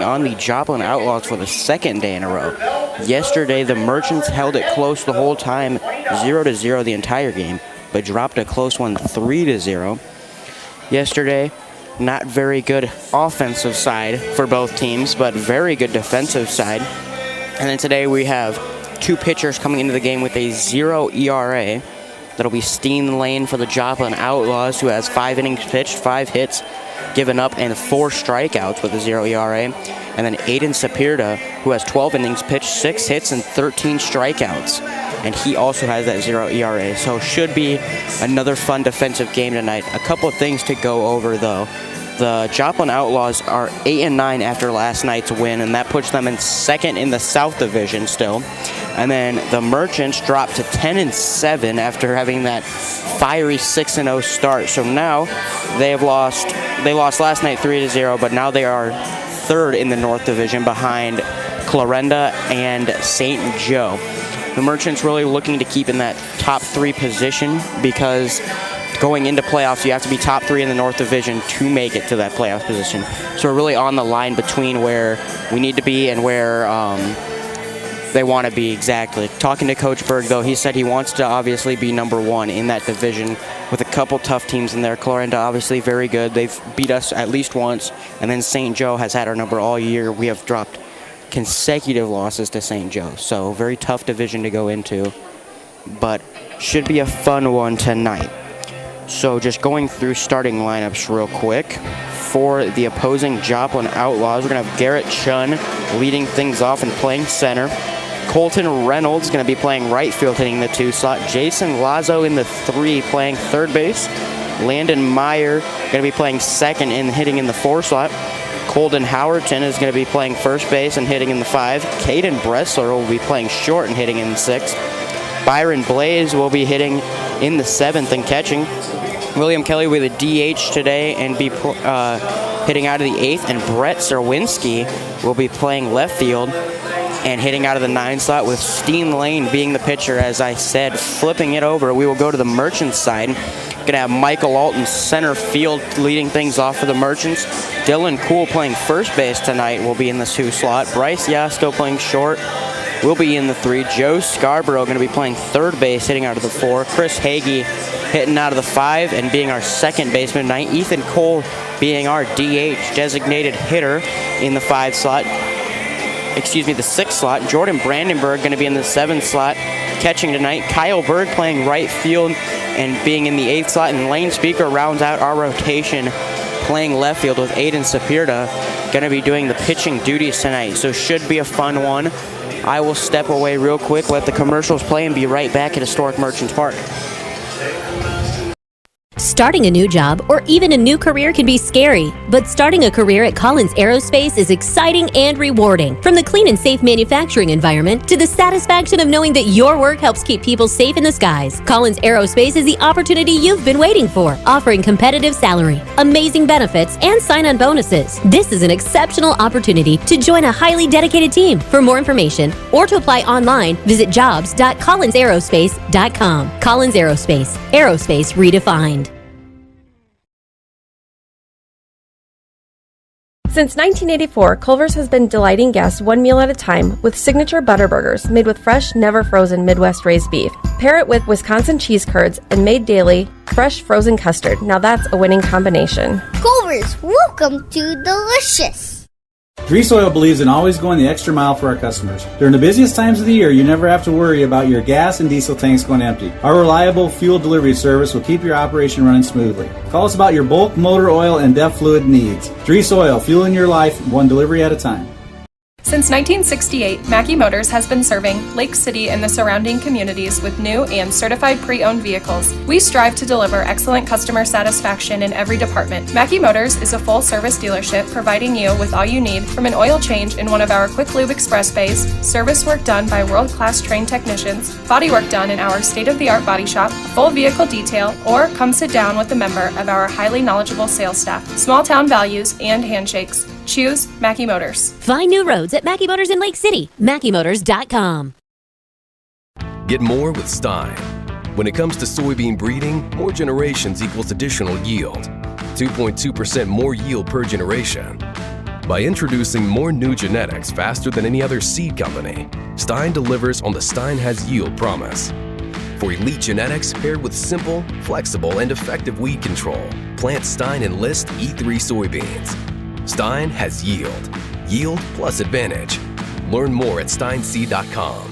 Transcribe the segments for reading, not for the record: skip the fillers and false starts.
on the Joplin Outlaws for the second day in a row. Yesterday, the Merchants held it close the whole time, 0-0 the entire game, but dropped a close one 3-0. Yesterday, not very good offensive side for both teams, but very good defensive side. And then today we have two pitchers coming into the game with a 0 ERA. That'll be Steen Lane for the Joplin Outlaws, who has 5 innings pitched, 5 hits given up, and 4 strikeouts with a 0 ERA. And then Aiden Sapirda, who has 12 innings pitched, 6 hits, and 13 strikeouts. And he also has that 0 ERA. So should be another fun defensive game tonight. A couple of things to go over, though. The Joplin Outlaws are 8-9 after last night's win, and that puts them in second in the South Division still. And then the Merchants dropped to 10-7 after having that fiery 6-0 start. So now they lost last night 3-0, but now they are third in the North Division behind Clarinda and St. Joe. The Merchants really looking to keep in that top 3 position, because going into playoffs, you have to be top 3 in the North Division to make it to that playoff position. So we're really on the line between where we need to be and where they want to be exactly. Talking to Coach Berg, though, he said he wants to obviously be number 1 in that division with a couple tough teams in there. Clarinda, obviously very good. They've beat us at least once. And then St. Joe has had our number all year. We have dropped consecutive losses to St. Joe. So very tough division to go into, but should be a fun one tonight. So just going through starting lineups real quick. For the opposing Joplin Outlaws, we're going to have Garrett Chun leading things off and playing center. Colton Reynolds going to be playing right field, hitting the 2 slot. Jason Lazo in the 3, playing third base. Landon Meyer going to be playing second and hitting in the 4 slot. Colden Howerton is going to be playing first base and hitting in the 5. Caden Bressler will be playing short and hitting in the 6th. Byron Blaze will be hitting in the 7th and catching. William Kelly with a DH today and be hitting out of the 8th. And Brett Serwinski will be playing left field and hitting out of the 9 slot, with Steen Lane being the pitcher, as I said. Flipping it over, we will go to the Merchants side. Going to have Michael Alton center field leading things off for the Merchants. Dylan Kuhl playing first base tonight will be in the 2 slot. Bryce Yasko playing short will be in the 3. Joe Scarborough going to be playing third base, hitting out of the 4. Chris Hagee hitting out of the 5 and being our second baseman tonight. Ethan Cole being our DH designated hitter in the 5 slot. The 6 slot. Jordan Brandenburg going to be in the 7 slot catching tonight. Kyle Berg playing right field and being in the 8th slot. And Lane Speaker rounds out our rotation playing left field, with Aiden Sapirda going to be doing the pitching duties tonight. So should be a fun one. I will step away real quick, let the commercials play, and be right back at Historic Merchants Park. Starting a new job or even a new career can be scary, but starting a career at Collins Aerospace is exciting and rewarding. From the clean and safe manufacturing environment to the satisfaction of knowing that your work helps keep people safe in the skies, Collins Aerospace is the opportunity you've been waiting for, offering competitive salary, amazing benefits, and sign-on bonuses. This is an exceptional opportunity to join a highly dedicated team. For more information or to apply online, visit jobs.collinsaerospace.com. Collins Aerospace, aerospace redefined. Since 1984, Culver's has been delighting guests one meal at a time with signature butter burgers made with fresh, never frozen Midwest raised beef. Pair it with Wisconsin cheese curds and made daily, fresh frozen custard. Now that's a winning combination. Culver's, welcome to Delicious. Grease Oil believes in always going the extra mile for our customers. During the busiest times of the year, you never have to worry about your gas and diesel tanks going empty. Our reliable fuel delivery service will keep your operation running smoothly. Call us about your bulk, motor oil, and DEF fluid needs. Grease Oil, fueling your life one delivery at a time. Since 1968, Mackey Motors has been serving Lake City and the surrounding communities with new and certified pre-owned vehicles. We strive to deliver excellent customer satisfaction in every department. Mackey Motors is a full-service dealership providing you with all you need, from an oil change in one of our Quick Lube Express bays, service work done by world-class trained technicians, body work done in our state-of-the-art body shop, full vehicle detail, or come sit down with a member of our highly knowledgeable sales staff. Small-town values and handshakes. Choose Mackey Motors. Find new roads at Mackey Motors in Lake City. MackeyMotors.com. Get more with Stein. When it comes to soybean breeding, more generations equals additional yield. 2.2% more yield per generation. By introducing more new genetics faster than any other seed company, Stein delivers on the Stein has yield promise. For elite genetics paired with simple, flexible, and effective weed control, plant Stein Enlist E3 soybeans. Stein has yield. Yield plus advantage. Learn more at steinseed.com.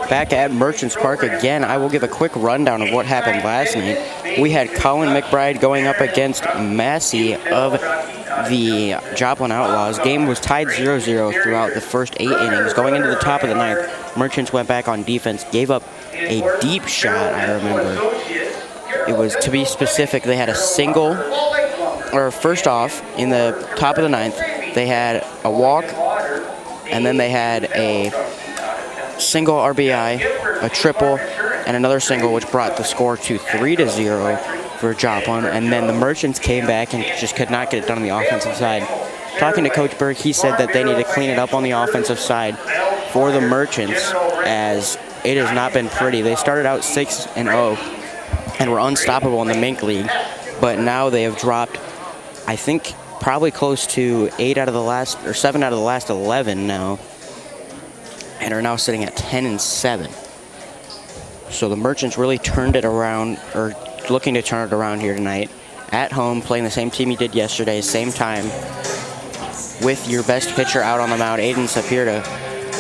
Back at Merchants Park again, I will give a quick rundown of what happened last night. We had Colin McBride going up against Massey of the Joplin Outlaws. Game was tied 0-0 throughout the first 8 innings. Going into the top of the ninth, Merchants went back on defense, gave up a deep shot, I remember. It was, to be specific, they had a single, or first off, in the top of the ninth, they had a walk, and then they had a single RBI, a triple, and another single, which brought the score to 3-0 for Joplin. And then the Merchants came back and just could not get it done on the offensive side. Talking to Coach Berg, he said that they need to clean it up on the offensive side for the Merchants, as it has not been pretty. They started out 6-0 and were unstoppable in the Mink League, but now they have dropped, I think, probably close to 7 out of the last 11 now, and are now sitting at 10-7. So the Merchants really turned it around, or looking to turn it around here tonight. At home, playing the same team you did yesterday, same time, with your best pitcher out on the mound, Aiden Sapirta,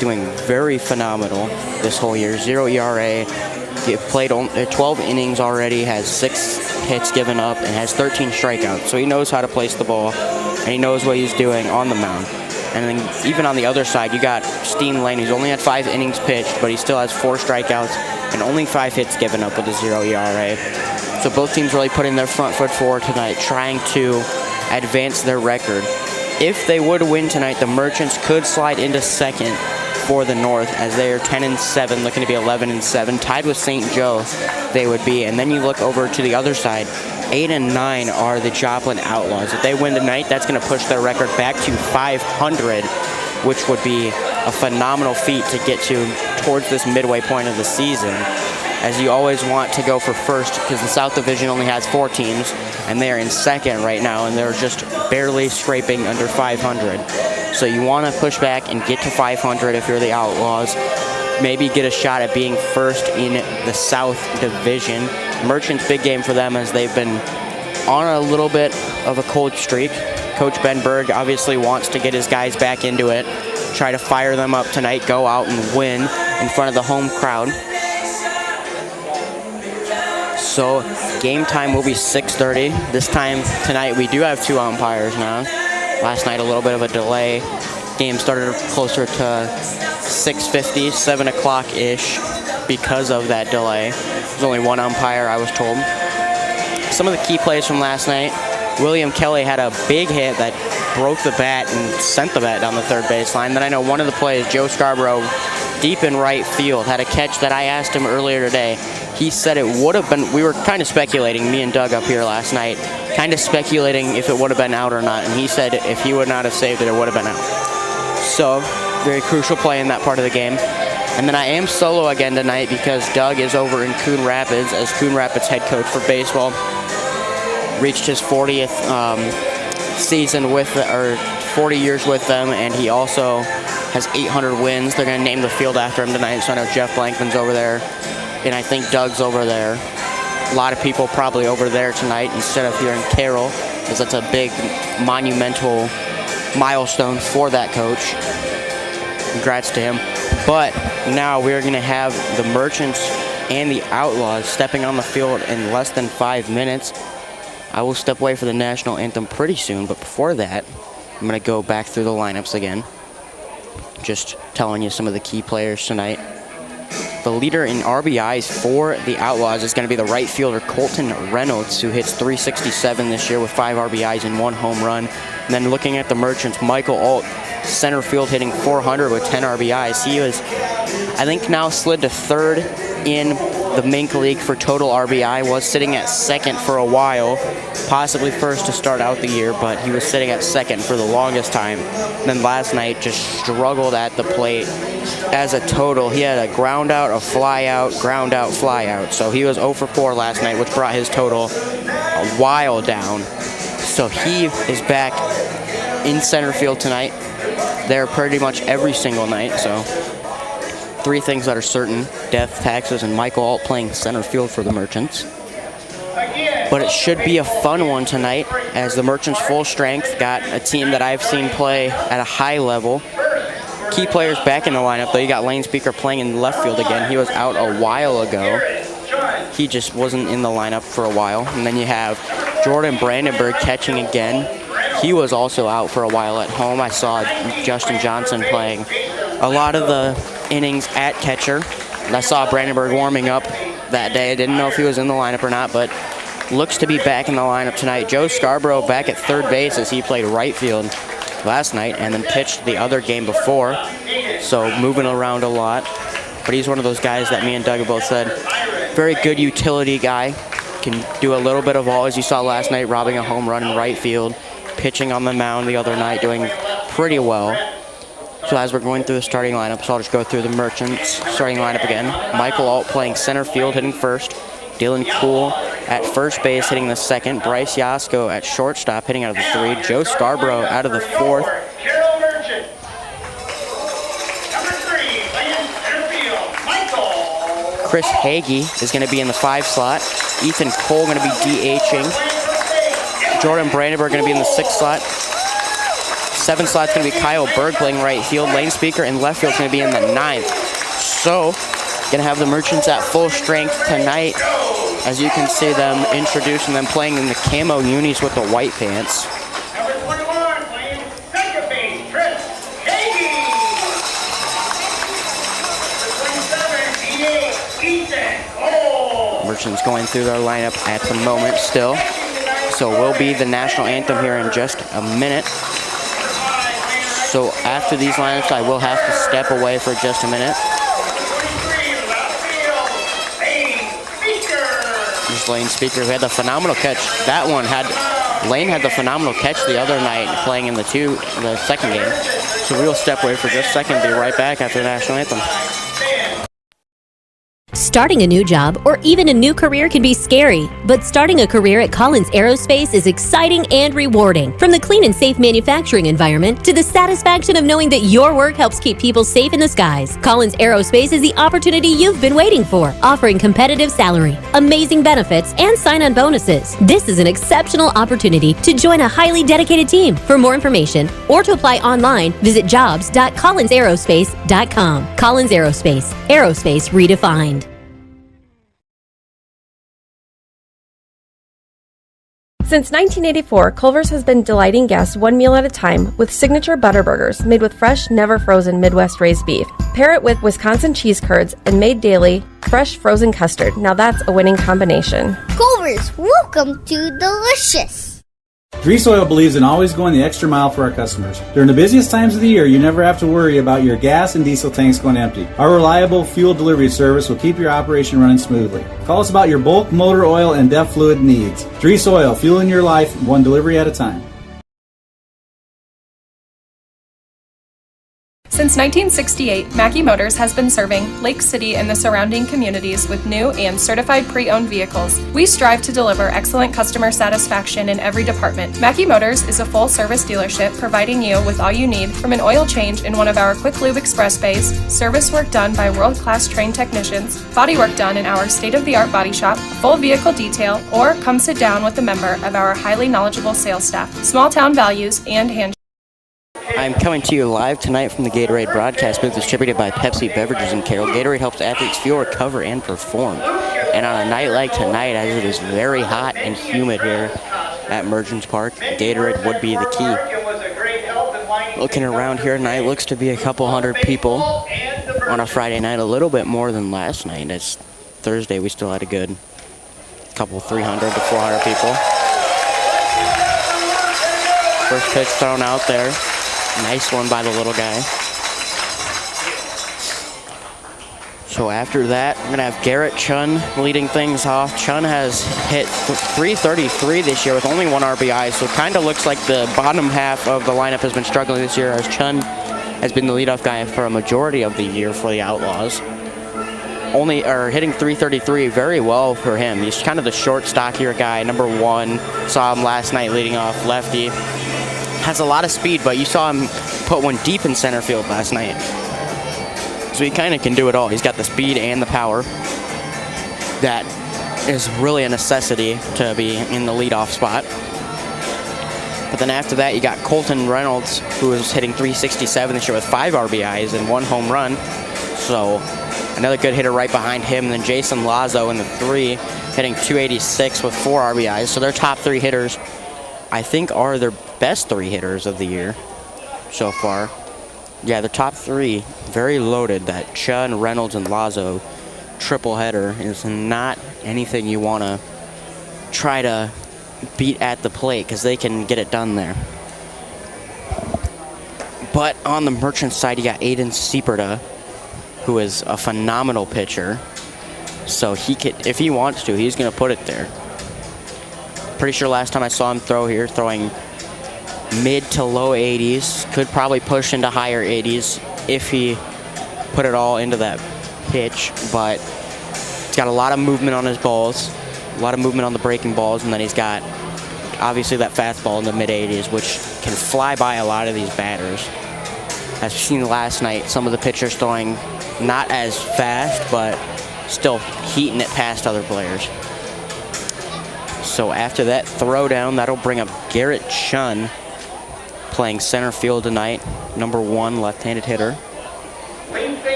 doing very phenomenal this whole year. 0 ERA, he played 12 innings already, has 6 hits given up, and has 13 strikeouts. So he knows how to place the ball, and he knows what he's doing on the mound. And then even on the other side, you got Steen Lane, who's only had 5 innings pitched, but he still has 4 strikeouts and only 5 hits given up with a 0 ERA. So both teams really putting their front foot forward tonight, trying to advance their record. If they would win tonight, the Merchants could slide into second for the North, as they are 10-7, looking to be 11-7. Tied with St. Joe, they would be. And then you look over to the other side. 8-9 are the Joplin Outlaws. If they win tonight, that's going to push their record back to 500, which would be a phenomenal feat to get to towards this midway point of the season, as you always want to go for first, because the South Division only has 4 teams, and they are in second right now, and they're just barely scraping under 500. So you want to push back and get to 500 if you're the Outlaws. Maybe get a shot at being first in the South Division. Merchants, big game for them, as they've been on a little bit of a cold streak. Coach Ben Berg obviously wants to get his guys back into it, try to fire them up tonight, go out and win in front of the home crowd. So game time will be 6:30. This time tonight we do have 2 umpires now. Last night a little bit of a delay. Game started closer to 6:50, 7 o'clock-ish because of that delay. There's only 1 umpire, I was told. Some of the key plays from last night. William Kelly had a big hit that broke the bat and sent the bat down the third baseline. Then I know one of the plays, Joe Scarborough, deep in right field, had a catch that I asked him earlier today. He said it would have been, we were kind of speculating, me and Doug up here last night, kind of speculating if it would have been out or not. And he said if he would not have saved it, it would have been out. So, very crucial play in that part of the game. And then I am solo again tonight because Doug is over in Coon Rapids as Coon Rapids head coach for baseball. Reached his 40th season with, or 40 years with them, and he also has 800 wins. They're going to name the field after him tonight, so I know Jeff Blankman's over there, and I think Doug's over there. A lot of people probably over there tonight instead of here in Carroll, because that's a big monumental milestone for that coach. Congrats to him. But now we're going to have the Merchants and the Outlaws stepping on the field in less than 5 minutes. I will step away for the national anthem pretty soon, but before that, I'm going to go back through the lineups again. Just telling you some of the key players tonight. The leader in RBIs for the Outlaws is going to be the right fielder Colton Reynolds, who hits .367 this year with 5 RBIs and 1 home run. And then looking at the Merchants, Michael Alt, center field, hitting .400 with 10 RBIs. He was, I think, now slid to third in the Mink League for total RBI, was sitting at second for a while, possibly first to start out the year, but he was sitting at second for the longest time. And then last night just struggled at the plate. As a total, he had a ground out, a fly out, ground out, fly out. So he was 0 for 4 last night, which brought his total a while down. So he is back in center field tonight. There pretty much every single night. So 3 things that are certain: death, taxes, and Michael Alt playing center field for the Merchants. But it should be a fun one tonight, as the Merchants full strength got a team that I've seen play at a high level. Key players back in the lineup, though. You got Lane Speaker playing in left field again. He was out a while ago. He just wasn't in the lineup for a while. And then you have Jordan Brandenburg catching again. He was also out for a while at home. I saw Justin Johnson playing a lot of the innings at catcher. And I saw Brandenburg warming up that day. I didn't know if he was in the lineup or not, but looks to be back in the lineup tonight. Joe Scarborough back at third base, as he played right field last night and then pitched the other game before, so moving around a lot. But he's one of those guys that me and Doug have both said, very good utility guy, can do a little bit of all, as you saw last night, robbing a home run in right field, pitching on the mound the other night, doing pretty well. So as we're going through the starting lineup, so I'll just go through the Merchants starting lineup again. Michael Alt playing center field, hitting first. Dylan Kuhl at first base, hitting the second. Bryce Yasko at shortstop, hitting out of the 3. Joe Scarborough out of the 4th. Carroll Merchant. Number 3, playing center field, Michael. Chris Hagee is going to be in the 5 slot. Ethan Cole going to be DHing. Jordan Brandenburg going to be in the 6th slot. 7th slot is going to be Kyle Berg playing right field. Lane Speaker in left field is going to be in the 9th. So, going to have the Merchants at full strength tonight. As you can see them introducing them playing in the camo unis with the white pants. Number 21, playing second base, Chris Hagee. Number 27, Ethan Cole. Merchants going through their lineup at the moment still. So will be the national anthem here in just a minute. So after these lineups, I will have to step away for just a minute. Lane Speaker, who had the phenomenal catch. Lane had the phenomenal catch the other night playing in the second game. So we will step away for just a second, be right back after the national anthem. Starting a new job or even a new career can be scary, but starting a career at Collins Aerospace is exciting and rewarding. From the clean and safe manufacturing environment to the satisfaction of knowing that your work helps keep people safe in the skies, Collins Aerospace is the opportunity you've been waiting for, offering competitive salary, amazing benefits, and sign-on bonuses. This is an exceptional opportunity to join a highly dedicated team. For more information or to apply online, visit jobs.collinsaerospace.com. Collins Aerospace, aerospace redefined. Since 1984, Culver's has been delighting guests one meal at a time with signature butter burgers made with fresh, never frozen Midwest raised beef. Pair it with Wisconsin cheese curds and made daily, fresh frozen custard. Now that's a winning combination. Culver's, welcome to Delicious. Grease Oil believes in always going the extra mile for our customers. During the busiest times of the year, you never have to worry about your gas and diesel tanks going empty. Our reliable fuel delivery service will keep your operation running smoothly. Call us about your bulk, motor oil, and DEF fluid needs. Grease Oil, fueling your life one delivery at a time. Since 1968, Mackey Motors has been serving Lake City and the surrounding communities with new and certified pre-owned vehicles. We strive to deliver excellent customer satisfaction in every department. Mackey Motors is a full-service dealership providing you with all you need, from an oil change in one of our Quick Lube Express bays, service work done by world-class trained technicians, body work done in our state-of-the-art body shop, full vehicle detail, or come sit down with a member of our highly knowledgeable sales staff. Small-town values and hand. I'm coming to you live tonight from the Gatorade broadcast booth, distributed by Pepsi Beverages in Carroll. Gatorade helps athletes fuel, recover, and perform. And on a night like tonight, as it is very hot and humid here at Merchants Park, Gatorade would be the key. Looking around here tonight, looks to be a couple hundred people on a Friday night, a little bit more than last night. It's Thursday, we still had a good couple 300 to 400 people. First pitch thrown out there. Nice one by the little guy. So after that, we're going to have Garrett Chun leading things off. Chun has hit 333 this year with only 1 RBI, so it kind of looks like the bottom half of the lineup has been struggling this year, as Chun has been the leadoff guy for a majority of the year for the Outlaws. Hitting 333 very well for him. He's kind of the short, stockier guy, number 1. Saw him last night leading off lefty. Has a lot of speed, but you saw him put one deep in center field last night. So he kind of can do it all. He's got the speed and the power. That is really a necessity to be in the leadoff spot. But then after that, you got Colton Reynolds, who is hitting 367 this year with 5 RBIs and 1 home run. So another good hitter right behind him. And then Jason Lazo in the 3, hitting 286 with 4 RBIs. So their top 3 hitters, I think, are their best 3 hitters of the year so far. Yeah, the top 3, very loaded. That Chun, Reynolds, and Lazo triple header is not anything you want to try to beat at the plate, because they can get it done there. But on the Merchant side, you got Aiden Sieperda, who is a phenomenal pitcher. So he could, if he wants to, he's going to put it there. Pretty sure last time I saw him throw here, throwing mid to low 80s, could probably push into higher 80s if he put it all into that pitch, but he's got a lot of movement on his balls, a lot of movement on the breaking balls, and then he's got obviously that fastball in the mid 80s, which can fly by a lot of these batters. As we've seen last night, some of the pitchers throwing not as fast, but still heating it past other players. So after that throwdown, that'll bring up Garrett Chun, playing center field tonight, number 1 left-handed hitter.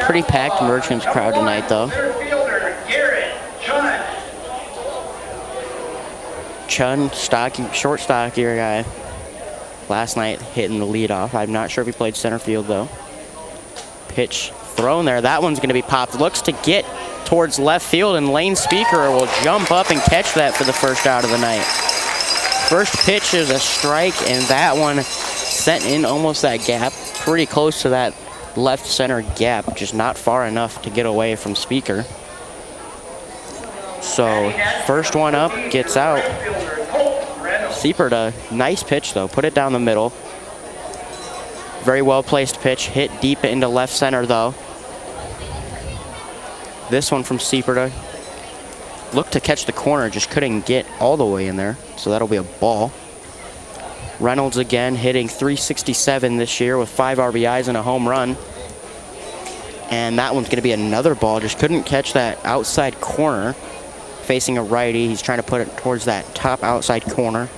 Pretty packed Merchants crowd tonight, though. Chun, short, stockier guy. Last night hitting the leadoff. I'm not sure if he played center field, though. Pitch thrown there. That one's going to be popped. Looks to get towards left field, and Lane Speaker will jump up and catch that for the first out of the night. First pitch is a strike, and that one sent in almost that gap, pretty close to that left center gap, just not far enough to get away from Speaker. So first one up gets out. Sieperda, nice pitch though, put it down the middle. Very well placed pitch, hit deep into left center though. This one from Sieperda. Looked to catch the corner, just couldn't get all the way in there, so that'll be a ball. Reynolds again, hitting 367 this year with 5 RBIs and a home run. And that one's going to be another ball, just couldn't catch that outside corner. Facing a righty, he's trying to put it towards that top outside corner.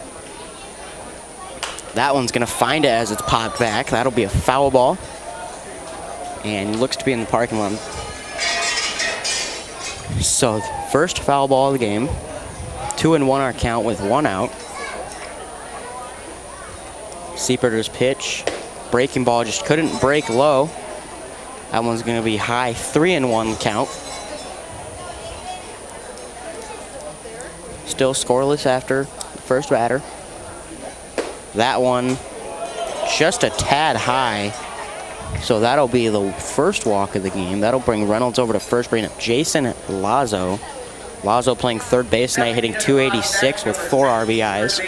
That one's going to find it as it's popped back. That'll be a foul ball. And looks to be in the parking lot. So first foul ball of the game. 2-1 our count with 1 out. Sieperda's pitch. Breaking ball just couldn't break low. That one's going to be high. 3-1 count. Still scoreless after the first batter. That one just a tad high. So that'll be the first walk of the game. That'll bring Reynolds over to first, bring up Jason Lazo. Lazo playing third base tonight, hitting 286 with 4 RBIs.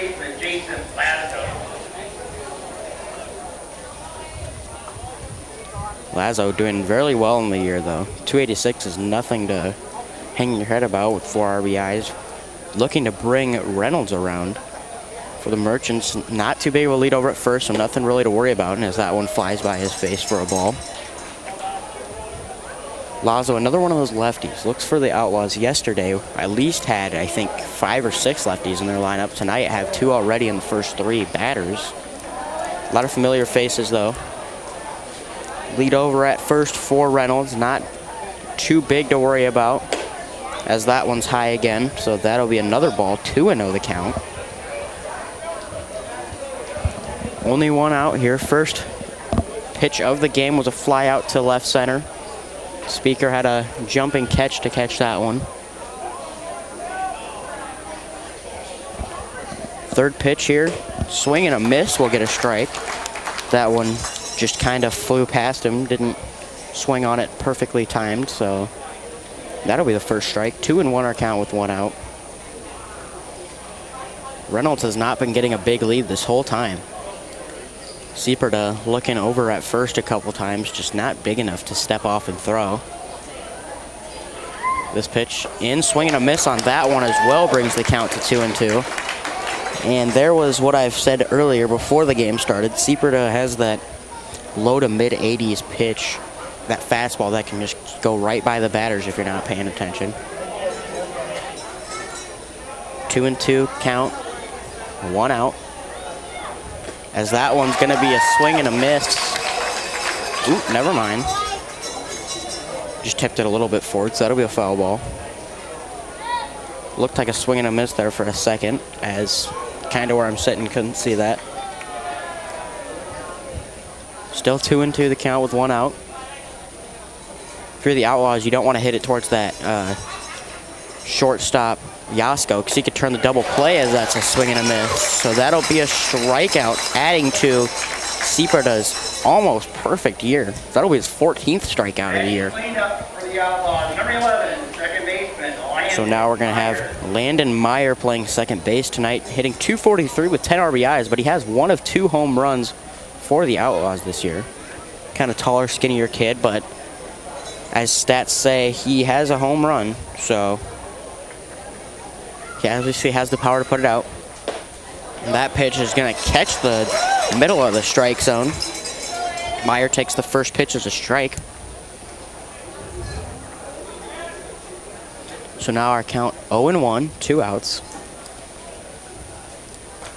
Lazo doing very well in the year, though. 286 is nothing to hang your head about with 4 RBIs. Looking to bring Reynolds around for the Merchants. Not too big of a lead over at first, so nothing really to worry about, and as that one flies by his face for a ball. Lazo, another one of those lefties. Looks for the Outlaws yesterday. At least had, I think, 5 or 6 lefties in their lineup. Tonight have 2 already in the first 3 batters. A lot of familiar faces, though. Lead over at first for Reynolds. Not too big to worry about, as that one's high again. So that'll be another ball. 2-0 the count. Only 1 out here. First pitch of the game was a fly out to left center. Speaker had a jumping catch to catch that one. Third pitch here. Swing and a miss. Will get a strike. That one just kind of flew past him. Didn't swing on it perfectly timed, so that'll be the first strike. 2-1 our count with 1 out. Reynolds has not been getting a big lead this whole time. Sieperda looking over at first a couple times, just not big enough to step off and throw. This pitch in, swing and a miss on that one as well, brings the count to 2-2. And there was what I've said earlier before the game started. Sieperda has that low to mid 80s pitch, that fastball that can just go right by the batters if you're not paying attention. 2-2 count, 1 out. As that one's gonna be a swing and a miss. Oop, never mind. Just tipped it a little bit forward, so that'll be a foul ball. Looked like a swing and a miss there for a second, as kind of where I'm sitting, couldn't see that. Still 2-2 the count with 1 out. If you're the Outlaws, you don't want to hit it towards that shortstop Yasko, because he could turn the double play as that's a swing and a miss. So that'll be a strikeout, adding to Sieperda's almost perfect year. That'll be his 14th strikeout of the year. So now we're going to have Landon Meyer playing second base tonight, hitting .243 with 10 RBIs, but he has 1 of 2 home runs for the Outlaws this year. Kind of taller, skinnier kid, but as stats say, he has a home run, so he obviously has the power to put it out. And that pitch is going to catch the middle of the strike zone. Meyer takes the first pitch as a strike. So now our count 0-1, 2 outs.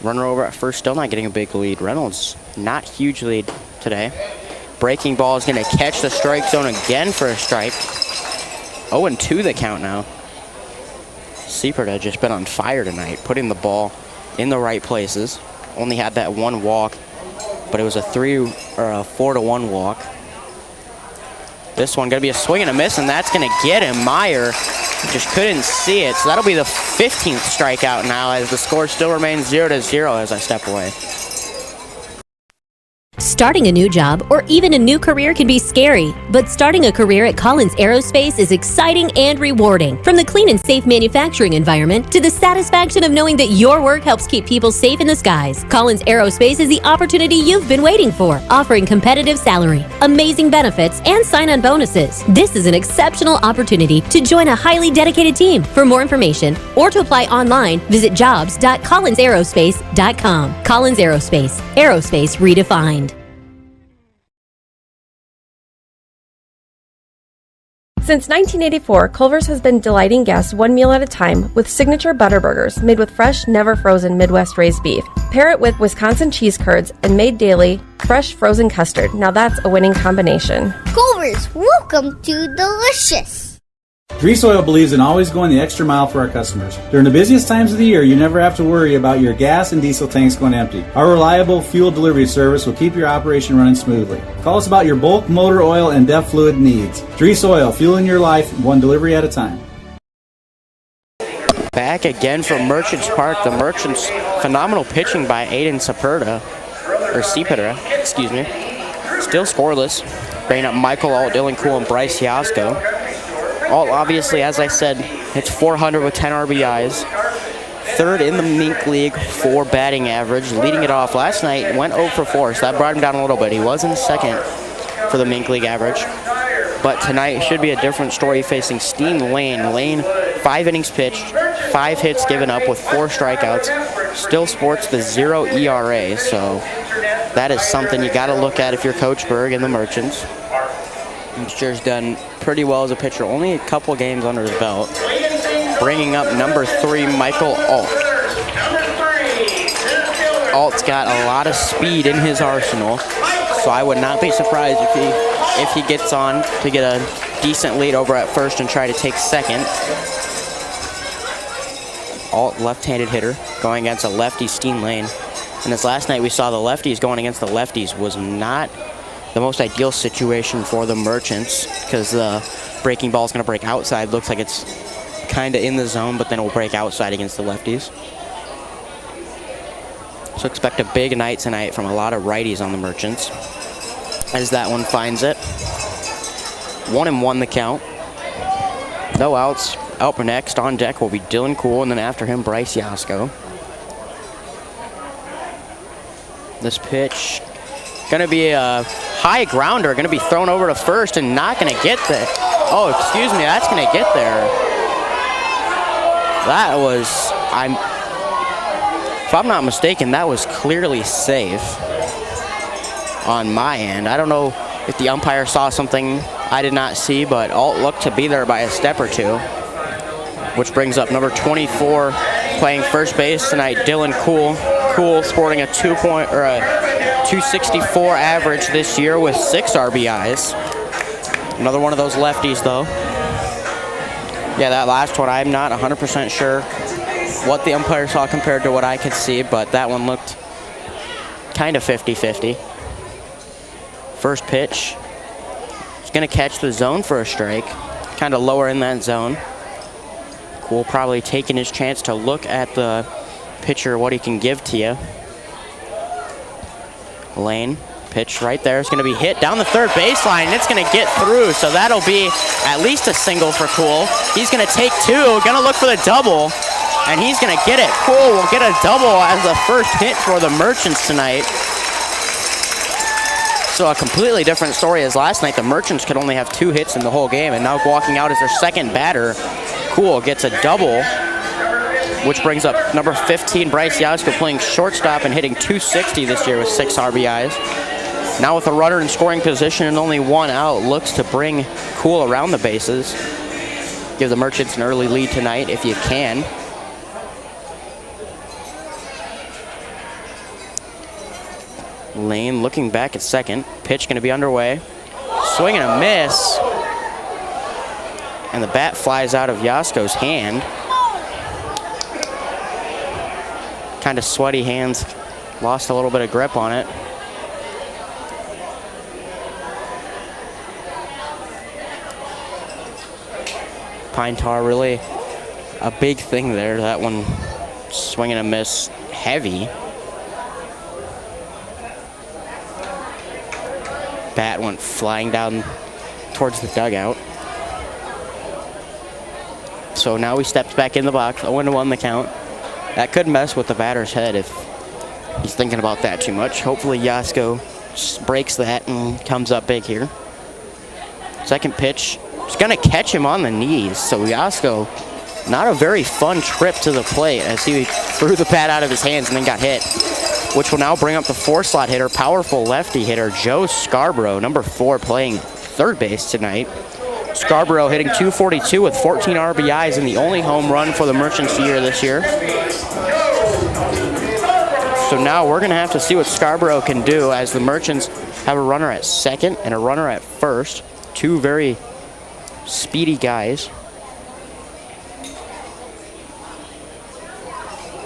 Runner over at first, still not getting a big lead. Reynolds, not huge lead today. Breaking ball is going to catch the strike zone again for a strike. 0-2 the count now. Sieperda just been on fire tonight, putting the ball in the right places. Only had that 1 walk, but it was a 4-1 walk. This one gonna be a swing and a miss, and that's gonna get him. Meyer just couldn't see it, so that'll be the 15th strikeout now, as the score still remains 0-0 as I step away. Starting a new job or even a new career can be scary, but starting a career at Collins Aerospace is exciting and rewarding. From the clean and safe manufacturing environment to the satisfaction of knowing that your work helps keep people safe in the skies, Collins Aerospace is the opportunity you've been waiting for, offering competitive salary, amazing benefits, and sign-on bonuses. This is an exceptional opportunity to join a highly dedicated team. For more information or to apply online, visit jobs.collinsaerospace.com. Collins Aerospace, aerospace redefined. Since 1984, Culver's has been delighting guests 1 meal at a time with signature butter burgers made with fresh, never frozen Midwest raised beef. Pair it with Wisconsin cheese curds and made daily fresh frozen custard. Now that's a winning combination. Culver's, welcome to Delicious. Grease Oil believes in always going the extra mile for our customers. During the busiest times of the year, you never have to worry about your gas and diesel tanks going empty. Our reliable fuel delivery service will keep your operation running smoothly. Call us about your bulk, motor oil, and DEF fluid needs. Grease Oil, fueling your life one delivery at a time. Back again from Merchants Park. The Merchants, phenomenal pitching by Aiden Sieperda, excuse me. Still scoreless. Bringing up Michael Alt, Dylan Cool, and Bryce Yasko. Alt, obviously, as I said, hits .400 with 10 RBIs. Third in the Mink League for batting average. Leading it off last night, went 0 for 4, so that brought him down a little bit. He was in second for the Mink League average. But tonight should be a different story, facing Steen Lane. Lane, 5 innings pitched, 5 hits given up with 4 strikeouts. Still sports the 0 ERA, so that is something you got to look at if you're Coach Berg and the Merchants. Mixture's done pretty well as a pitcher, only a couple games under his belt. Bringing up number 3, Michael Alt. Alt's got a lot of speed in his arsenal, so I would not be surprised if he gets on to get a decent lead over at first and try to take second. Alt, left-handed hitter, going against a lefty, Steen Lane. And this last night we saw the lefties going against the lefties was not the most ideal situation for the Merchants, because the breaking ball is going to break outside. Looks like it's kind of in the zone, but then it will break outside against the lefties. So expect a big night tonight from a lot of righties on the Merchants, as that one finds it. 1-1 the count. No outs. Up next on deck will be Dylan Cool, and then after him, Bryce Yasko. This pitch going to be a high grounder, going to be thrown over to first and not going to get there. Oh, excuse me, that's going to get there. That was, if I'm not mistaken, that was clearly safe on my end. I don't know if the umpire saw something I did not see, but Alt looked to be there by a step or two. Which brings up number 24 playing first base tonight, Dylan Cool. Cool sporting a 264 average this year with 6 RBIs. Another one of those lefties though. Yeah, that last one, I'm not 100% sure what the umpire saw compared to what I could see, but that one looked kind of 50-50. First pitch. He's going to catch the zone for a strike. Kind of lower in that zone. Cool probably taking his chance to look at the pitcher, what he can give to you. Lane, pitch right there. It's going to be hit down the third baseline, and it's going to get through, so that'll be at least a single for Cool. He's going to take 2, going to look for the double, and he's going to get it. Cool will get a double as the first hit for the Merchants tonight. So a completely different story as last night. The Merchants could only have 2 hits in the whole game, and now walking out as their second batter, Cool gets a double, which brings up number 15, Bryce Yasko, playing shortstop and hitting 260 this year with 6 RBIs. Now with a runner in scoring position and only 1 out, looks to bring Cool around the bases. Give the Merchants an early lead tonight if you can. Lane looking back at second. Pitch going to be underway. Swing and a miss. And the bat flies out of Yasko's hand. Kind of sweaty hands. Lost a little bit of grip on it. Pine tar really a big thing there. That one swing and a miss heavy. Bat went flying down towards the dugout. So now he steps back in the box, 0-1 the count. That could mess with the batter's head if he's thinking about that too much. Hopefully Yasko breaks that and comes up big here. Second pitch, he's gonna catch him on the knees. So Yasko, not a very fun trip to the plate as he threw the bat out of his hands and then got hit. Which will now bring up the 4-slot hitter, powerful lefty hitter, Joe Scarborough, number 4, playing third base tonight. Scarborough hitting 242 with 14 RBIs and the only home run for the Merchants this year. So now we're going to have to see what Scarborough can do as the Merchants have a runner at second and a runner at first. 2 very speedy guys.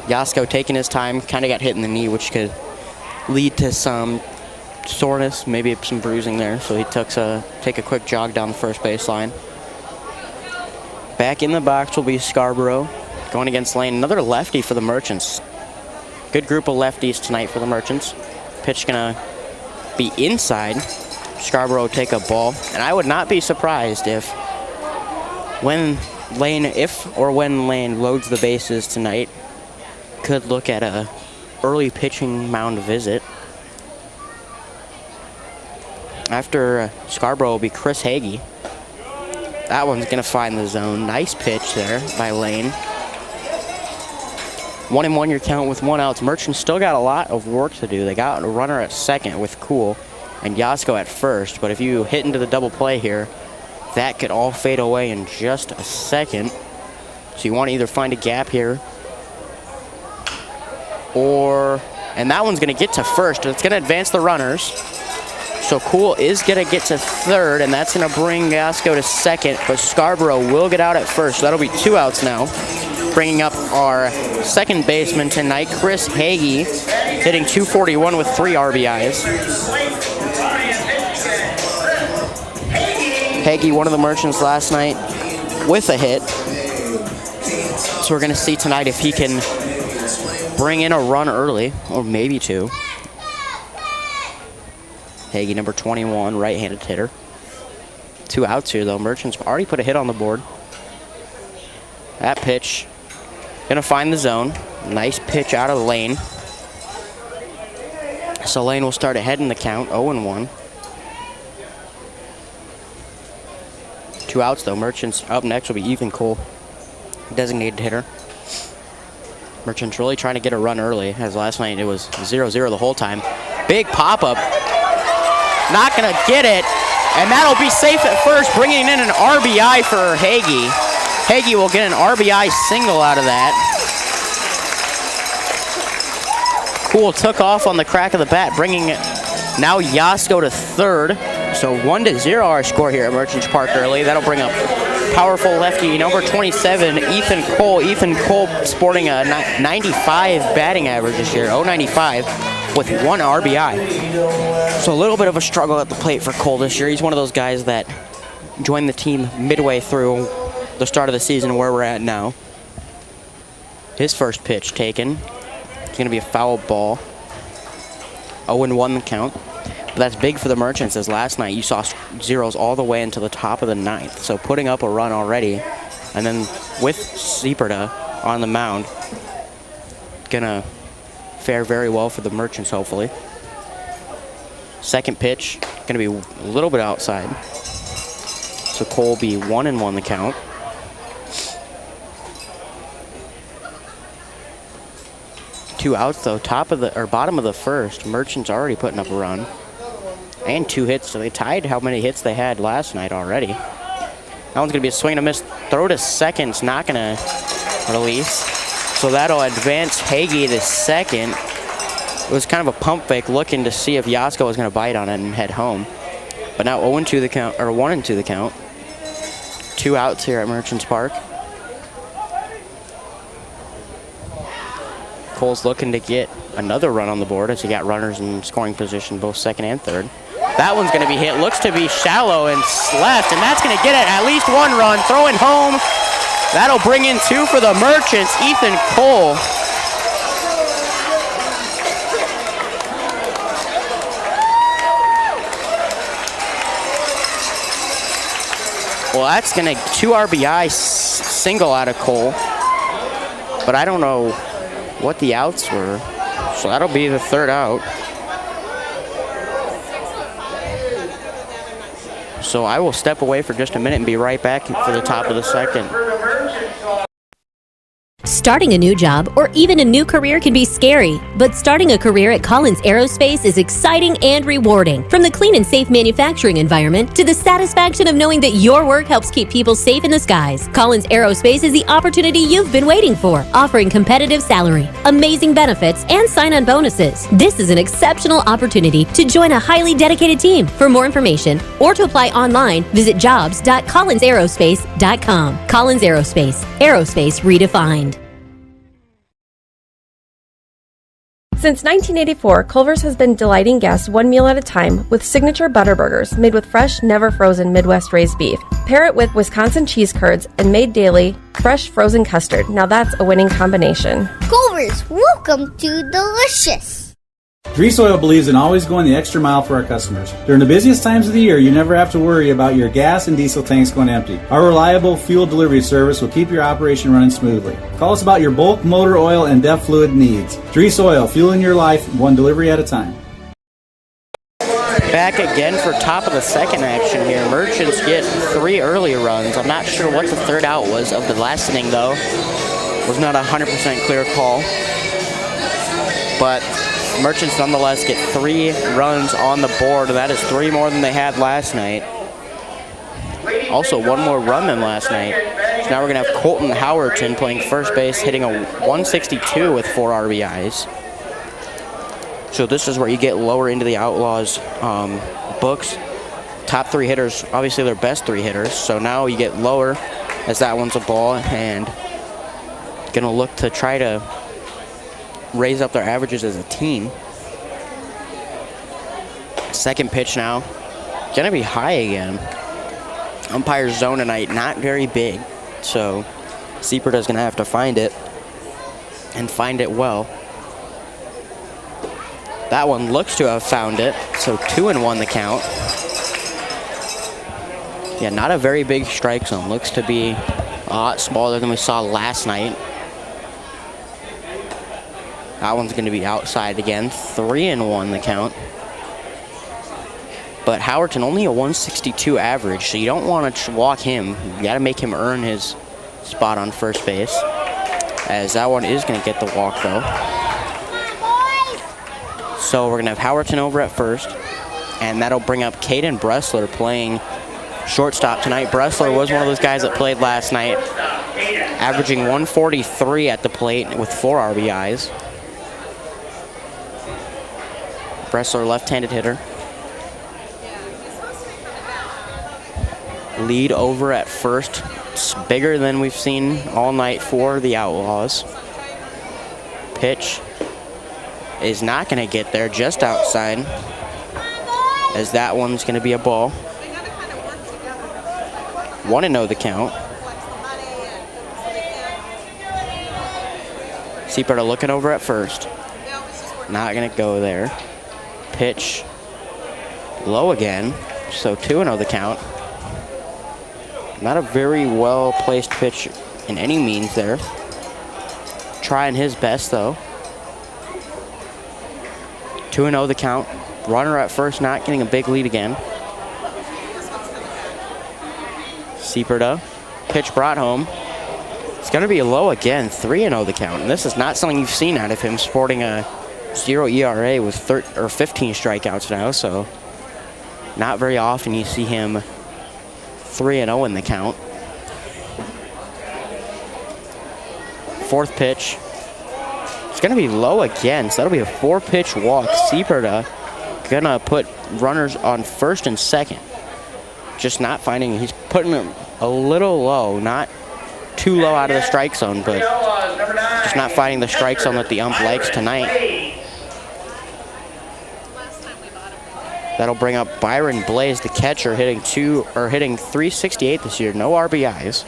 Yasko taking his time, kind of got hit in the knee, which could lead to some soreness, maybe some bruising there. So he take a quick jog down the first baseline. Back in the box will be Scarborough going against Lane. Another lefty for the Merchants. Good group of lefties tonight for the Merchants. Pitch gonna be inside. Scarborough take a ball, and I would not be surprised if when Lane loads the bases tonight, could look at a early pitching mound visit. After Scarborough will be Chris Hagee. That one's gonna find the zone. Nice pitch there by Lane. 1-1 your count with 1 out. Merchants still got a lot of work to do. They got a runner at second with Cool and Yasko at first, but if you hit into the double play here, that could all fade away in just a second. So you want to either find a gap here and that one's gonna get to first. It's gonna advance the runners. So Cool is gonna get to third, and that's gonna bring Yasko to second, but Scarborough will get out at first. So that'll be 2 outs now. Bringing up our second baseman tonight, Chris Hagee, hitting 241 with 3 RBIs. Hagee, one of the Merchants last night with a hit. So we're gonna see tonight if he can bring in a run early, or maybe 2. Hagee, number 21, right-handed hitter. 2 outs here, though. Merchants already put a hit on the board. That pitch, gonna find the zone. Nice pitch out of the lane. So Lane will start ahead in the count, 0-1. 2 outs, though. Merchants up next will be Ethan Cole, designated hitter. Merchants really trying to get a run early, as last night it was 0-0 the whole time. Big pop-up. Not going to get it, and that'll be safe at first, bringing in an RBI for Hagee. Hagee will get an RBI single out of that. Cool took off on the crack of the bat, bringing now Yasko to third. So 1-0 our score here at Merchants Park early. That'll bring up powerful lefty number 27, Ethan Cole. Ethan Cole sporting a 95 batting average this year, 0.95 with 1 RBI. So a little bit of a struggle at the plate for Cole this year. He's one of those guys that joined the team midway through the start of the season where we're at now. His first pitch taken. It's going to be a foul ball. 0-1 the count. But that's big for the Merchants, as last night you saw zeros all the way into the top of the 9th. So putting up a run already, and then with Sieperta on the mound, gonna fare very well for the Merchants, hopefully. Second pitch, gonna be a little bit outside. So Cole will be 1-1 the count. Two outs though, bottom of the first. Merchants already putting up a run. And 2 hits, so they tied how many hits they had last night already. That one's gonna be a swing and a miss. Throw to second, it's not gonna release. So that'll advance Hagee to second. It was kind of a pump fake, looking to see if Yasko was gonna bite on it and head home. But now 0-2 the count, or 1-2 the count. 2 outs here at Merchants Park. Cole's looking to get another run on the board, as he got runners in scoring position, both second and third. That one's going to be hit. Looks to be shallow and left, and that's going to get it at least 1 run. Throwing home. That'll bring in 2 for the Merchants. Ethan Cole. Well, that's going to 2 RBI single out of Cole. But I don't know what the outs were. So that'll be the 3rd out. So I will step away for just a minute and be right back for the top of the 2nd. Starting a new job or even a new career can be scary, but starting a career at Collins Aerospace is exciting and rewarding. From the clean and safe manufacturing environment to the satisfaction of knowing that your work helps keep people safe in the skies, Collins Aerospace is the opportunity you've been waiting for, offering competitive salary, amazing benefits, and sign-on bonuses. This is an exceptional opportunity to join a highly dedicated team. For more information or to apply online, visit jobs.collinsaerospace.com. Collins Aerospace, aerospace redefined. Since 1984, Culver's has been delighting guests 1 meal at a time with signature butter burgers made with fresh, never frozen Midwest raised beef. Pair it with Wisconsin cheese curds and made daily fresh frozen custard. Now that's a winning combination. Culver's, welcome to Delicious. Grease Oil believes in always going the extra mile for our customers. During the busiest times of the year, you never have to worry about your gas and diesel tanks going empty. Our reliable fuel delivery service will keep your operation running smoothly. Call us about your bulk, motor oil, and DEF fluid needs. Grease Oil, fueling your life, one delivery at a time. Back again for top of the 2nd action here. Merchants get 3 early runs. I'm not sure what the 3rd out was of the last inning, though. Was not a 100% clear call. But Merchants nonetheless get 3 runs on the board. That is 3 more than they had last night. Also 1 more run than last night. So now we're going to have Colton Howerton playing first base, hitting a 162 with 4 RBIs. So this is where you get lower into the Outlaws books. Top 3 hitters, obviously their best 3 hitters. So now you get lower as that one's a ball, and going to look to try to raise up their averages as a team. Second pitch now. Going to be high again. Umpire's zone tonight, not very big. So Sieperta's going to have to find it, and find it well. That one looks to have found it. So 2-1 the count. Yeah, not a very big strike zone. Looks to be a lot smaller than we saw last night. That one's going to be outside again. 3-1 the count. But Howerton only a 162 average, so you don't want to walk him. You got to make him earn his spot on first base. As that one is going to get the walk, though. So we're going to have Howerton over at first. And that'll bring up Caden Bressler playing shortstop tonight. Bressler was one of those guys that played last night, averaging 143 at the plate with 4 RBIs. Bressler, left-handed hitter. Lead over at first. It's bigger than we've seen all night for the Outlaws. Pitch is not going to get there, just outside, as that one's going to be a ball. 1-0 the count. Seaperta looking over at first. Not going to go there. Pitch low again, so 2-0 the count. Not a very well-placed pitch in any means there. Trying his best, though. 2-0 the count. Runner at first, not getting a big lead again. Seaperta. Pitch brought home. It's going to be low again. 3-0 the count. And this is not something you've seen out of him, sporting a 0 ERA with 15 strikeouts now, so not very often you see him 3-0 in the count. Fourth pitch. It's going to be low again, so that'll be a 4-pitch walk. Seaperta gonna put runners on first and second. Just not finding, he's putting them a little low, not too low out of the strike zone, but just not finding the strike zone that the ump likes tonight. That'll bring up Byron Blaze, the catcher, hitting 368 this year, no RBIs.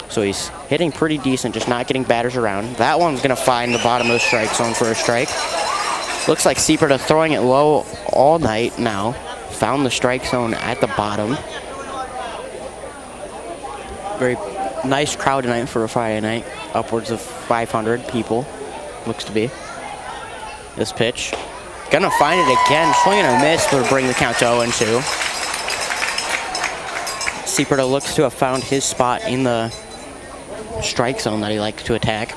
So he's hitting pretty decent, just not getting batters around. That one's gonna find the bottom of the strike zone for a strike. Looks like Seaperta throwing it low all night now. Found the strike zone at the bottom. Very nice crowd tonight for a Friday night. Upwards of 500 people, looks to be. This pitch. Gonna find it again, swing and a miss, but bring the count to 0-2. Seaperta looks to have found his spot in the strike zone that he likes to attack.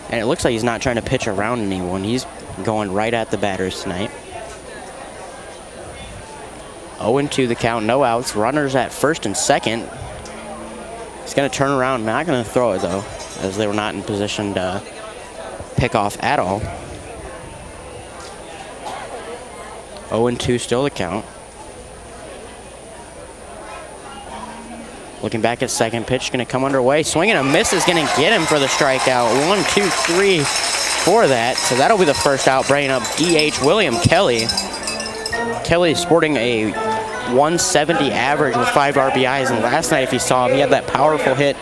And it looks like he's not trying to pitch around anyone. He's going right at the batters tonight. 0-2 the count, no outs. Runners at first and second. He's gonna turn around, not gonna throw it though, as they were not in position to pick off at all. 0-2 still the count. Looking back at second pitch, going to come underway. Swing and a miss is going to get him for the strikeout. 1, 2, 3 for that. So that'll be the first out, bringing up DH William Kelly. Kelly is sporting a 170 average with 5 RBIs. And last night, if you saw him, he had that powerful hit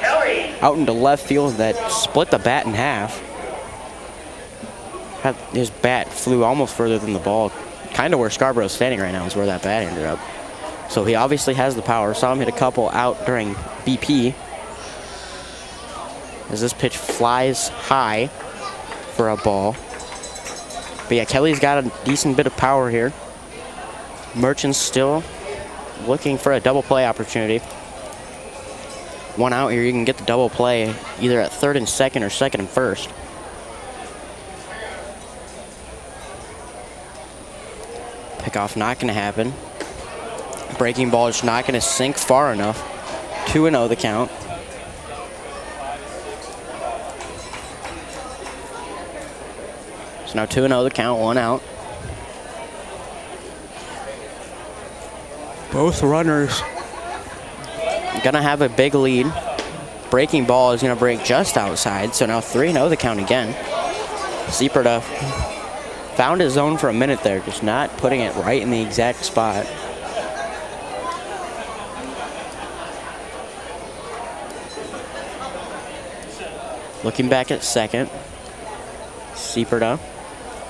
out into left field that split the bat in half. His bat flew almost further than the ball. Kind of where Scarborough's standing right now is where that bat ended up. So he obviously has the power. Saw him hit a couple out during BP. As this pitch flies high for a ball. But yeah, Kelly's got a decent bit of power here. Merchant's still looking for a double play opportunity. One out here, you can get the double play either at third and second or second and first. Pickoff not going to happen. Breaking ball is not going to sink far enough. 2-0 the count. So now 2-0 the count, 1 out. Both runners going to have a big lead. Breaking ball is going to break just outside, so now 3-0 the count again. Seaperta found his zone for a minute there, just not putting it right in the exact spot. Looking back at second. Seaperta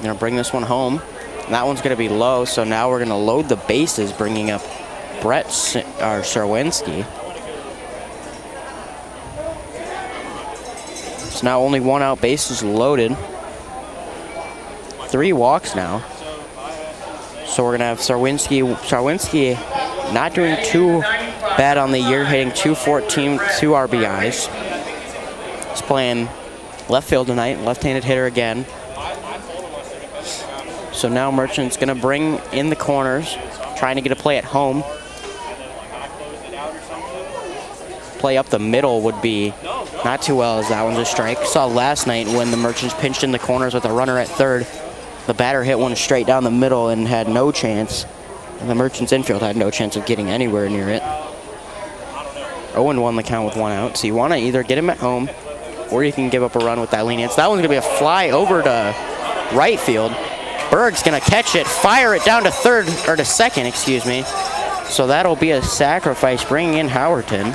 gonna bring this one home. And that one's going to be low, so now we're going to load the bases, bringing up Serwinski. So now only 1 out, bases loaded. 3 walks now. So we're going to have Serwinski not doing too bad on the year, hitting .214, 2 RBIs. He's playing left field tonight, left-handed hitter again. So now Merchant's going to bring in the corners, trying to get a play at home. Play up the middle would be not too well, as that one's a strike. Saw last night when the Merchants pinched in the corners with a runner at third. The batter hit one straight down the middle and had no chance. And the Merchants infield had no chance of getting anywhere near it. 0-1 the count with 1 out. So you want to either get him at home, or you can give up a run with that lenience. That one's going to be a fly over to right field. Berg's going to catch it, fire it down to second, excuse me. So that'll be a sacrifice, bringing in Howerton.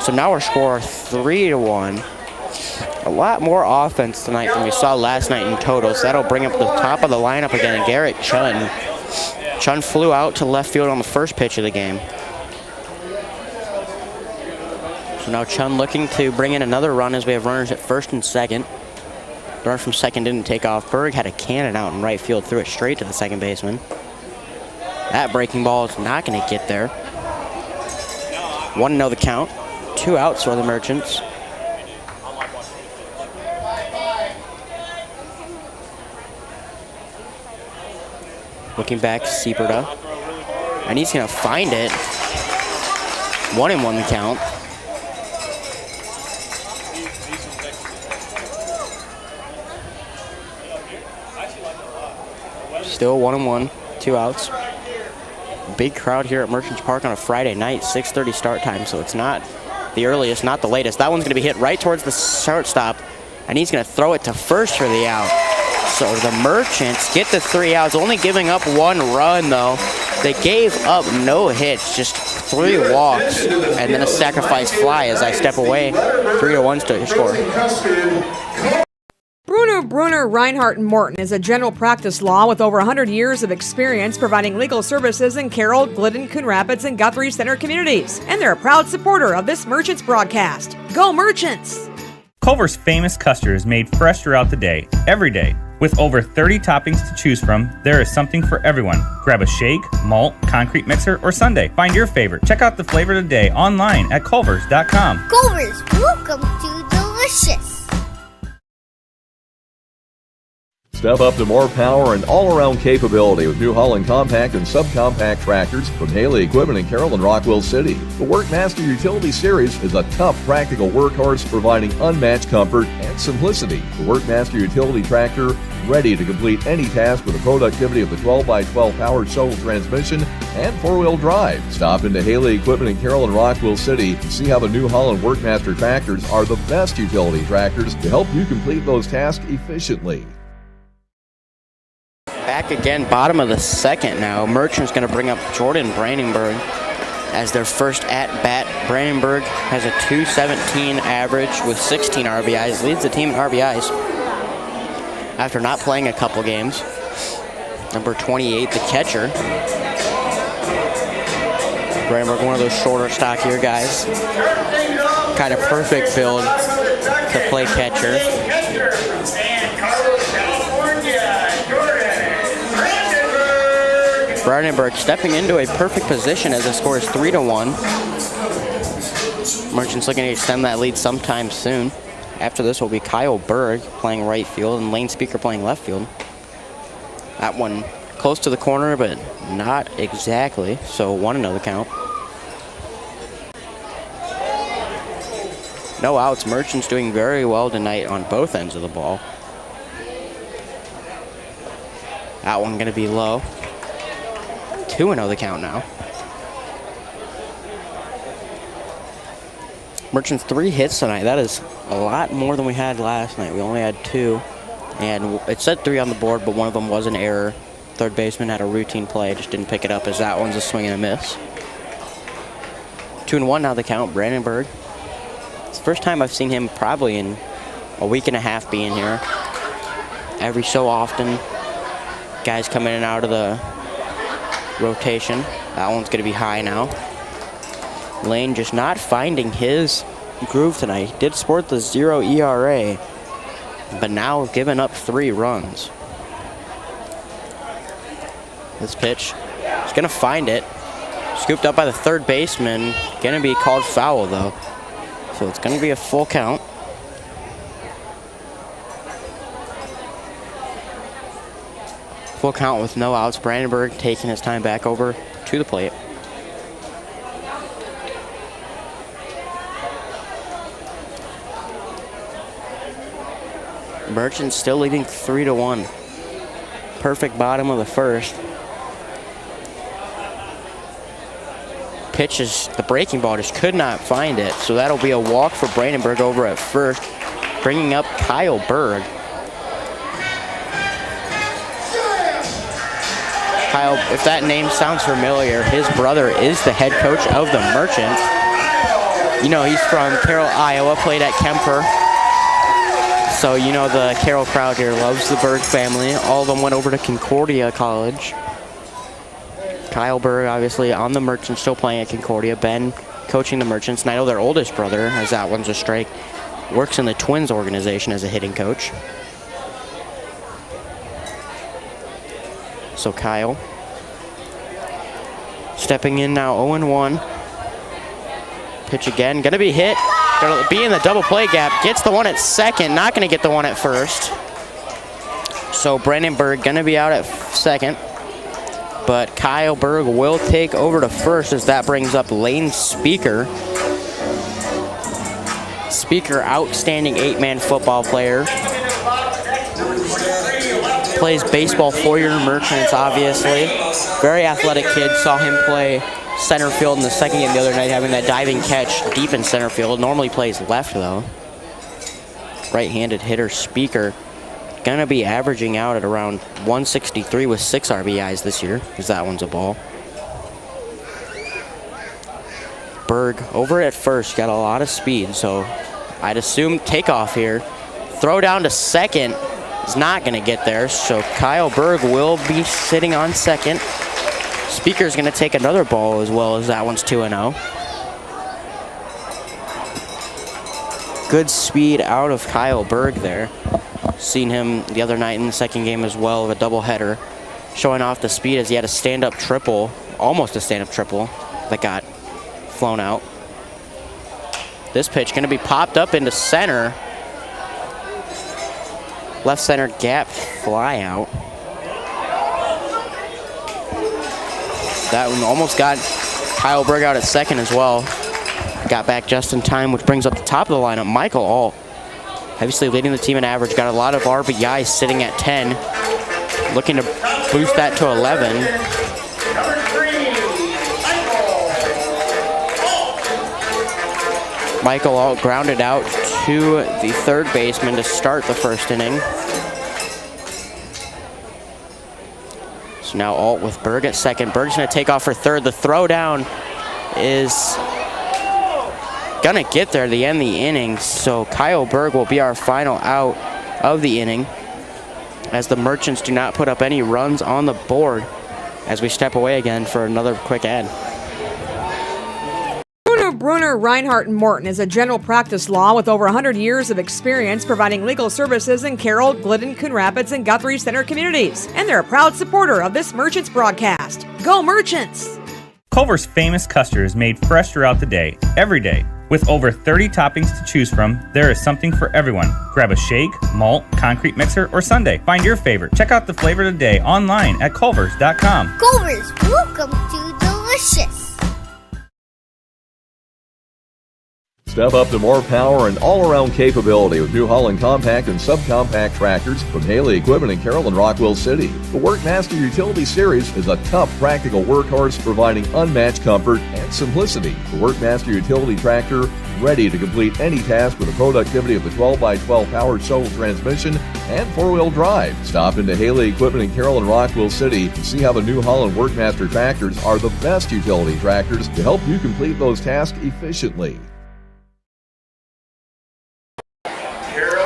So now our score 3-1. A lot more offense tonight than we saw last night in total. So that'll bring up the top of the lineup again. Garrett Chun. Chun flew out to left field on the first pitch of the game. So now Chun looking to bring in another run as we have runners at first and second. The run from second didn't take off. Berg had a cannon out in right field, threw it straight to the second baseman. That breaking ball is not going to get there. 1-0 the count. 2 outs for the Merchants. Looking back, Sieberda. And he's going to find it. 1-1 the count. Still 1-1, 2 outs. Big crowd here at Merchants Park on a Friday night, 6:30 start time, so it's not the earliest, not the latest. That one's going to be hit right towards the shortstop, and he's going to throw it to first for the out. So the Merchants get the 3 outs, only giving up 1 run, though. They gave up no hits, just 3 walks, and then a sacrifice fly as I step away. 3-1 to score. Brunner, Reinhardt & Morton is a general practice law with over 100 years of experience providing legal services in Carroll, Glidden, Coon Rapids, and Guthrie Center communities. And they're a proud supporter of this Merchants broadcast. Go Merchants! Culver's famous custard is made fresh throughout the day, every day. With over 30 toppings to choose from, there is something for everyone. Grab a shake, malt, concrete mixer, or sundae. Find your favorite. Check out the flavor of the day online at culvers.com. Culvers, welcome to Delicious. Step up to more power and all-around capability with New Holland compact and subcompact tractors from Haley Equipment in Carroll and Rockwell City. The Workmaster Utility Series is a tough, practical workhorse providing unmatched comfort and simplicity. The Workmaster Utility Tractor, ready to complete any task with the productivity of the 12x12 powered shuttle transmission and 4-wheel drive. Stop into Haley Equipment in Carroll and Rockwell City and see how the New Holland Workmaster tractors are the best utility tractors to help you complete those tasks efficiently. Back again, bottom of the second now. Merchant's going to bring up Jordan Brandenburg as their first at-bat. Brandenburg has a .217 average with 16 RBIs, leads the team in RBIs after not playing a couple games. Number 28, the catcher. Brandenburg, one of those shorter, stockier guys. Kind of perfect build to play catcher. Brandenburg stepping into a perfect position as the score is 3-1. Merchants looking to extend that lead sometime soon. After this will be Kyle Berg playing right field and Lane Speaker playing left field. That one close to the corner, but not exactly. So 1-0 the count. No outs. Merchants doing very well tonight on both ends of the ball. That one going to be low. 2-0 the count now. Merchants 3 hits tonight. That is a lot more than we had last night. We only had 2. And it said 3 on the board, but one of them was an error. Third baseman had a routine play, just didn't pick it up as that one's a swing and a miss. 2-1 now the count. Brandenburg. It's the first time I've seen him probably in a week and a half being here. Every so often, guys come in and out of the rotation. That one's going to be high now. Lane just not finding his groove tonight. He did sport the 0 ERA, but now giving up 3 runs. This pitch, he's going to find it. Scooped up by the third baseman. Going to be called foul, though. So it's going to be a full count. Full count with no outs. Brandenburg taking his time back over to the plate. Merchants still leading 3-1. Perfect bottom of the first. Pitches, the breaking ball just could not find it. So that'll be a walk for Brandenburg over at first, bringing up Kyle Berg. Kyle, if that name sounds familiar, his brother is the head coach of the Merchants. You know, he's from Carroll, Iowa, played at Kemper. So, you know, the Carroll crowd here loves the Berg family. All of them went over to Concordia College. Kyle Berg, obviously, on the Merchants, still playing at Concordia. Ben coaching the Merchants. And I know their oldest brother, as that one's a strike, works in the Twins organization as a hitting coach. So Kyle stepping in now, 0-1. Pitch again, gonna be hit. Gonna be in the double play gap. Gets the one at second, not gonna get the one at first. So Brandenburg gonna be out at second. But Kyle Berg will take over to first as that brings up Lane Speaker. Speaker, outstanding 8-man football player. Plays baseball for your Merchants, obviously. Very athletic kid. Saw him play center field in the second game the other night, having that diving catch deep in center field. Normally plays left, though. Right-handed hitter Speaker. Gonna be averaging out at around 163 with 6 RBIs this year, because that one's a ball. Berg over at first, got a lot of speed, so I'd assume takeoff here. Throw down to second is not gonna get there, so Kyle Berg will be sitting on second. Speaker's gonna take another ball as well, as that one's 2-0. Good speed out of Kyle Berg there. Seen him the other night in the second game as well, a doubleheader, showing off the speed as he had a stand-up triple, almost a stand-up triple, that got flown out. This pitch going to be popped up into center. Left center gap fly out. That one almost got Kyle Berg out at second as well. Got back just in time, which brings up the top of the lineup, Michael Alt. Obviously leading the team in average, got a lot of RBIs sitting at 10. Looking to boost that to 11. Michael Alt grounded out to the third baseman to start the first inning. So now Alt with Berg at second. Berg's gonna take off for third. The throw down is gonna get there to end the inning, so Kyle Berg will be our final out of the inning as the Merchants do not put up any runs on the board as we step away again for another quick ad. Brunner, Reinhardt, and Morton is a general practice law with over 100 years of experience providing legal services in Carroll, Glidden, Coon Rapids, and Guthrie Center communities. And they're a proud supporter of this Merchants broadcast. Go Merchants! Culver's famous custard is made fresh throughout the day, every day. With over 30 toppings to choose from, there is something for everyone. Grab a shake, malt, concrete mixer, or sundae. Find your favorite. Check out the flavor of the day online at culvers.com. Culvers, welcome to Delicious. Step up to more power and all-around capability with New Holland compact and subcompact tractors from Haley Equipment in Carroll and Rockwell City. The Workmaster Utility Series is a tough, practical workhorse providing unmatched comfort and simplicity. The Workmaster Utility Tractor, ready to complete any task with the productivity of the 12x12 powered shovel transmission and four-wheel drive. Stop into Haley Equipment in Carroll and Rockwell City to see how the New Holland Workmaster tractors are the best utility tractors to help you complete those tasks efficiently.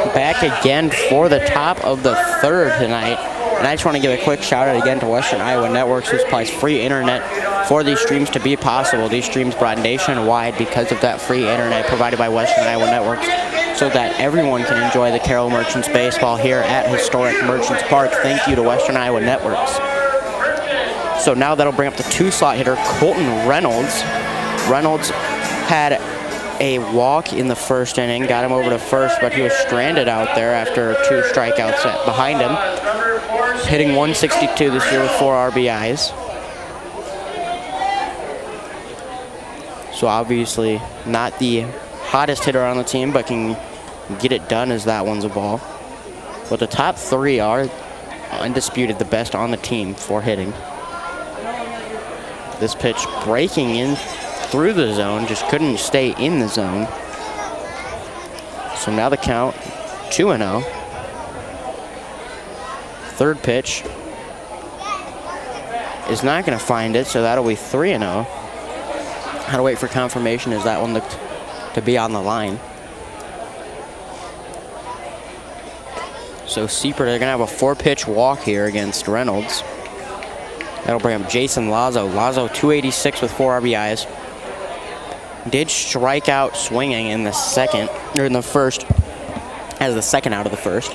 back again for the top of the third tonight. And I just want to give a quick shout out again to Western Iowa Networks, who supplies free internet for these streams to be possible. These streams brought nationwide because of that free internet provided by Western Iowa Networks, so that everyone can enjoy the Carroll Merchants baseball here at historic Merchants Park. Thank you to Western Iowa Networks. So now that'll bring up the 2-slot hitter, Colton Reynolds. Reynolds had a walk in the first inning, got him over to first, but he was stranded out there after 2 strikeouts behind him. Hitting 162 this year with 4 RBIs. So obviously not the hottest hitter on the team, but can get it done as that one's a ball. But the top 3 are undisputed the best on the team for hitting. This pitch breaking in through the zone, just couldn't stay in the zone. So now the count 2-0. Third pitch is not going to find it, so that'll be 3-0. Had to wait for confirmation as that one looked to be on the line. So Sieper, they're going to have a 4-pitch walk here against Reynolds. That'll bring up Jason Lazo. Lazo 286 with 4 RBIs. Did strike out swinging in the second, or in the first, as the second out of the first.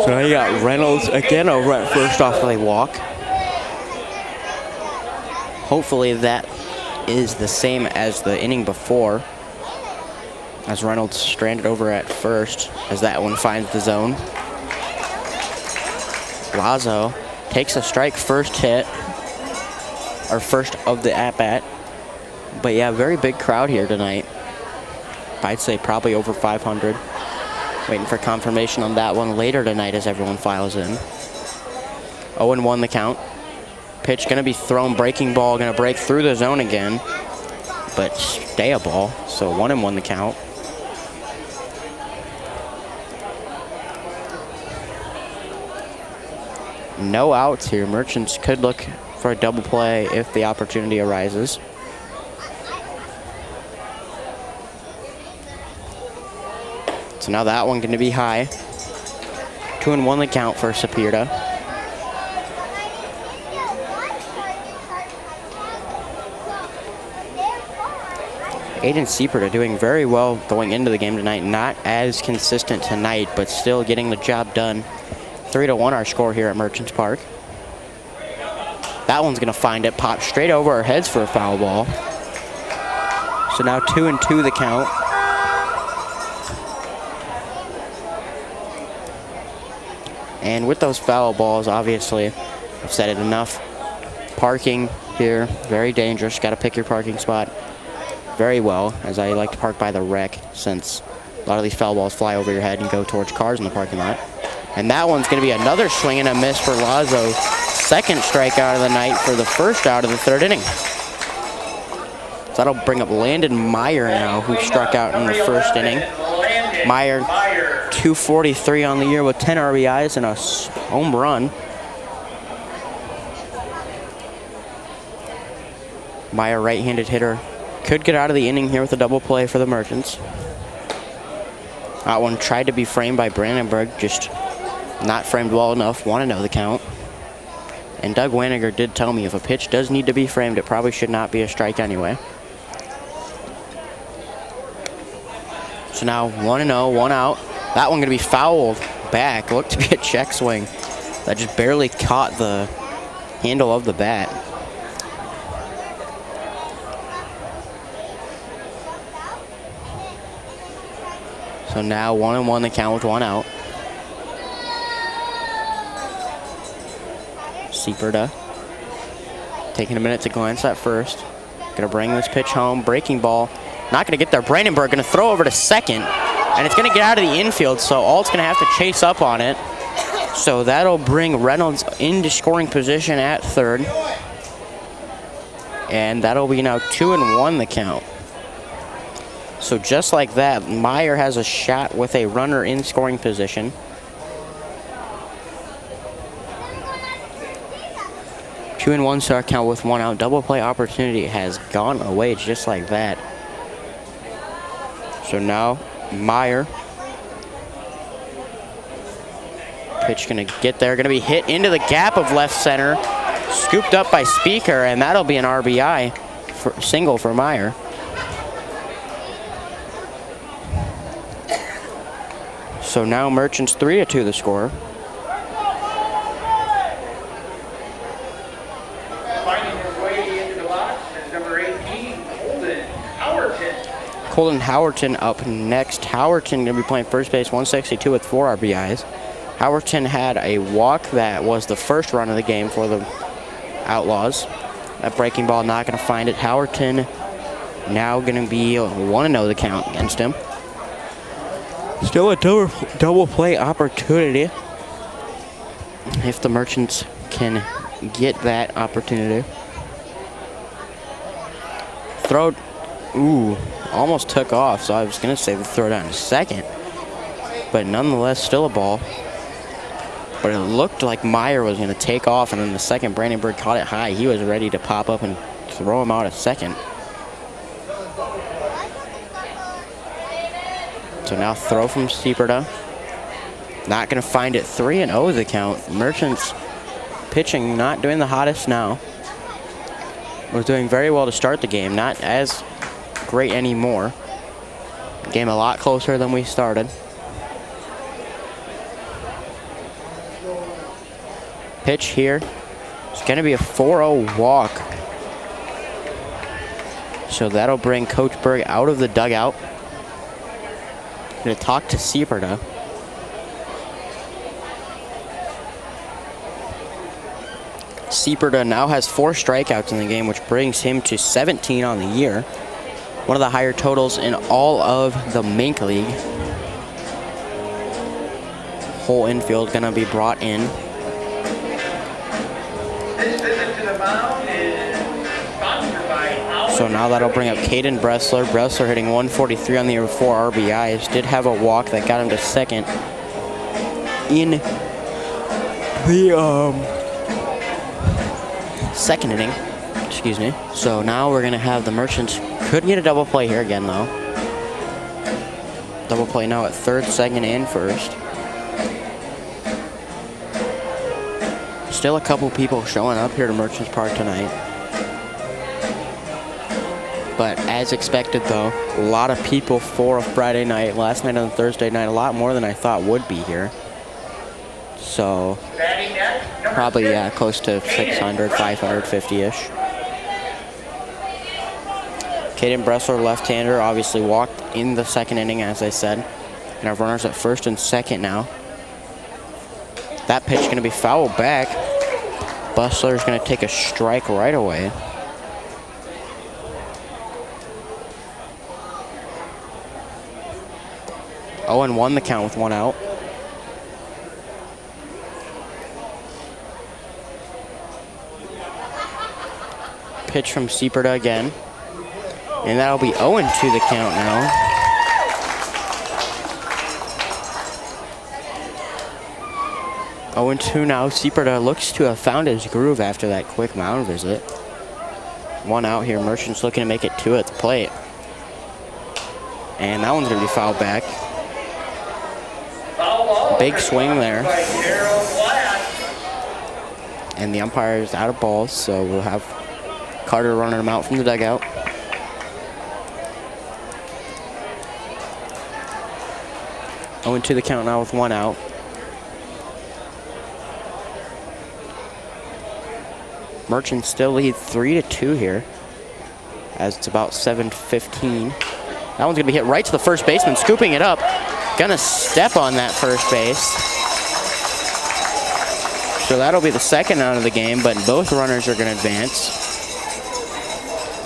So now you got Reynolds again over at first off of a walk. Hopefully that is the same as the inning before, as Reynolds stranded over at first as that one finds the zone. Lazo takes a strike, first hit, or first of the at-bat. But yeah, very big crowd here tonight. I'd say probably over 500. Waiting for confirmation on that one later tonight as everyone files in. 0-1 the count. Pitch going to be thrown, breaking ball, going to break through the zone again, but stay a ball, so 1-1 the count. No outs here. Merchants could look for a double play if the opportunity arises. So now that one going to be high. 2-1 the count for Sapirda. Aiden Sieperta doing very well going into the game tonight. Not as consistent tonight, but still getting the job done. 3-1 our score here at Merchants Park. That one's going to find it, pop straight over our heads for a foul ball. So now 2-2 the count. And with those foul balls, obviously, I've said it enough. Parking here, very dangerous. Got to pick your parking spot very well, as I like to park by the wreck, since a lot of these foul balls fly over your head and go towards cars in the parking lot. And that one's going to be another swing and a miss for Lazo. Second strikeout of the night for the first out of the third inning. So that'll bring up Landon Meyer now, who struck out in the first inning. Meyer, 243 on the year with 10 RBIs and a home run. Meyer, right-handed hitter, could get out of the inning here with a double play for the Merchants. That one tried to be framed by Brandenburg, just not framed well enough. 1-0 the count. And Doug Waniger did tell me if a pitch does need to be framed, it probably should not be a strike anyway. So now 1-0, 1 out. That one going to be fouled back. Looked to be a check swing that just barely caught the handle of the bat. So now 1-1 the count with 1 out. Sieperta taking a minute to glance at first. Gonna bring this pitch home. Breaking ball. Not gonna get there. Brandenburg gonna throw over to second. And it's gonna get out of the infield, so Alt's gonna have to chase up on it. So that'll bring Reynolds into scoring position at third. And that'll be now 2-1 the count. So just like that, Meyer has a shot with a runner in scoring position. Two and one start count with 1 out. Double play opportunity has gone away just like that. So now Meyer. Pitch gonna get there, gonna be hit into the gap of left center. Scooped up by Speaker, and that'll be an RBI single for Meyer. So now Merchants 3-2 the score. Finding his way into the box is number 18, Colton Howerton. Colton Howerton up next. Howerton gonna be playing first base, 162 with 4 RBIs. Howerton had a walk that was the first run of the game for the Outlaws. That breaking ball not going to find it. Howerton now going to be 1-0 the count against him. Still a double play opportunity if the Merchants can get that opportunity. Throw, almost took off, so I was going to say the throw down to second. But nonetheless, still a ball. But it looked like Meyer was going to take off, and then the second Brandenburg caught it high. He was ready to pop up and throw him out at second. So now throw from Sieperda. Not going to find it. 3-0 the count. Merchants pitching not doing the hottest now. Was doing very well to start the game. Not as great anymore. Game a lot closer than we started. Pitch here. It's going to be a 4-0 walk. So that'll bring Coach Berg out of the dugout. Going to talk to Sieperda. Sieperda now has 4 strikeouts in the game, which brings him to 17 on the year. One of the higher totals in all of the Mink League. Whole infield going to be brought in. So now that'll bring up Caden Bressler. Bressler hitting 143 on the year with 4 RBIs. Did have a walk that got him to second in the second inning. Excuse me. So now we're going to have the Merchants. Could get a double play here again, though. Double play now at third, second, and first. Still a couple people showing up here to Merchants Park tonight. But as expected, though, a lot of people for a Friday night. Last night on Thursday night, a lot more than I thought would be here. So probably, yeah, close to 600, 550-ish. Caden Bressler, left-hander, obviously walked in the second inning, as I said. And our runners at first and second now. That pitch going to be fouled back. Bressler's going to take a strike right away. 0-1 the count with 1 out. Pitch from Sieperda again. And that'll be 0-2 the count now. Oh, and 2 now. Sieperda looks to have found his groove after that quick mound visit. 1 out here. Merchants looking to make it 2 at the plate. And that one's going to be fouled back. Big swing there. And the umpire is out of balls, so we'll have Carter running him out from the dugout. Oh, and 2 the count now with 1 out. Merchants still lead 3-2 here, as it's about 7:15. That one's gonna be hit right to the first baseman, scooping it up. Gonna step on that first base. So that'll be the second out of the game, but both runners are gonna advance.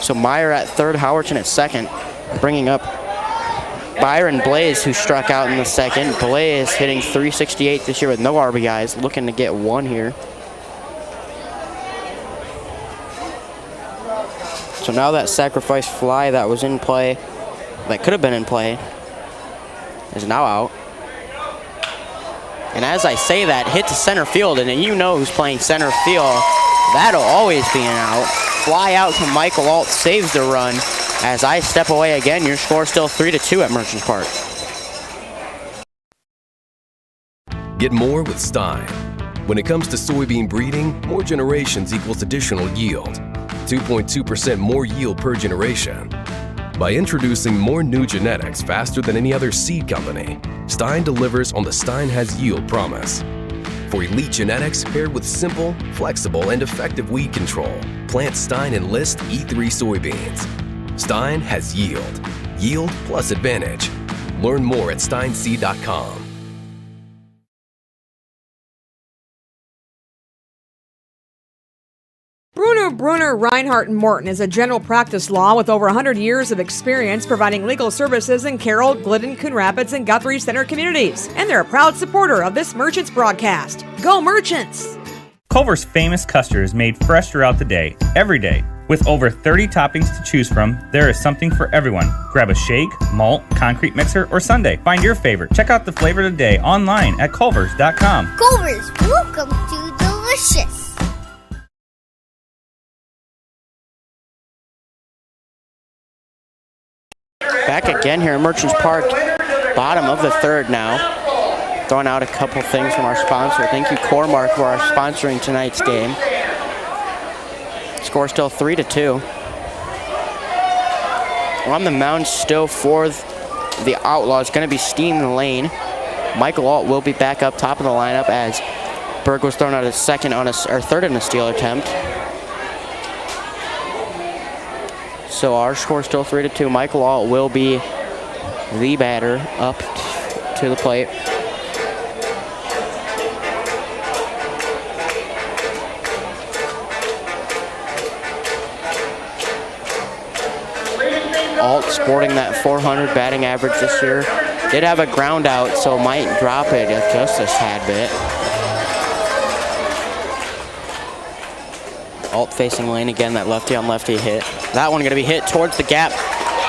So Meyer at third, Howerton at second, bringing up Byron Blaze, who struck out in the second. Blaze hitting .368 this year with no RBIs, looking to get 1 here. So now that sacrifice fly that was in play, that could have been in play, is now out. And as I say that, hit to center field, and you know who's playing center field. That'll always be an out. Fly out to Michael Alt, saves the run. As I step away again, your score is still 3-2 at Merchants Park. Get more with Stein. When it comes to soybean breeding, more generations equals additional yield. 2.2% more yield per generation. By introducing more new genetics faster than any other seed company, Stein delivers on the Stein has yield promise. For elite genetics paired with simple, flexible, and effective weed control, plant Stein Enlist E3 soybeans. Stein has yield. Yield plus advantage. Learn more at steinseed.com. Brunner, Reinhardt, and Morton is a general practice law with over 100 years of experience providing legal services in Carroll, Glidden, Coon Rapids, and Guthrie Center communities. And they're a proud supporter of this Merchants broadcast. Go Merchants! Culver's famous custard is made fresh throughout the day, every day. With over 30 toppings to choose from, there is something for everyone. Grab a shake, malt, concrete mixer, or sundae. Find your favorite. Check out the flavor of the day online at culvers.com. Culver's, welcome to Delicious. Back again here at Merchants Park, bottom of the third now. Throwing out a couple things from our sponsor. Thank you, Core-Mark, for our sponsoring tonight's game. Score still 3-2. On the mound still for the Outlaws, going to be Steen Lane. Michael Alt will be back up top of the lineup as Berg was thrown out at third in a steal attempt. So our score still 3-2. Michael Alt will be the batter up to the plate. Alt sporting that 400 batting average this year. Did have a ground out, so might drop it just a tad bit. Alt facing Lane again, that lefty on lefty hit. That one gonna be hit towards the gap.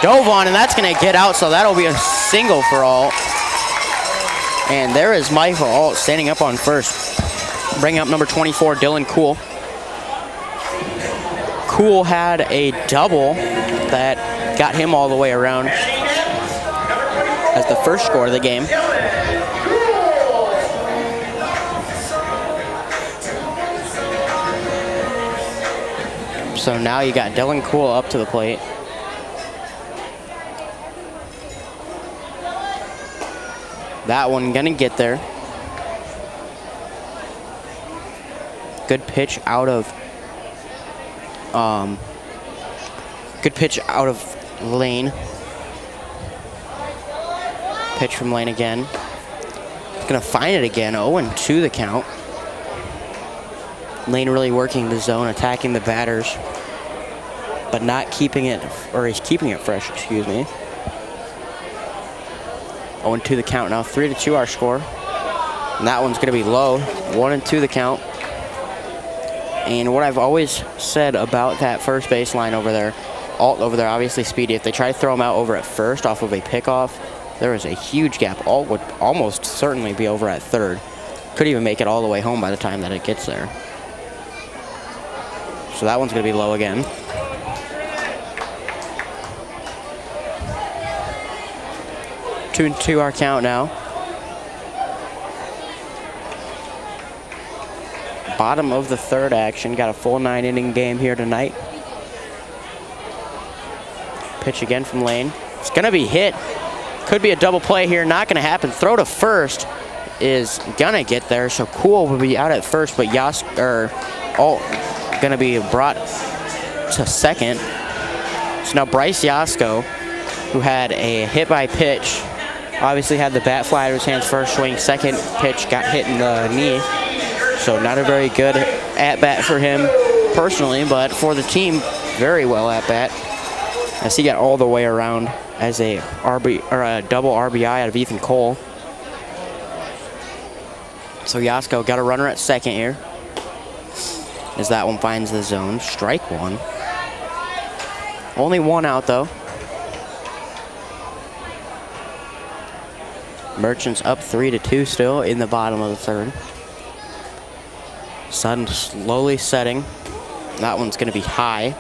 Dove on, and that's gonna get out, so that'll be a single for Alt. And there is Michael Alt standing up on first. Bringing up number 24, Dylan Cool. Cool had a double that got him all the way around as the first score of the game. So now you got Dylan Cool up to the plate. That one gonna get there. Good pitch out of Lane. Pitch from Lane again. Gonna find it again. 0-2 the count. Lane really working the zone, attacking the batters, but not keeping it, or he's keeping it fresh, excuse me. 0-2 the count now, 3-2 our score. And that one's gonna be low, 1-2 the count. And what I've always said about that first base line over there, Alt over there, obviously speedy. If they try to throw him out over at first off of a pickoff, there is a huge gap. Alt would almost certainly be over at third. Could even make it all the way home by the time that it gets there. So that one's gonna be low again. Two and two our count now. Bottom of the third action. Got a full 9-inning game here tonight. Pitch again from Lane. It's gonna be hit. Could be a double play here. Not gonna happen. Throw to first is gonna get there. So Cool will be out at first, but Alt gonna be brought to second. So now Bryce Yasko, who had a hit by pitch, obviously had the bat fly out of his hands first swing. Second pitch got hit in the knee. So not a very good at-bat for him personally, but for the team, very well at-bat. As he got all the way around as a double RBI out of Ethan Cole. So Yasko got a runner at second here. As that one finds the zone. Strike one. Only one out though. Merchants up 3-2 still in the bottom of the third. Sun slowly setting. That one's gonna be high.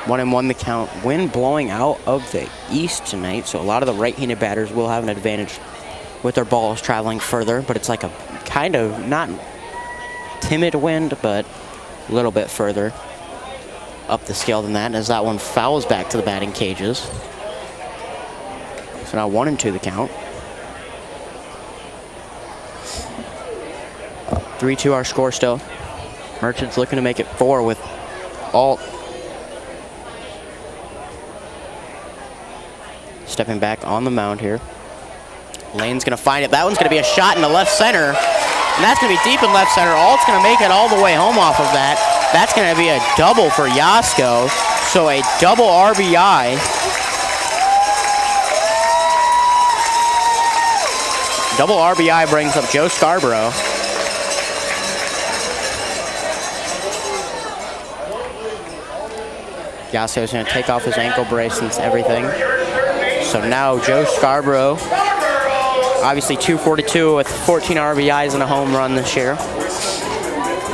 1-1 the count. Wind blowing out of the east tonight, so a lot of the right-handed batters will have an advantage with their balls traveling further, but it's like a kind of not timid wind, but a little bit further up the scale than that, as that one fouls back to the batting cages. So now 1-2 the count. 3-2 our score still. Merchants looking to make it 4 with Alt stepping back on the mound here. Lane's gonna find it. That one's gonna be a shot in the left center, and that's gonna be deep in left center. Alt's gonna make it all the way home off of that. That's gonna be a double for Yasko, so a double RBI. Double RBI brings up Joe Scarborough. Yasko's gonna take off his ankle brace and everything. So now Joe Scarborough, obviously 242 with 14 RBIs and a home run this year.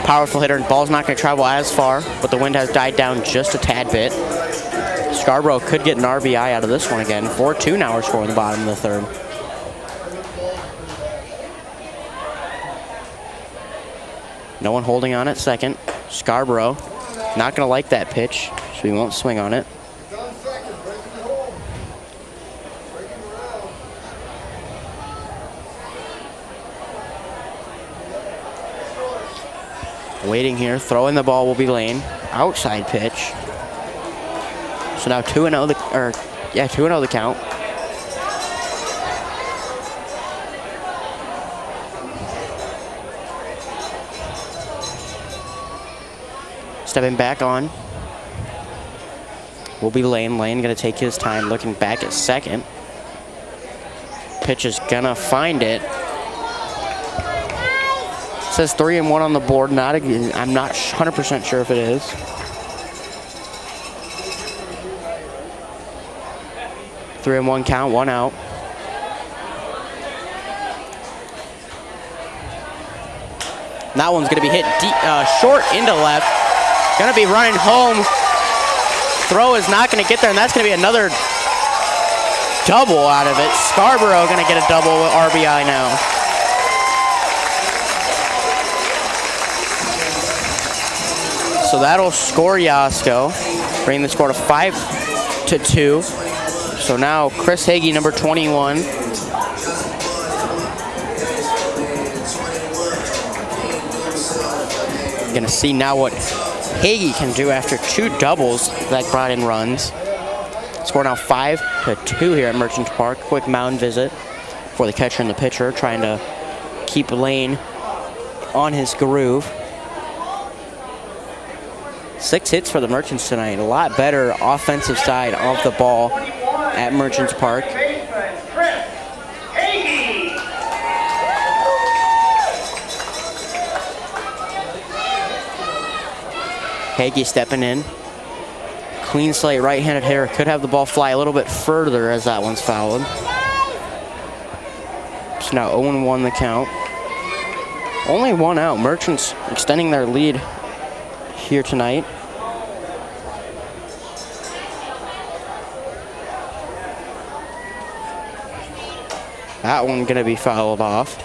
Powerful hitter, and ball's not going to travel as far, but the wind has died down just a tad bit. Scarborough could get an RBI out of this one again. 4-2 now we're scoring the bottom of the third. No one holding on at second. Scarborough not going to like that pitch, so he won't swing on it. Waiting here, throwing the ball will be Lane. Outside pitch. So now 2-0 the count. Stepping back on will be Lane. Lane gonna take his time looking back at second. Pitch is gonna find it. Says 3-1 on the board. I'm not 100% sure if it is. Three and 1 count, 1 out. That one's gonna be hit deep, short into left. Gonna be running home. Throw is not gonna get there, and that's gonna be another double out of it. Scarborough gonna get a double with RBI now. So that'll score Yasko, bringing the score to 5-2. So now Chris Hagee, number 21. Gonna see now what Hagee can do after 2 doubles that brought in runs. Score now 5-2 here at Merchants Park. Quick mound visit for the catcher and the pitcher, trying to keep Lane on his groove. 6 hits for the Merchants tonight. A lot better offensive side of the ball at Merchants Park. Hagee stepping in. Clean slate right-handed hitter. Could have the ball fly a little bit further as that one's fouled. It's now 0-1 the count. Only 1 out. Merchants extending their lead here tonight. That one gonna be fouled off.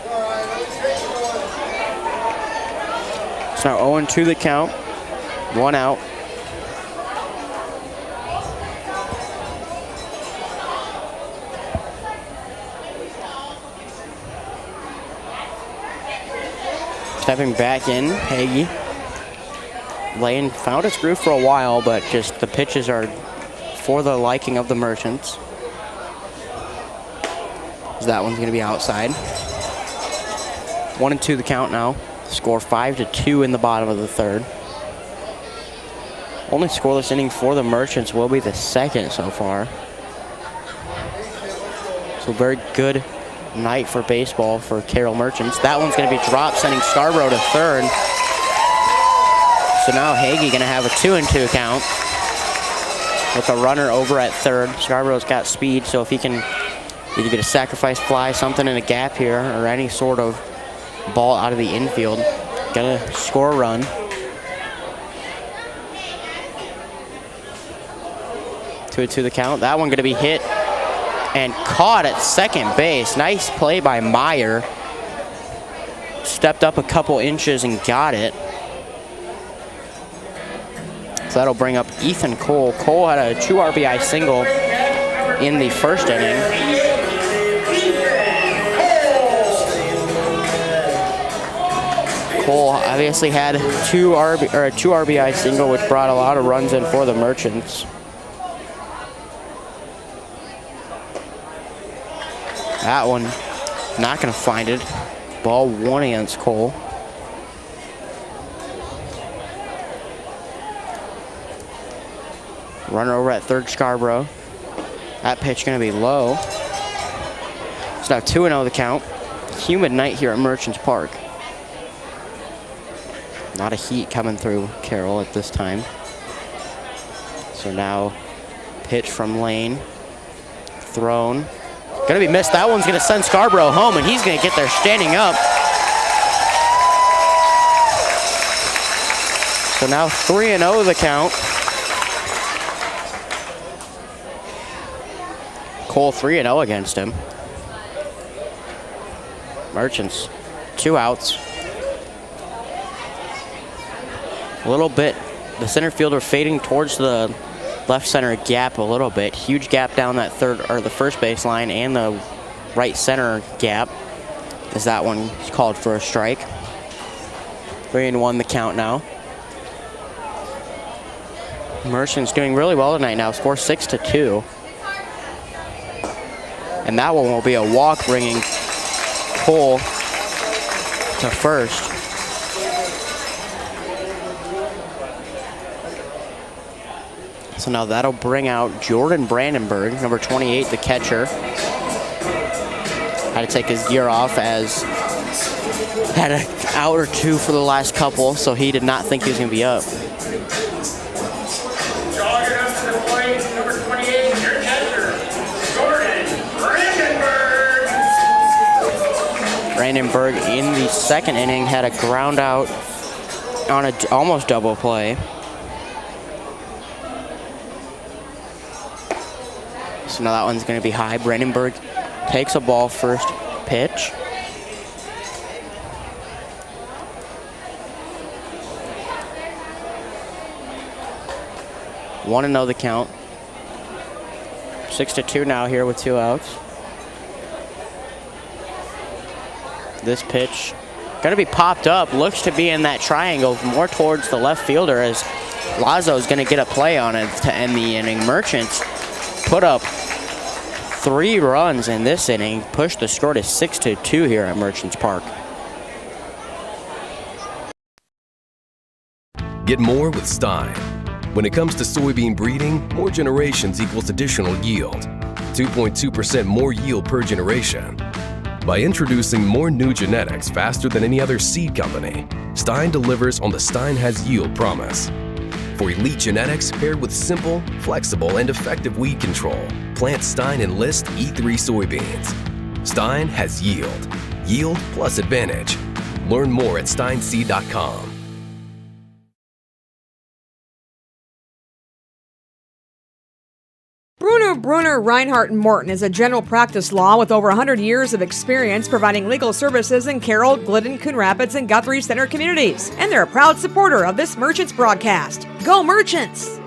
It's now 0-2 the count. 1 out. Stepping back in, Hagee. Lane found his groove for a while, but just the pitches are for the liking of the Merchants. That one's going to be outside. 1-2 the count now. Score 5-2 in the bottom of the third. Only scoreless inning for the Merchants will be the second so far. So very good night for baseball for Carroll Merchants. That one's going to be dropped, sending Scarborough to third. So now Hagee going to have a 2-2 count with a runner over at third. Scarborough's got speed, so if he can either get a sacrifice fly, something in a gap here, or any sort of ball out of the infield, gonna score a run. 2-2 the count. That one going to be hit and caught at second base. Nice play by Meyer. Stepped up a couple inches and got it. So that'll bring up Ethan Cole. Cole had a 2 RBI single in the first inning. Cole obviously had a 2 RBI single, which brought a lot of runs in for the Merchants. That one, not going to find it. Ball 1 against Cole. Runner over at third, Scarborough. That pitch going to be low. It's now 2-0 the count. Humid night here at Merchants Park. Not a heat coming through Carroll at this time. So now pitch from Lane. Thrown. Gonna be missed. That one's gonna send Scarborough home, and he's gonna get there standing up. So now 3-0 the count. Cole 3-0 against him. Merchants, 2 outs. A little bit, the center fielder fading towards the left center gap a little bit. Huge gap down that the first baseline and the right center gap, as that one is called for a strike. 3-1 the count now. Merchants doing really well tonight now. Score 6-2. And that one will be a walk, bringing Cole to first. So now that'll bring out Jordan Brandenburg, number 28, the catcher. Had to take his gear off, as had an out or two for the last couple, so he did not think he was going to be up. Jogging up to the plate, number 28, your catcher, Jordan Brandenburg. Brandenburg in the second inning had a ground out on a almost double play. So now that one's going to be high. Brandenburg takes a ball first pitch. One to know the count. 6-2 now here with 2 outs. This pitch going to be popped up. Looks to be in that triangle more towards the left fielder, as Lazo is going to get a play on it to end the inning. Merchants put up 3 runs in this inning, pushed the score to 6-2 here at Merchants Park. Get more with Stein. When it comes to soybean breeding, more generations equals additional yield. 2.2% more yield per generation. By introducing more new genetics faster than any other seed company, Stein delivers on the Stein has yield promise. For elite genetics paired with simple, flexible, and effective weed control, plant Stein Enlist E3 soybeans. Stein has yield. Yield plus advantage. Learn more at steinseed.com. Brunner, Reinhardt, and Morton is a general practice law with over 100 years of experience providing legal services in Carroll, Glidden, Coon Rapids, and Guthrie Center communities. And they're a proud supporter of this Merchants broadcast. Go Merchants!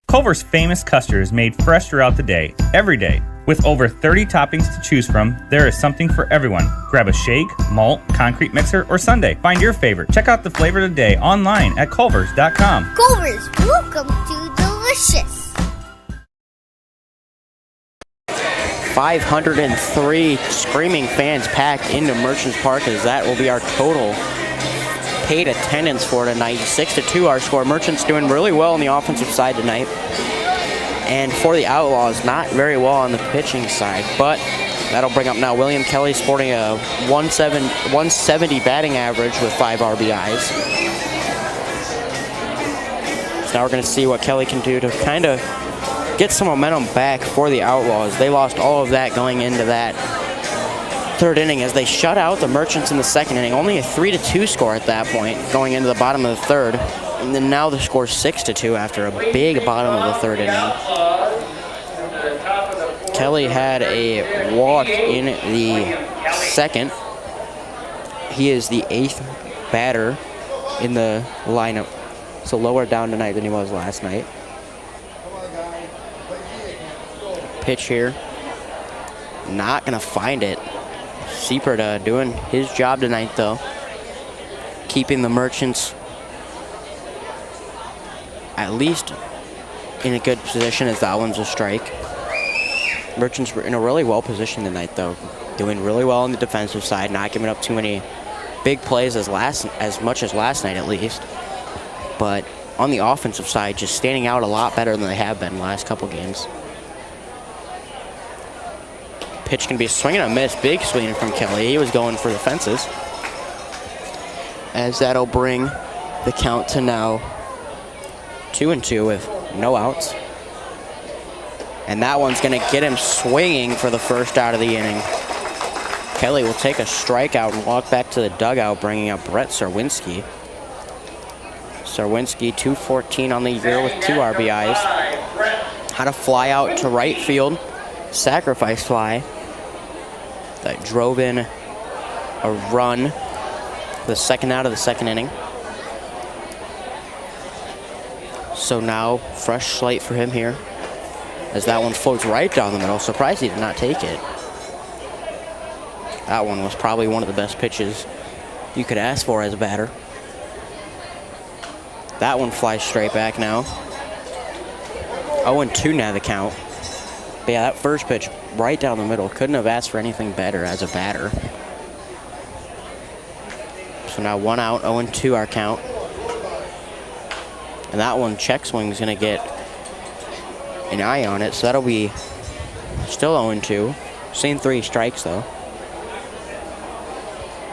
Culver's famous custard is made fresh throughout the day, every day. With over 30 toppings to choose from, there is something for everyone. Grab a shake, malt, concrete mixer, or sundae. Find your favorite. Check out the flavor of the day online at culvers.com. Culvers, welcome to Delicious. 503 screaming fans packed into Merchants Park, as that will be our total paid attendance for tonight. 6-2 our score. Merchants doing really well on the offensive side tonight. And for the Outlaws, not very well on the pitching side. But that'll bring up now William Kelly, sporting a 170 batting average with 5 RBIs. So now we're going to see what Kelly can do to kind of get some momentum back for the Outlaws. They lost all of that going into that third inning, as they shut out the Merchants in the second inning. Only a 3-2 score at that point going into the bottom of the third. And then now the score 6-2 after a big bottom of the third inning. Kelly had a walk in the second. He is the 8th batter in the lineup, so lower down tonight than he was last night. Pitch here. Not going to find it. Sieperta doing his job tonight, though. Keeping the Merchants at least in a good position, as that one's a strike. Merchants were in a really well position tonight, though. Doing really well on the defensive side, not giving up too many big plays as much as last night, at least. But on the offensive side, just standing out a lot better than they have been the last couple games. Pitch can be a swing and a miss. Big swing from Kelly. He was going for the fences. As that'll bring the count to now 2-2 with no outs. And that one's going to get him swinging for the first out of the inning. Kelly will take a strikeout and walk back to the dugout, bringing up Brett Sarwinski. Sarwinski, 214 on the year with 2 RBIs. Had a fly out to right field, sacrifice fly that drove in a run, the second out of the second inning. So now, fresh slate for him here, as that one floats right down the middle. Surprised he did not take it. That one was probably one of the best pitches you could ask for as a batter. That one flies straight back now. 0-2 now the count. But yeah, that first pitch right down the middle. Couldn't have asked for anything better as a batter. So now 1 out, 0-2 our count. And that one, check swing, is going to get an eye on it. So that'll be still 0-2. Same 3 strikes, though.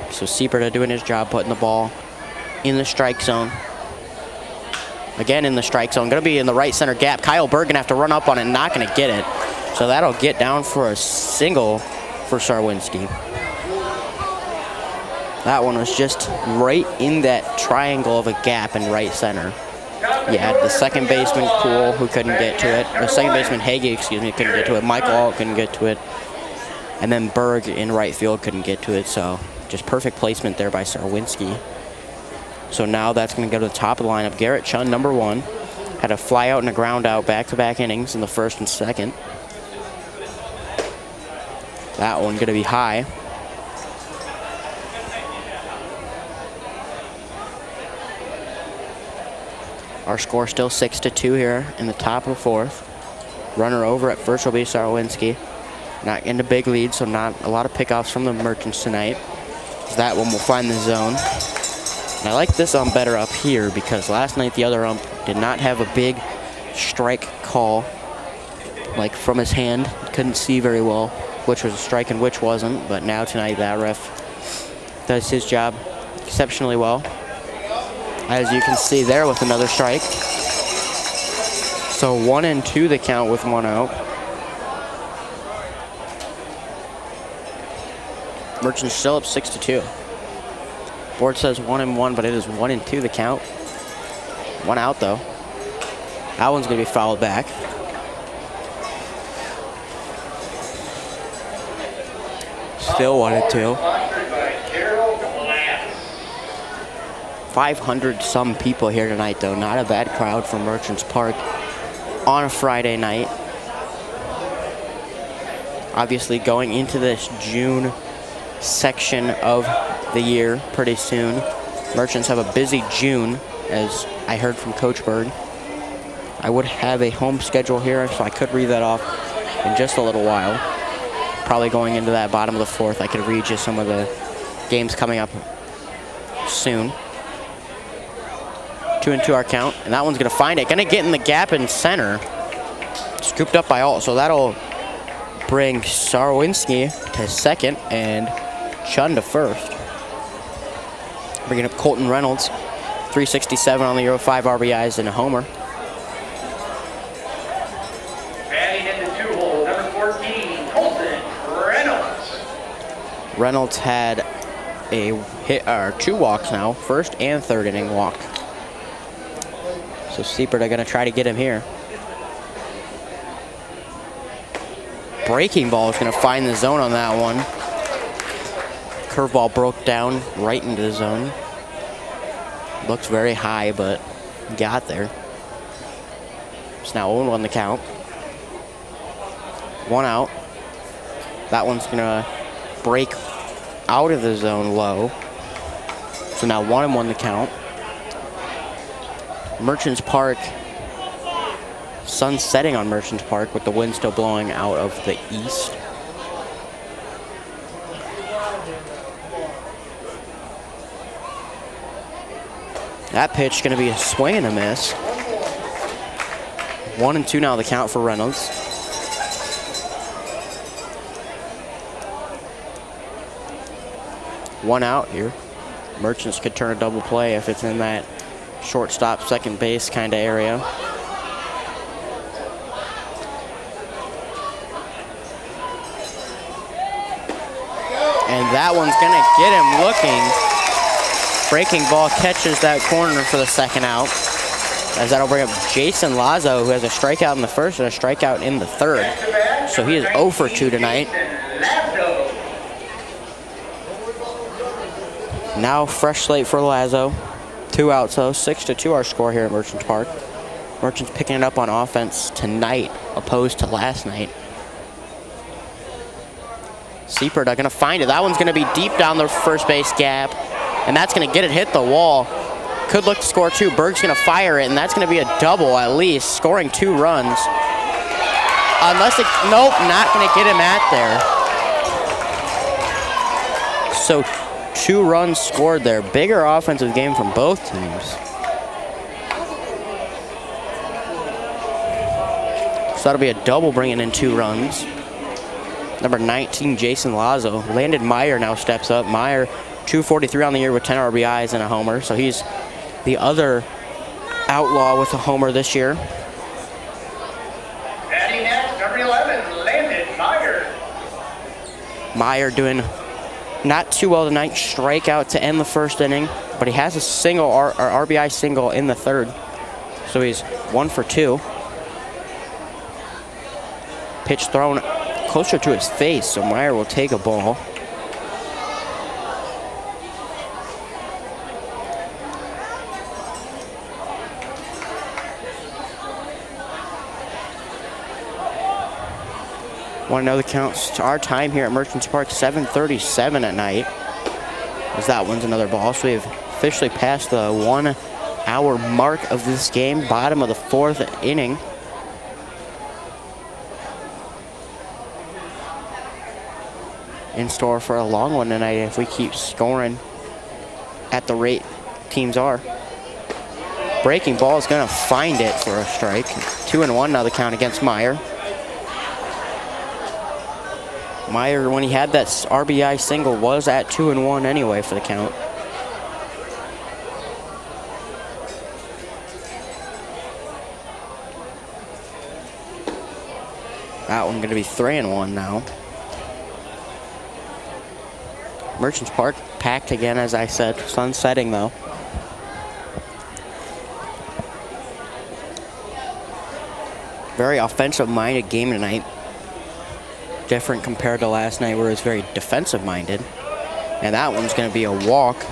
So Sieperta doing his job, putting the ball in the strike zone. Again in the strike zone. Going to be in the right center gap. Kyle Berg going to have to run up on it, not going to get it. So that'll get down for a single for Sarwinski. That one was just right in that triangle of a gap in right center. You had the second baseman, Poole, who couldn't get to it. The second baseman, Hagee, couldn't get to it. Michael Alt couldn't get to it. And then Berg in right field couldn't get to it. So just perfect placement there by Sarwinski. So now that's going to go to the top of the lineup. Garrett Chun, number 1. Had a fly out and a ground out back-to-back innings in the first and second. That one going to be high. Our score still 6-2 here in the top of the 4th. Runner over at first will be Sarwinski. Not in the big lead, so not a lot of pickoffs from the Merchants tonight. That one will find the zone. And I like this ump better up here because last night the other ump did not have a big strike call, like from his hand. Couldn't see very well which was a strike and which wasn't, but now tonight that ref does his job exceptionally well. As you can see there with another strike. So 1-2 the count with 1 out. Merchants still up 6-2. Board says 1-1, but it is 1-2 the count. 1 out though. That one's going to be fouled back. Still 1-2. 500 some people here tonight though. Not a bad crowd for Merchants Park on a Friday night. Obviously going into this June section of the year pretty soon. Merchants have a busy June, as I heard from Coach Berg. I would have a home schedule here, so I could read that off in just a little while. Probably going into that bottom of the 4th, I could read you some of the games coming up soon. 2-2 our count, and that one's going to find it. Going to get in the gap in center. Scooped up by Alt, so that'll bring Sarwinski to second and Chun to first. Bringing up Colton Reynolds, 367 on the year with 5 RBIs and a homer. Batting in the 2-hole, number 14, Colton Reynolds. Reynolds had a hit, or 2 walks now, first and third inning walk. So Sieperta going to try to get him here. breaking ball is going to find the zone on that one. Curveball broke down right into the zone. Looks very high, but got there. It's now 0-1 the count. 1 out. That one's going to break out of the zone low. So now 1-1 the count. Merchants Park. Sun setting on Merchants Park with the wind still blowing out of the east. That pitch going to be a swing and a miss. 1-2 now the count for Reynolds. One out here. Merchants could turn a double play if it's in that shortstop, second base kind of area. And that one's going to get him looking. Breaking ball catches that corner for the second out. As that'll bring up Jason Lazo, who has a strikeout in the first and a strikeout in the third. So he is 0 for 2 tonight. Now fresh slate for Lazo. 2 outs though, 6-2 our score here at Merchants Park. Merchants picking it up on offense tonight, opposed to last night. Seifert going to find it. That one's going to be deep down the first base gap, and that's going to get it hit the wall. Could look to score 2. Berg's going to fire it, and that's going to be a double at least, scoring 2 runs. Unless it, nope, not going to get him at there. So 2 runs scored there. Bigger offensive game from both teams. So that'll be a double bringing in 2 runs. Number 19, Jason Lazo. Landon Meyer now steps up. Meyer, 243 on the year with 10 RBIs and a homer. So he's the other outlaw with a homer this year. Batting next, number 11, Landon Meyer. Meyer doing not too well tonight. Strikeout to end the first inning, but he has a single RBI single in the third. So he's 1 for 2. Pitch thrown closer to his face, so Meyer will take a ball. Want to know the counts to our time here at Merchants Park, 7:37 at night. As that one's another ball, so we've officially passed the 1 hour mark of this game, bottom of the 4th inning. In store for a long one tonight if we keep scoring at the rate teams are. Breaking ball is going to find it for a strike. 2-1 now the count against Meyer. Meyer, when he had that RBI single, was at 2-1 anyway for the count. That one going to be 3-1 now. Merchants Park packed again, as I said. Sun setting, though. Very offensive-minded game tonight. Different compared to last night, where it was very defensive-minded. And that one's going to be a walk. So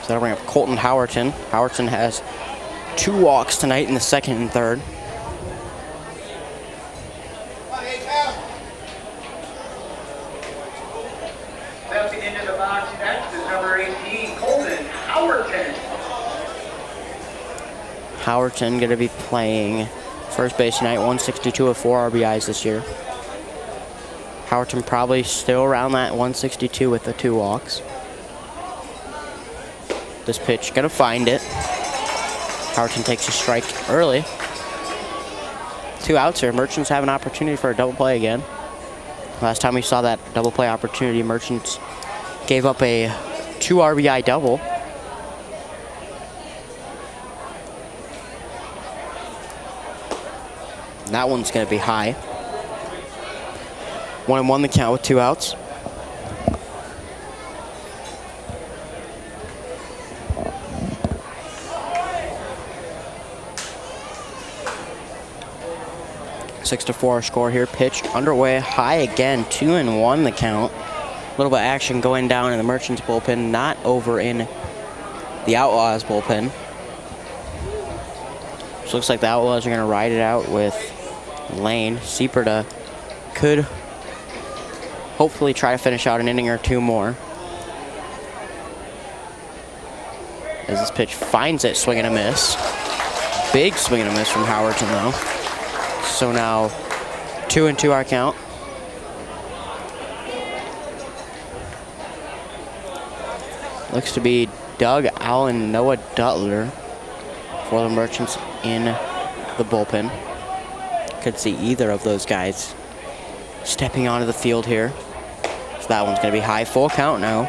that'll bring up Colton Howerton. Howerton has 2 walks tonight in the second and third. Stepping into the box next is number 18, Colton Howerton. Howerton going to be playing first base tonight, 162 with 4 RBIs this year. Howerton probably still around that 162 with the 2 walks. This pitch going to find it. Howerton takes a strike early. 2 outs here. Merchants have an opportunity for a double play again. Last time we saw that double play opportunity, Merchants gave up a 2 RBI double. And that one's going to be high. 1-1 the count with 2 outs. 6-4 score here. Pitch underway, high again, 2-1 the count. A little bit of action going down in the Merchants bullpen, not over in the Outlaws bullpen. So looks like the Outlaws are going to ride it out with Lane. Sieperda could hopefully try to finish out an inning or two more. As this pitch finds it, swing and a miss. Big swing and a miss from Howerton though. So now 2-2 our count. Looks to be Doug Allen, Noah Dutler for the Merchants in the bullpen. Could see either of those guys stepping onto the field here. So that one's going to be high, full count now.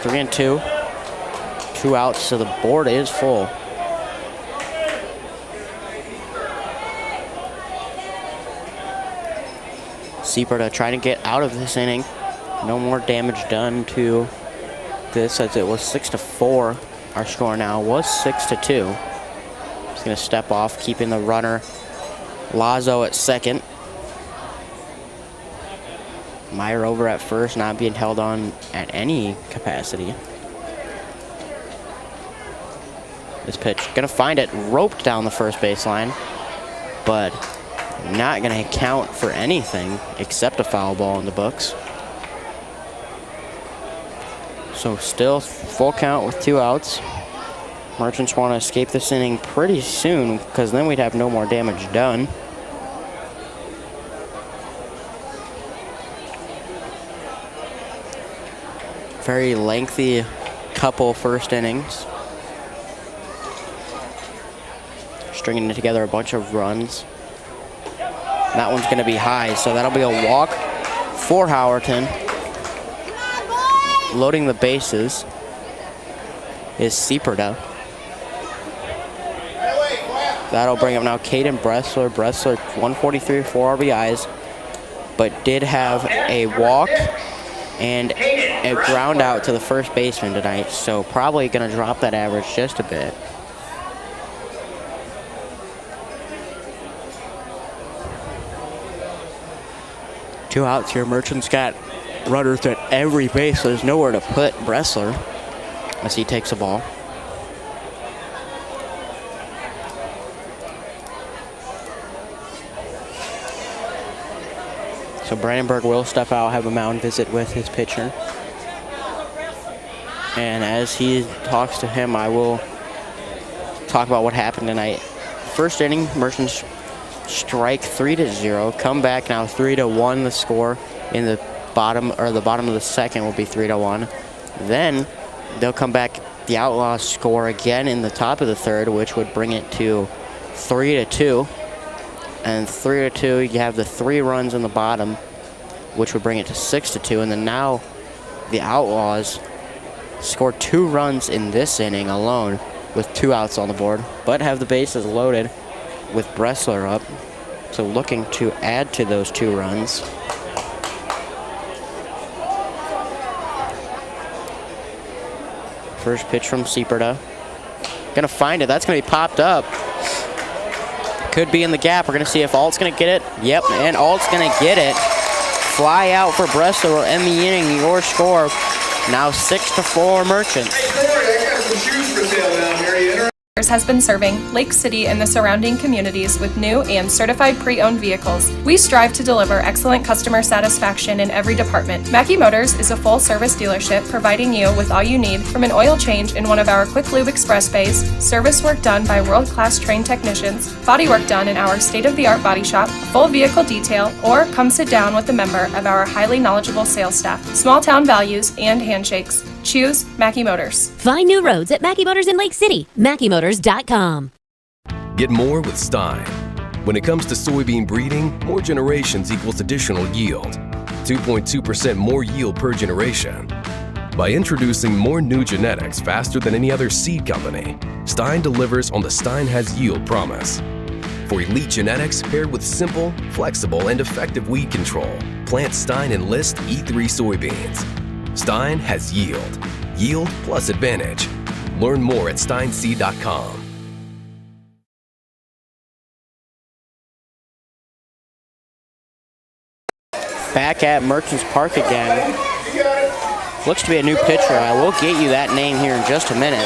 3-2. 2 outs, so the board is full. Sieperda trying to get out of this inning. No more damage done to this, as it was 6-4. Our score now was 6-2. He's going to step off, keeping the runner Lazo at second. Meyer over at first, not being held on at any capacity. This pitch, gonna find it, roped down the first baseline, but not gonna count for anything except a foul ball in the books. So still full count with 2 outs. Merchants want to escape this inning pretty soon, because then we'd have no more damage done. Very lengthy couple first innings. Stringing together a bunch of runs. That one's going to be high, so that'll be a walk for Howerton. Loading the bases is Sieperda. That'll bring up now Caden Bressler. Bressler, 143, 4 RBIs, but did have a walk and a ground out to the first baseman tonight, so probably going to drop that average just a bit. Two outs here. Merchants got runners at every base, so there's nowhere to put Bressler as he takes the ball. So Brandenburg will step out, have a mound visit with his pitcher. And as he talks to him, I will talk about what happened tonight. First inning, Merchants strike 3-0. Come back now 3-1 the score in the bottom, or the bottom of the second will be 3-1. Then they'll come back, the Outlaws score again in the top of the third, which would bring it to 3-2. And 3-2, you have the 3 runs in the bottom, which would bring it to 6-2. And then now the Outlaws score 2 runs in this inning alone with 2 outs on the board, but have the bases loaded with Bressler up. So looking to add to those 2 runs. First pitch from Sieperda. Gonna find it. That's gonna be popped up. Could be in the gap. We're going to see if Alt's going to get it. Yep, and Alt's going to get it. Fly out for Bressler will end the inning. Your score now 6-4 Merchants. Hey, Corey, I got some shoes for sale down here. Has been serving Lake City and the surrounding communities with new and certified pre-owned vehicles. We strive to deliver excellent customer satisfaction in every department. Mackey Motors is a full-service dealership providing you with all you need, from an oil change in one of our quick lube express bays, service work done by world-class trained technicians, body work done in our state-of-the-art body shop, full vehicle detail, or come sit down with a member of our highly knowledgeable sales staff. Small-town values and handshakes. Choose Mackey Motors. Find new roads at Mackey Motors in Lake City. MackeyMotors.com. Get more with Stein. When it comes to soybean breeding, more generations equals additional yield. 2.2% more yield per generation. By introducing more new genetics faster than any other seed company, Stein delivers on the Stein has yield promise. For elite genetics paired with simple, flexible, and effective weed control, plant Stein Enlist E3 soybeans. Stein has yield. Yield plus advantage. Learn more at steinseed.com. Back at Merchants Park again. Looks to be a new pitcher. I will get you that name here in just a minute.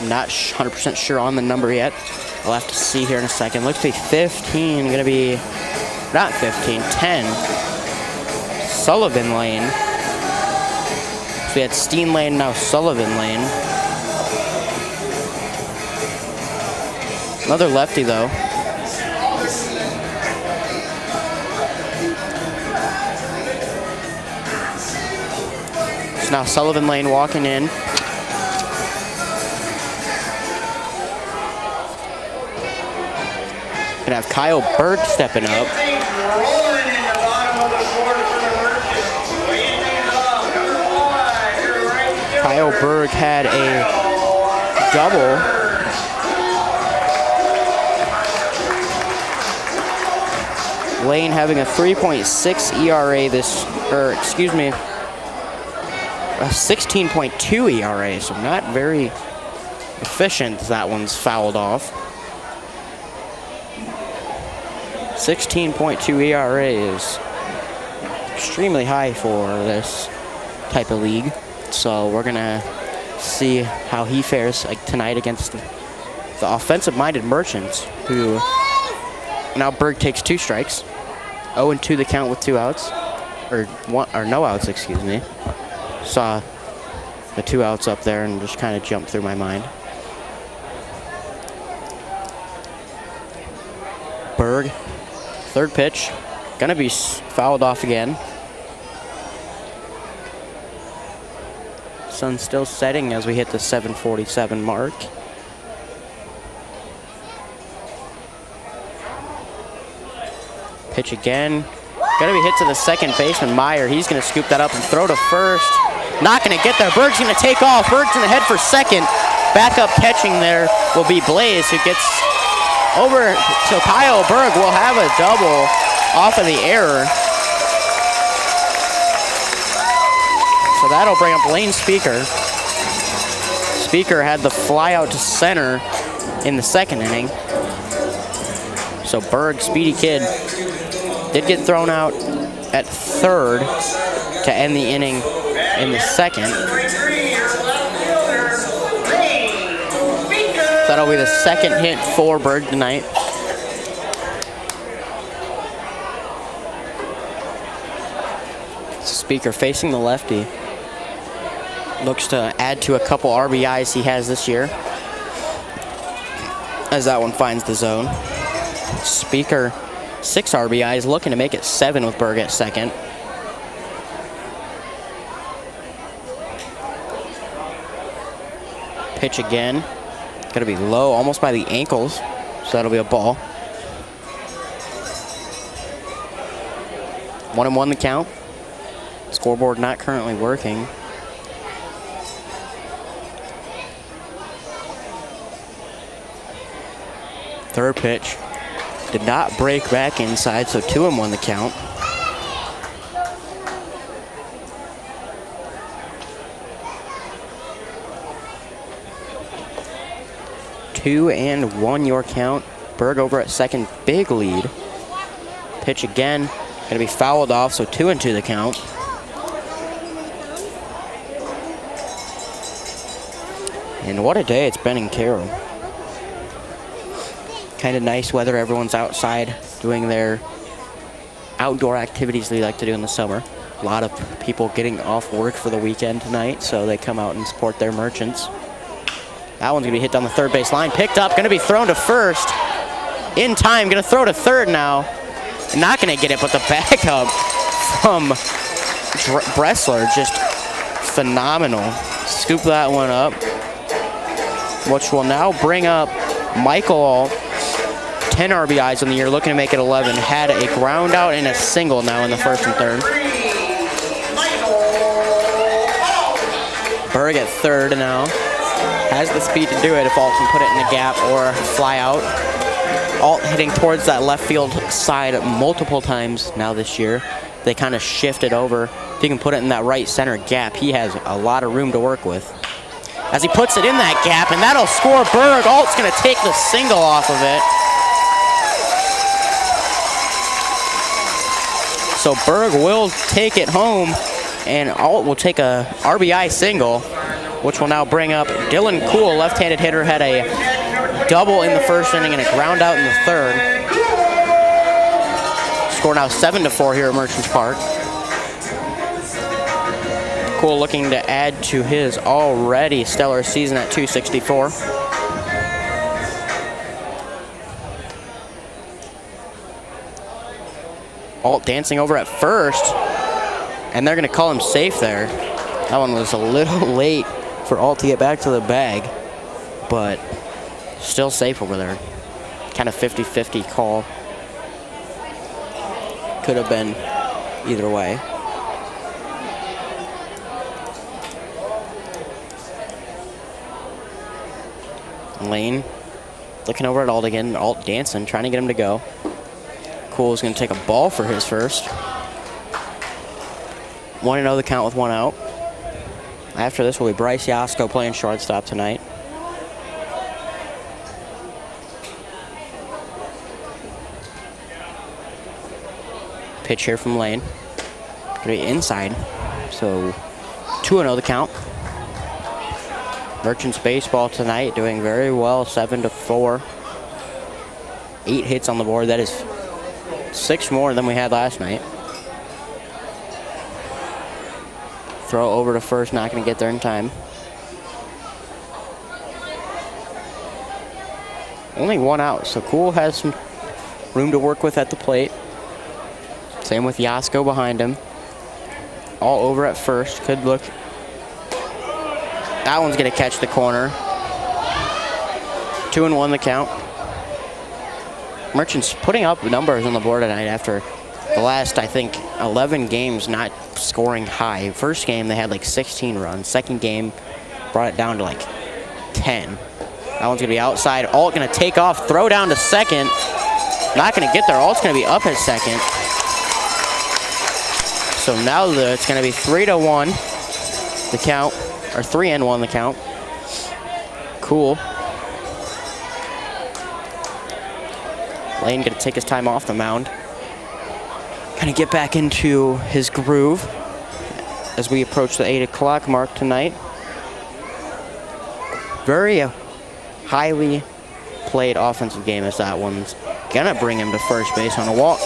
Not 100% sure on the number yet. I'll have to see here in a second. Looks to be 15. Going to be, not 15, 10. Sullivan Lane. So we had Steen Lane, now Sullivan Lane. Another lefty though. So now Sullivan Lane walking in. Gonna have Kyle Berg stepping up. Kyle Berg had a double. Lane having a 3.6 ERA a 16.2 ERA, so not very efficient. That one's fouled off. 16.2 ERA is extremely high for this type of league. So we're gonna see how he fares tonight against the offensive-minded Merchants, who now Berg takes 2 strikes. 0-2 the count with 2 outs, or no outs, excuse me. Saw the 2 outs up there and just kind of jumped through my mind. Berg, third pitch, gonna be fouled off again. Sun still setting as we hit the 7:47 mark. Pitch again. Gonna be hit to the second baseman, Meyer. He's gonna scoop that up and throw to first. Not gonna get there. Berg's gonna take off. Berg's gonna head for second. Backup catching there will be Blaze, who gets over. So Kyle Berg will have a double off of the error. So that'll bring up Lane Speaker. Speaker had the fly out to center in the second inning. So Berg, speedy kid, did get thrown out at third to end the inning in the second. That'll be the second hit for Berg tonight. Speaker facing the lefty. Looks to add to a couple RBIs he has this year, as that one finds the zone. Speaker, 6 RBIs, looking to make it 7 with Berg at second. Pitch again. Gonna be low, almost by the ankles, so that'll be a ball. 1-1 the count. Scoreboard not currently working. Third pitch. Did not break back inside, so 2-1 the count. Two and 1 your count. Berg over at second, big lead. Pitch again, gonna be fouled off, so 2-2 the count. And what a day it's been in Carroll. Kind of nice weather. Everyone's outside doing their outdoor activities they like to do in the summer. A lot of people getting off work for the weekend tonight, so they come out and support their Merchants. That one's gonna be hit down the third base line. Picked up, gonna be thrown to first. In time, gonna throw to third now. Not gonna get it, but the backup from Bressler, just phenomenal. Scoop that one up, which will now bring up Michael, 10 RBIs in the year, looking to make it 11. Had a ground out and a single now in the first and third. Berg at third now. Has the speed to do it if Alt can put it in the gap or fly out. Alt hitting towards that left field side multiple times now this year. They kind of shifted over. If he can put it in that right center gap, he has a lot of room to work with. As he puts it in that gap, and that'll score Berg. Alt's going to take the single off of it. So Berg will take it home, and Alt will take a RBI single, which will now bring up Dylan Cool, left-handed hitter, had a double in the first inning and a ground out in the third. Score now 7-4 here at Merchants Park. Cool looking to add to his already stellar season at 264. Alt dancing over at first, and they're going to call him safe there. That one was a little late for Alt to get back to the bag, but still safe over there. Kind of 50-50 call. Could have been either way. Lane looking over at Alt again. Alt dancing, trying to get him to go. Cool is going to take a ball for his first. 1-0 the count with 1 out. After this will be Bryce Yasko playing shortstop tonight. Pitch here from Lane. Going to be inside. So 2-0 the count. Merchants baseball tonight doing very well, 7-4. 8 hits on the board. That is 6 more than we had last night. Throw over to first, not going to get there in time. Only 1 out, so Cool has some room to work with at the plate. Same with Yasko behind him. All over at first, could look. That one's going to catch the corner. 2-1 the count. Merchants putting up numbers on the board tonight after the last, I think, 11 games not scoring high. First game, they had like 16 runs. Second game, brought it down to like 10. That one's going to be outside. Alt going to take off, throw down to second. Not going to get there. Alt's going to be up at second. So now it's going to be 3-1 the count, or 3-1 the count. Cool. Lane going to take his time off the mound. Kind of get back into his groove as we approach the 8 o'clock mark tonight. Very highly played offensive game as that one's going to bring him to first base on a walk.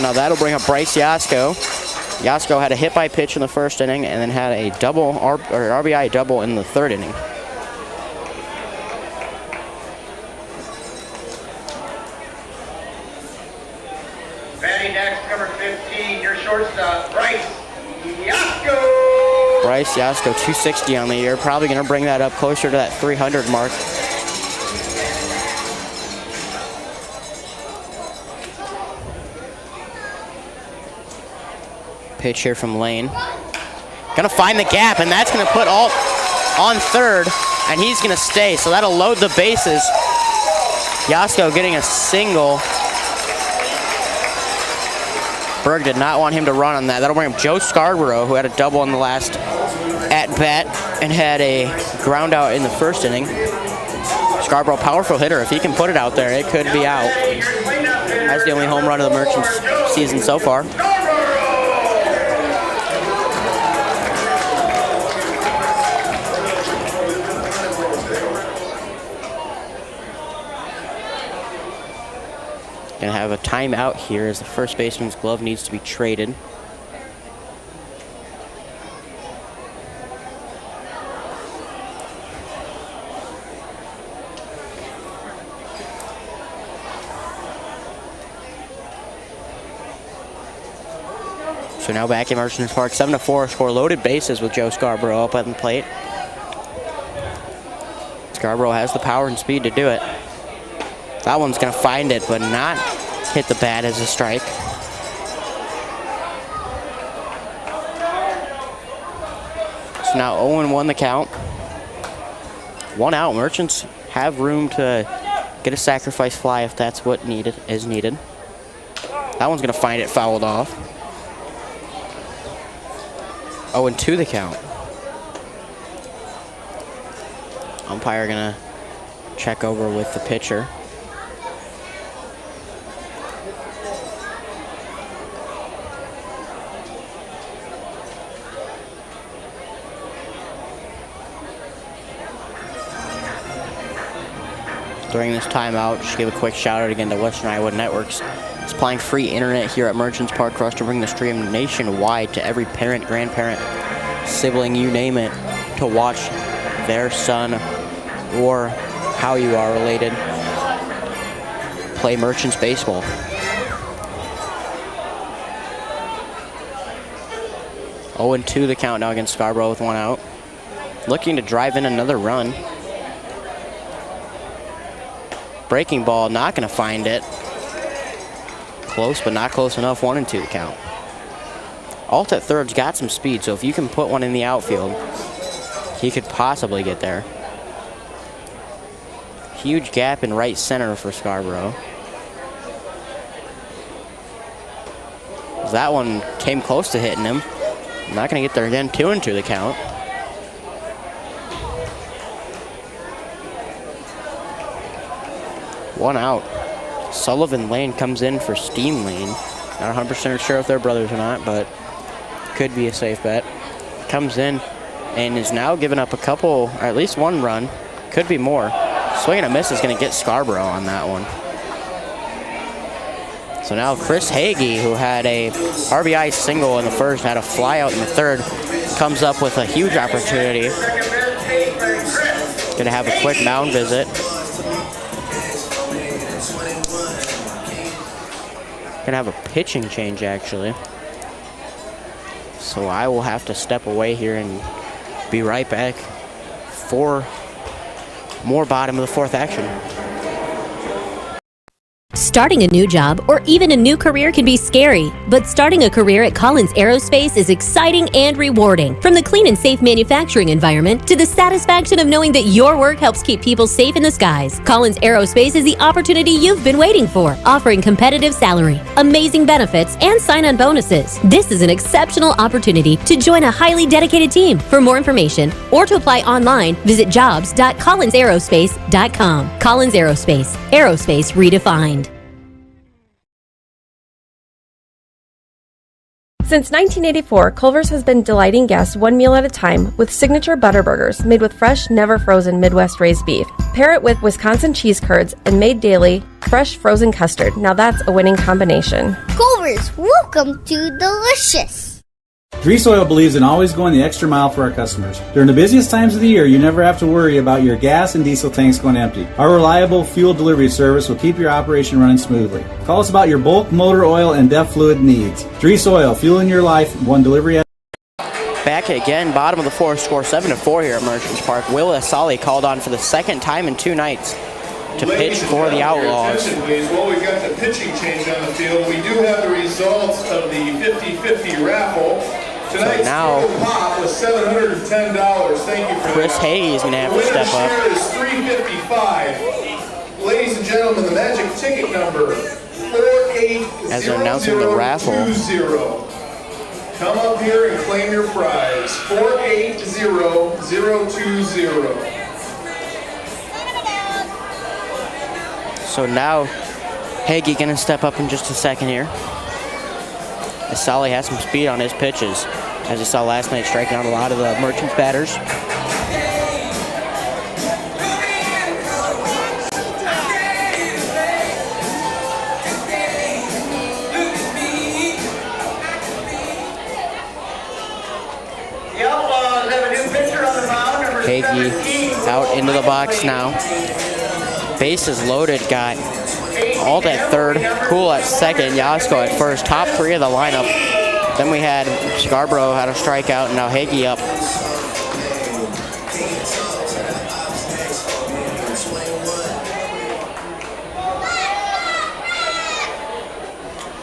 Now that'll bring up Bryce Yasko. Yasko had a hit by pitch in the first inning and then had a double RBI double in the third inning. Batting next, number 15, your shortstop, Bryce Yasko. Bryce Yasko, 260 on the year. Probably going to bring that up closer to that 300 mark. Pitch here from Lane. Gonna find the gap, and that's gonna put Alt on third, and he's gonna stay, so that'll load the bases. Yasko getting a single. Berg did not want him to run on that. That'll bring up Joe Scarborough, who had a double in the last at-bat and had a ground out in the first inning. Scarborough, powerful hitter. If he can put it out there, it could be out. That's the only home run of the Merchants season so far. Gonna have a timeout here as the first baseman's glove needs to be traded. So now back in Merchants Park, 7-4 score, loaded bases with Joe Scarborough up on the plate. Scarborough has the power and speed to do it. That one's going to find it, but not hit the bat as a strike. So now 0-1 the count. 1 out. Merchants have room to get a sacrifice fly if that's what is needed. That one's going to find it fouled off. 0-2 the count. Umpire going to check over with the pitcher. During this timeout, just give a quick shout out again to Western Iowa Networks. Supplying free internet here at Merchants Park for us to bring the stream nationwide to every parent, grandparent, sibling, you name it, to watch their son or how you are related play Merchants baseball. Oh, 0-2 the count now against Scarborough with one out. Looking to drive in another run. Breaking ball, not going to find it. Close, but not close enough. 1-2 the count. Alt at third's got some speed, so if you can put one in the outfield, he could possibly get there. Huge gap in right center for Scarborough. That one came close to hitting him. Not going to get there again. 2-2 the count. One out. Sullivan Lane comes in for Steam Lane. Not 100% sure if they're brothers or not, but could be a safe bet. Comes in and is now giving up a couple, or at least one run. Could be more. Swing and a miss is going to get Scarborough on that one. So now Chris Hagee, who had a RBI single in the first, had a fly out in the third, comes up with a huge opportunity. Going to have a quick mound visit. Going to have a pitching change, actually. So I will have to step away here and be right back for more bottom of the fourth action. Starting a new job or even a new career can be scary, but starting a career at Collins Aerospace is exciting and rewarding. From the clean and safe manufacturing environment to the satisfaction of knowing that your work helps keep people safe in the skies, Collins Aerospace is the opportunity you've been waiting for, offering competitive salary, amazing benefits, and sign-on bonuses. This is an exceptional opportunity to join a highly dedicated team. For more information or to apply online, visit jobs.collinsaerospace.com. Collins Aerospace, aerospace redefined. Since 1984, Culver's has been delighting guests one meal at a time with signature butter burgers made with fresh, never frozen Midwest raised beef. Pair it with Wisconsin cheese curds and made daily fresh frozen custard. Now that's a winning combination. Culver's, welcome to Delicious. Grease Oil believes in always going the extra mile for our customers. During the busiest times of the year, you never have to worry about your gas and diesel tanks going empty. Our reliable fuel delivery service will keep your operation running smoothly. Call us about your bulk, motor oil, and DEF fluid needs. Grease Oil, fueling your life, one delivery at Back again, bottom of the fourth, score 7-4 here at Merchants Park. Will Asali called on for the second time in 2 nights to pitch for the Outlaws. Well, we've got the pitching change on the field. We do have the results of the 50-50 raffle. Tonight's now pop was $710. Thank you for Chris that. Hayes is going to have to step up. The winner's share is $355. Ladies and gentlemen, the magic ticket number 480020. As they're announcing the raffle. Come up here and claim your prize. 480020. So now Hagee going to step up in just a second here. Asali has some speed on his pitches, as you saw last night, striking out a lot of the Merchants batters. Hagee out into the box now. Bases loaded, got Alt at third, Cool at second, Yasko at first. Top 3 of the lineup. Then we had Scarborough had a strikeout, and now Hagee up.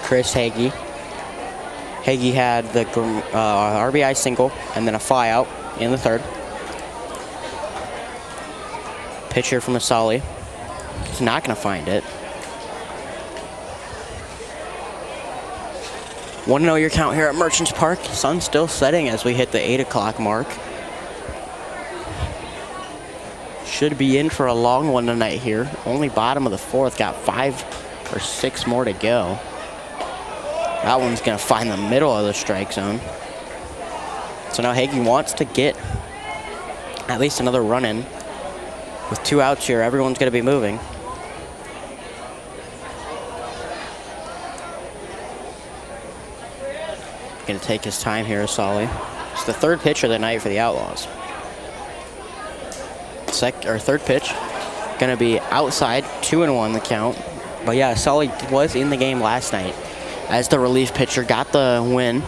Chris Hagee. Hagee had the RBI single and then a fly out in the third. Pitcher from Asali. He's not going to find it. 1-0 your count here at Merchants Park. Sun's still setting as we hit the 8 o'clock mark. Should be in for a long one tonight here. Only bottom of the fourth. Got 5 or 6 more to go. That one's going to find the middle of the strike zone. So now Hagee wants to get at least another run in. With 2 outs here, everyone's going to be moving. Going to take his time here, Sully. It's the third pitch of the night for the Outlaws. Third pitch, going to be outside, 2-1 the count. But yeah, Sully was in the game last night as the relief pitcher, got the win.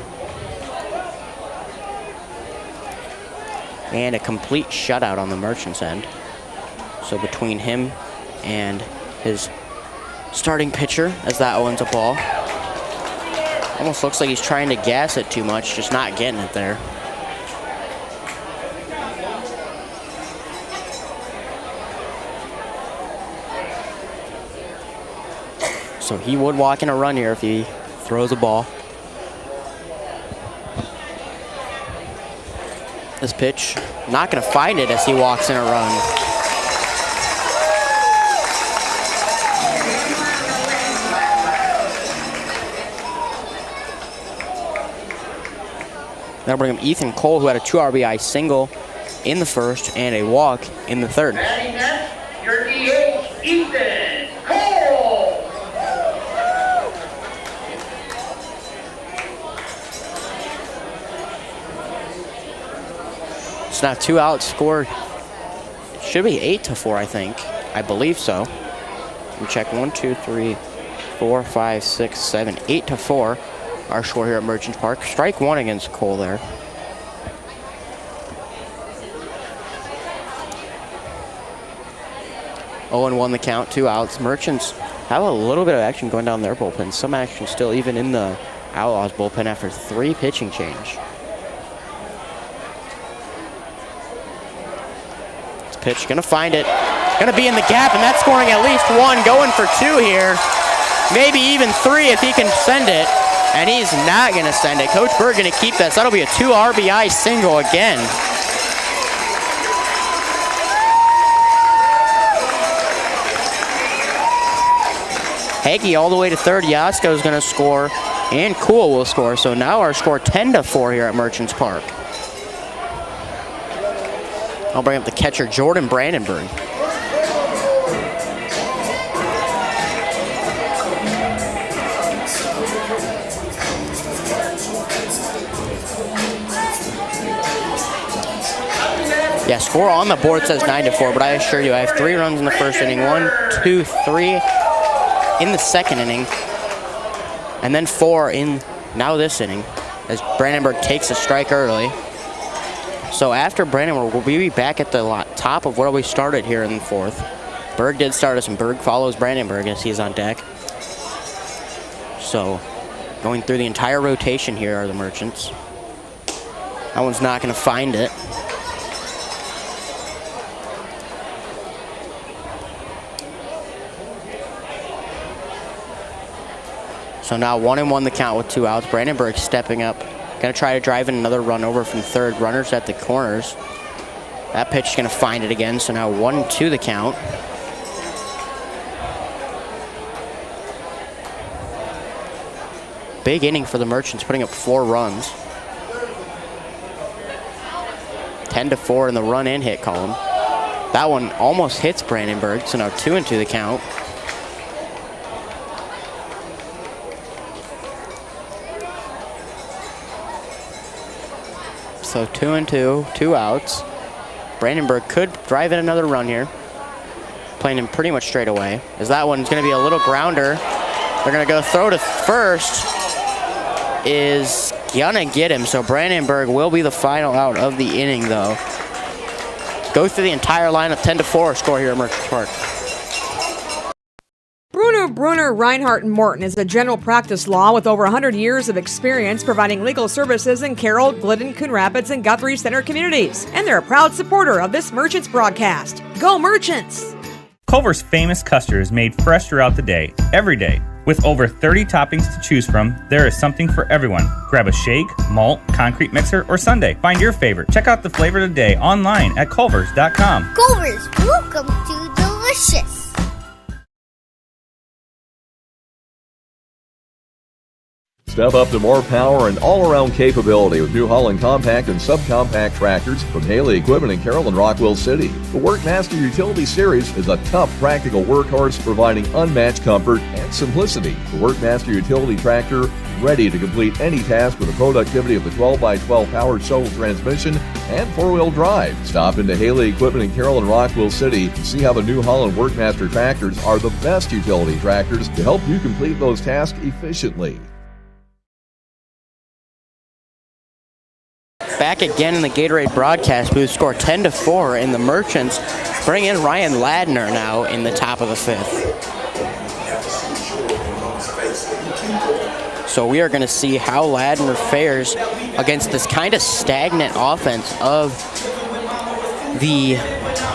And a complete shutout on the Merchants end. So between him and his starting pitcher, as that one's a ball. Almost looks like he's trying to gas it too much, just not getting it there. So he would walk in a run here if he throws a ball. This pitch, not going to find it as he walks in a run. That'll bring him Ethan Cole, who had a 2 RBI single in the first and a walk in the third. Batting next, your DH, Ethan Carroll. It's now 2 outs scored. Should be 8-4, I think. I believe so. Let me check. 1, 2, 3, 4, 5, 6, 7, 8-4. Our score here at Merchants Park. Strike one against Cole there. Oh, and 1 the count, 2 outs. Merchants have a little bit of action going down their bullpen. Some action still even in the Outlaws bullpen after 3 pitching change. This pitch, gonna find it. Gonna be in the gap, and that's scoring at least 1, going for 2 here. Maybe even 3 if he can send it. And he's not going to send it. Coach Berg going to keep that. So that'll be a 2 RBI single again. Hagee all the way to third. Yasko's going to score. And Cool will score. So now our score 10-4 here at Merchants Park. I'll bring up the catcher, Jordan Brandenburg. Yeah, score on the board says 9-4, but I assure you I have 3 runs in the first inning. 1, 2, 3 in the second inning. And then 4 in now this inning as Brandenburg takes a strike early. So after Brandenburg, we'll be back at the top of where we started here in the 4th. Berg did start us, and Berg follows Brandenburg as he's on deck. So going through the entire rotation here are the Merchants. That one's not going to find it. So now 1-1 the count with 2 outs. Brandenburg stepping up. Going to try to drive in another run over from third. Runners at the corners. That pitch is going to find it again. So now 1-2 the count. Big inning for the Merchants, putting up 4 runs. 10-4 in the run and hit column. That one almost hits Brandenburg. So now 2-2 the count. So 2-2, 2 outs. Brandenburg could drive in another run here. Playing him pretty much straight away. As that one's going to be a little grounder. They're going to go throw to first. Is going to get him. So Brandenburg will be the final out of the inning, though. Go through the entire line of 10-4 score here at Merchants Park. Brunner, Reinhardt, and Morton is a general practice law with over 100 years of experience providing legal services in Carroll, Glidden, Coon Rapids, and Guthrie Center communities. And they're a proud supporter of this Merchants broadcast. Go Merchants! Culver's famous custard is made fresh throughout the day, every day. With over 30 toppings to choose from, there is something for everyone. Grab a shake, malt, concrete mixer, or sundae. Find your favorite. Check out the flavor of the day online at culvers.com. Culvers, welcome to Delicious. Step up to more power and all-around capability with New Holland compact and subcompact tractors from Haley Equipment in Carroll and Rockwell City. The Workmaster Utility Series is a tough, practical workhorse providing unmatched comfort and simplicity. The Workmaster Utility Tractor, ready to complete any task with the productivity of the 12x12 powered shuttle transmission and four-wheel drive. Stop into Haley Equipment in Carroll and Rockwell City and see how the New Holland Workmaster tractors are the best utility tractors to help you complete those tasks efficiently. Back again in the Gatorade broadcast booth, score 10-4, and the Merchants bring in Ryan Ladner now in the top of the fifth. So we are going to see how Ladner fares against this kind of stagnant offense of the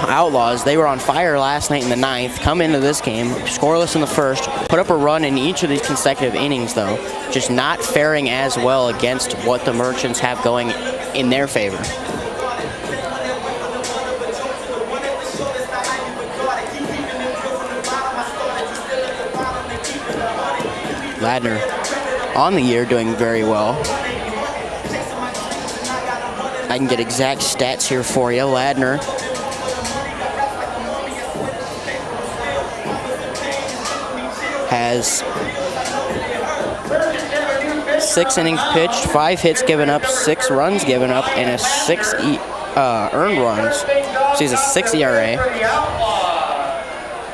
Outlaws. They were on fire last night in the ninth, come into this game, scoreless in the first, put up a run in each of these consecutive innings though, just not faring as well against what the Merchants have going in their favor. Ladner on the year doing very well. I can get exact stats here for you. Ladner has 6 innings pitched, 5 hits given up, 6 runs given up, and a 6 earned runs. So he's a 6 ERA.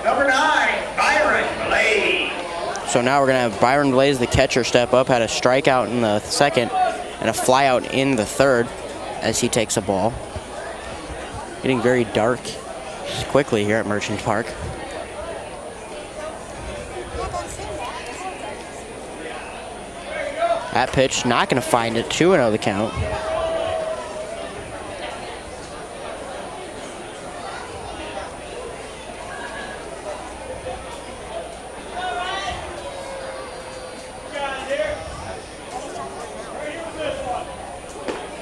Number 9, Byron Blaze. So now we're going to have Byron Blaze, the catcher, step up. Had a strikeout in the second and a flyout in the third as he takes a ball. Getting very dark quickly here at Merchant Park. That pitch, not going to find it. 2-0 the count.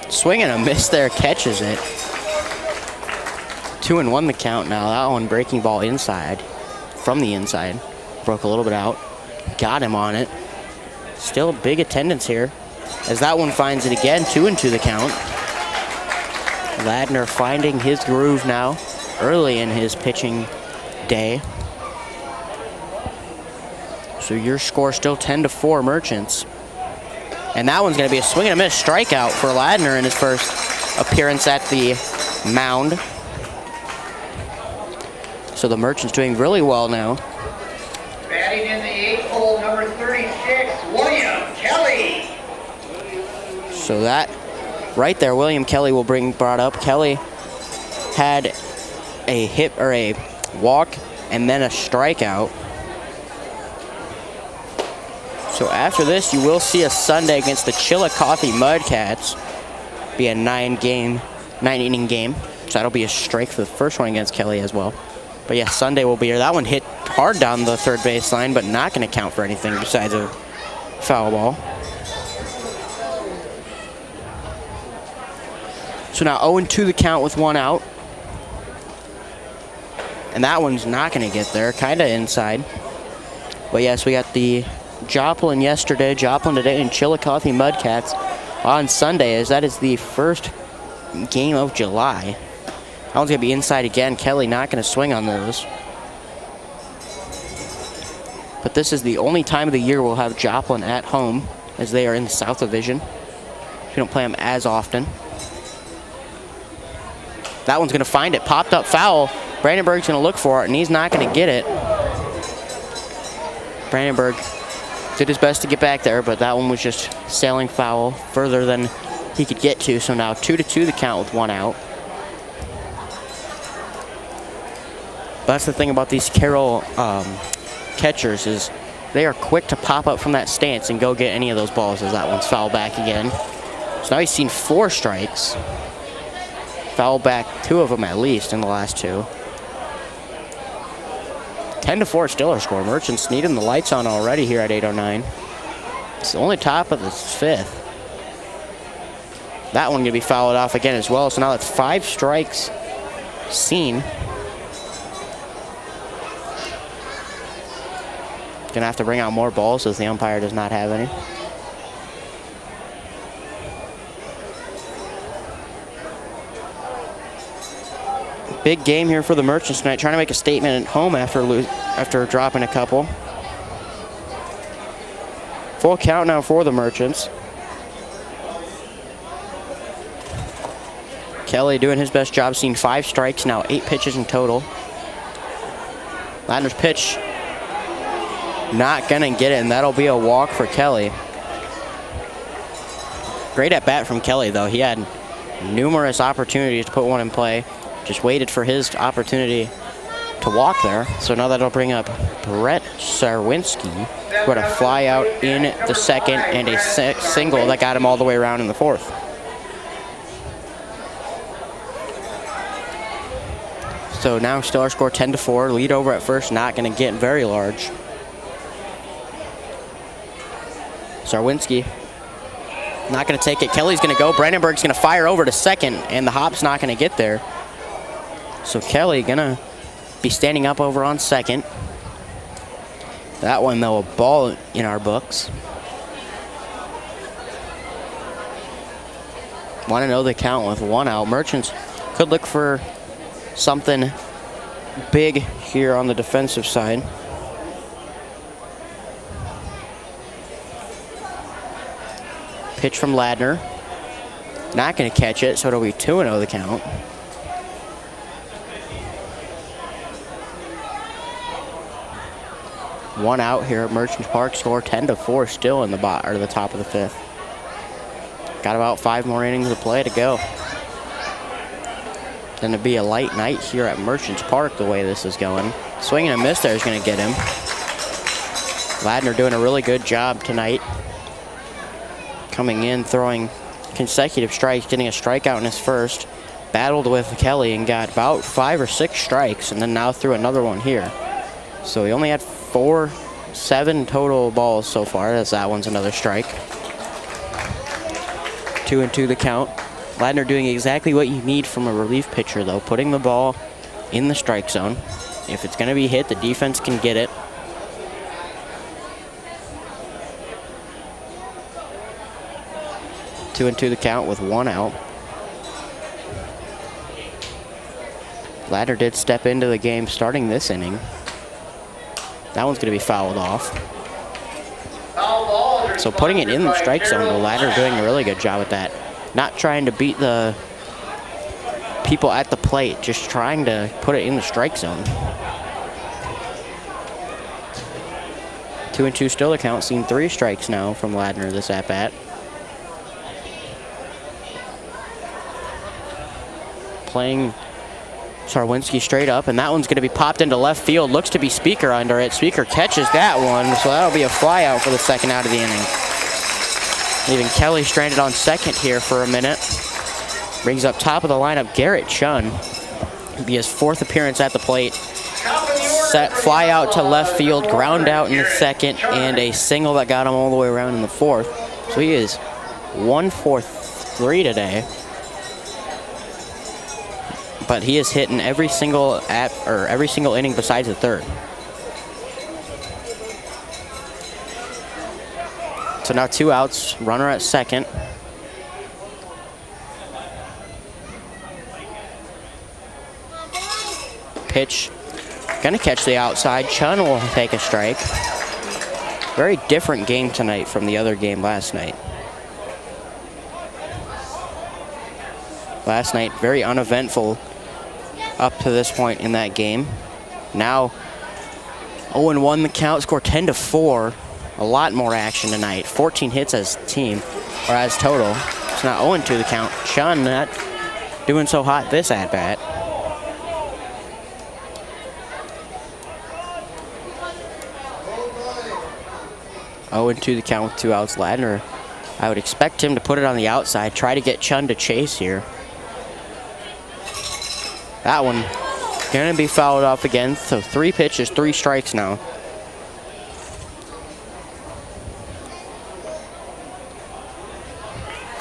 Swing and a miss there, catches it. 2-1 the count now. That one breaking ball inside, from the inside. Broke a little bit out. Got him on it. Still big attendance here as that one finds it again. 2-2 the count. Ladner finding his groove now early in his pitching day. So your score still 10-4 Merchants. And that one's going to be a swing and a miss strikeout for Ladner in his first appearance at the mound. So the Merchants doing really well now. Batting in the 8th hole, number 36, William Kelly. So that right there, William Kelly will brought up. Kelly had a hit or a walk and then a strikeout. So after this, you will see a Sunday against the Chillicothe Mudcats. Be a 9-inning game. So that'll be a strike for the first one against Kelly as well. But yeah, Sunday will be here. That one hit hard down the third base line, but not going to count for anything besides a foul ball. So now 0-2 the count with 1 out. And that one's not going to get there, kind of inside. But yes, we got the Joplin yesterday, Joplin today, and Chillicothe Mudcats on Sunday, as that is the first game of July. That one's going to be inside again. Kelly not going to swing on those. But this is the only time of the year we'll have Joplin at home, as they are in the South Division. We don't play them as often. That one's going to find it. Popped up foul. Brandenburg's going to look for it, and he's not going to get it. Brandenburg did his best to get back there, but that one was just sailing foul further than he could get to. So now 2-2 the count with 1 out. But that's the thing about these Carroll catchers, is they are quick to pop up from that stance and go get any of those balls, as that one's fouled back again. So now he's seen 4 strikes. Fouled back 2 of them at least in the last 2. 10-4 still our score. Merchants needing the lights on already here at 8:09. It's the only top of the 5th. That one going to be fouled off again as well. So now that's 5 strikes seen. Going to have to bring out more balls as the umpire does not have any. Big game here for the Merchants tonight, trying to make a statement at home after dropping a couple. Full count now for the Merchants. Kelly doing his best job, seeing 5 strikes now, 8 pitches in total. Ladner's pitch, not gonna get it, and that'll be a walk for Kelly. Great at bat from Kelly, though. He had numerous opportunities to put one in play. Just waited for his opportunity to walk there. So now that'll bring up Brett Sarwinski, who had a fly out in the second and a single that got him all the way around in the 4th. So now still our score 10-4. Lead over at first, not going to get very large. Sarwinski not going to take it. Kelly's going to go. Brandenburg's going to fire over to second, and the hop's not going to get there. So Kelly going to be standing up over on second. That one, though, a ball in our books. Want to know the count with 1 out. Merchants could look for something big here on the defensive side. Pitch from Ladner. Not going to catch it, so it'll be 2-0 the count. One out here at Merchants Park. Score 10-4, still in the top of the 5th. Got about 5 more innings of play to go. Going to be a light night here at Merchants Park the way this is going. Swing and a miss there is going to get him. Ladner doing a really good job tonight. Coming in, throwing consecutive strikes, getting a strikeout in his first. Battled with Kelly and got about 5 or 6 strikes, and then now threw another one here. So he only had 7 total balls so far, as that one's another strike. 2-2 the count. Ladner doing exactly what you need from a relief pitcher, though, putting the ball in the strike zone. If it's going to be hit, the defense can get it. Two and two the count with 1 out. Ladner did step into the game starting this inning. That one's going to be fouled off. So putting it in the strike zone, the Ladner doing a really good job with that. Not trying to beat the people at the plate, just trying to put it in the strike zone. 2-2 still the count, seen 3 strikes now from Ladner this at-bat. Playing Sarwinski straight up, and that one's going to be popped into left field. Looks to be Speaker under it. Speaker catches that one, so that'll be a fly out for the second out of the inning. Leaving Kelly stranded on second here for a minute. Brings up top of the lineup Garrett Chun. It'll be his 4th appearance at the plate. Set fly out to left field, ground out in the second, and a single that got him all the way around in the 4th. So he is 1 for 3 today. But he is hitting every single inning besides the 3rd. So now 2 outs, runner at second. Pitch, gonna catch the outside. Chun will take a strike. Very different game tonight from the other game last night. Last night, very uneventful up to this point in that game. Now 0-1 the count, score 10-4. A lot more action tonight. 14 hits as team, or as total. It's not 0-2 the count. Chun not doing so hot this at-bat. Oh, 2 the count with 2 outs. Ladner, I would expect him to put it on the outside, try to get Chun to chase here. That one gonna be fouled off again. So 3 pitches, 3 strikes now.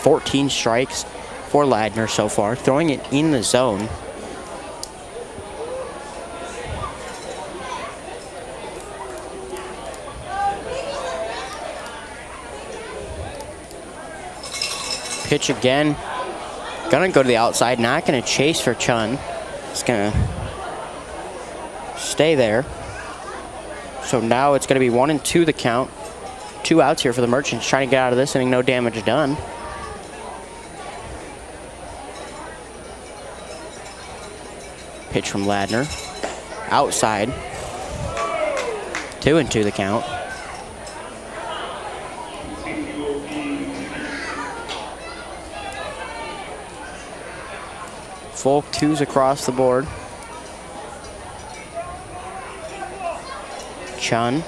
$14 strikes for Ladner so far, throwing it in the zone. Pitch again. Gonna go to the outside, not gonna chase for Chun. It's going to stay there. So now it's going to be 1-2 the count. 2 outs here for the Merchants, trying to get out of this inning, no damage done. Pitch from Ladner. Outside. 2-2 the count. Full 2s across the board. Chun.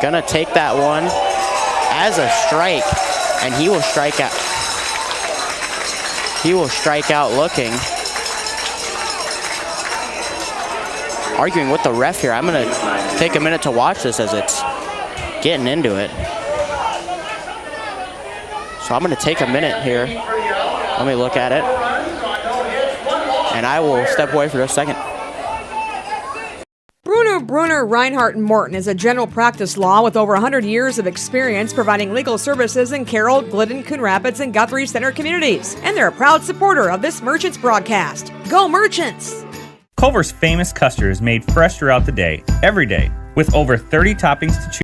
Gonna take that one as a strike, and he will strike out. He will strike out looking. Arguing with the ref here. I'm gonna take a minute to watch this as it's getting into it. So I'm gonna take a minute here. Let me look at it. And I will step away for just a second. Brunner, Reinhardt, and Morton is a general practice law with over 100 years of experience providing legal services in Carroll, Glidden, Coon Rapids, and Guthrie Center communities. And they're a proud supporter of this Merchants broadcast. Go Merchants! Culver's famous custard is made fresh throughout the day, every day, with over 30 toppings to choose.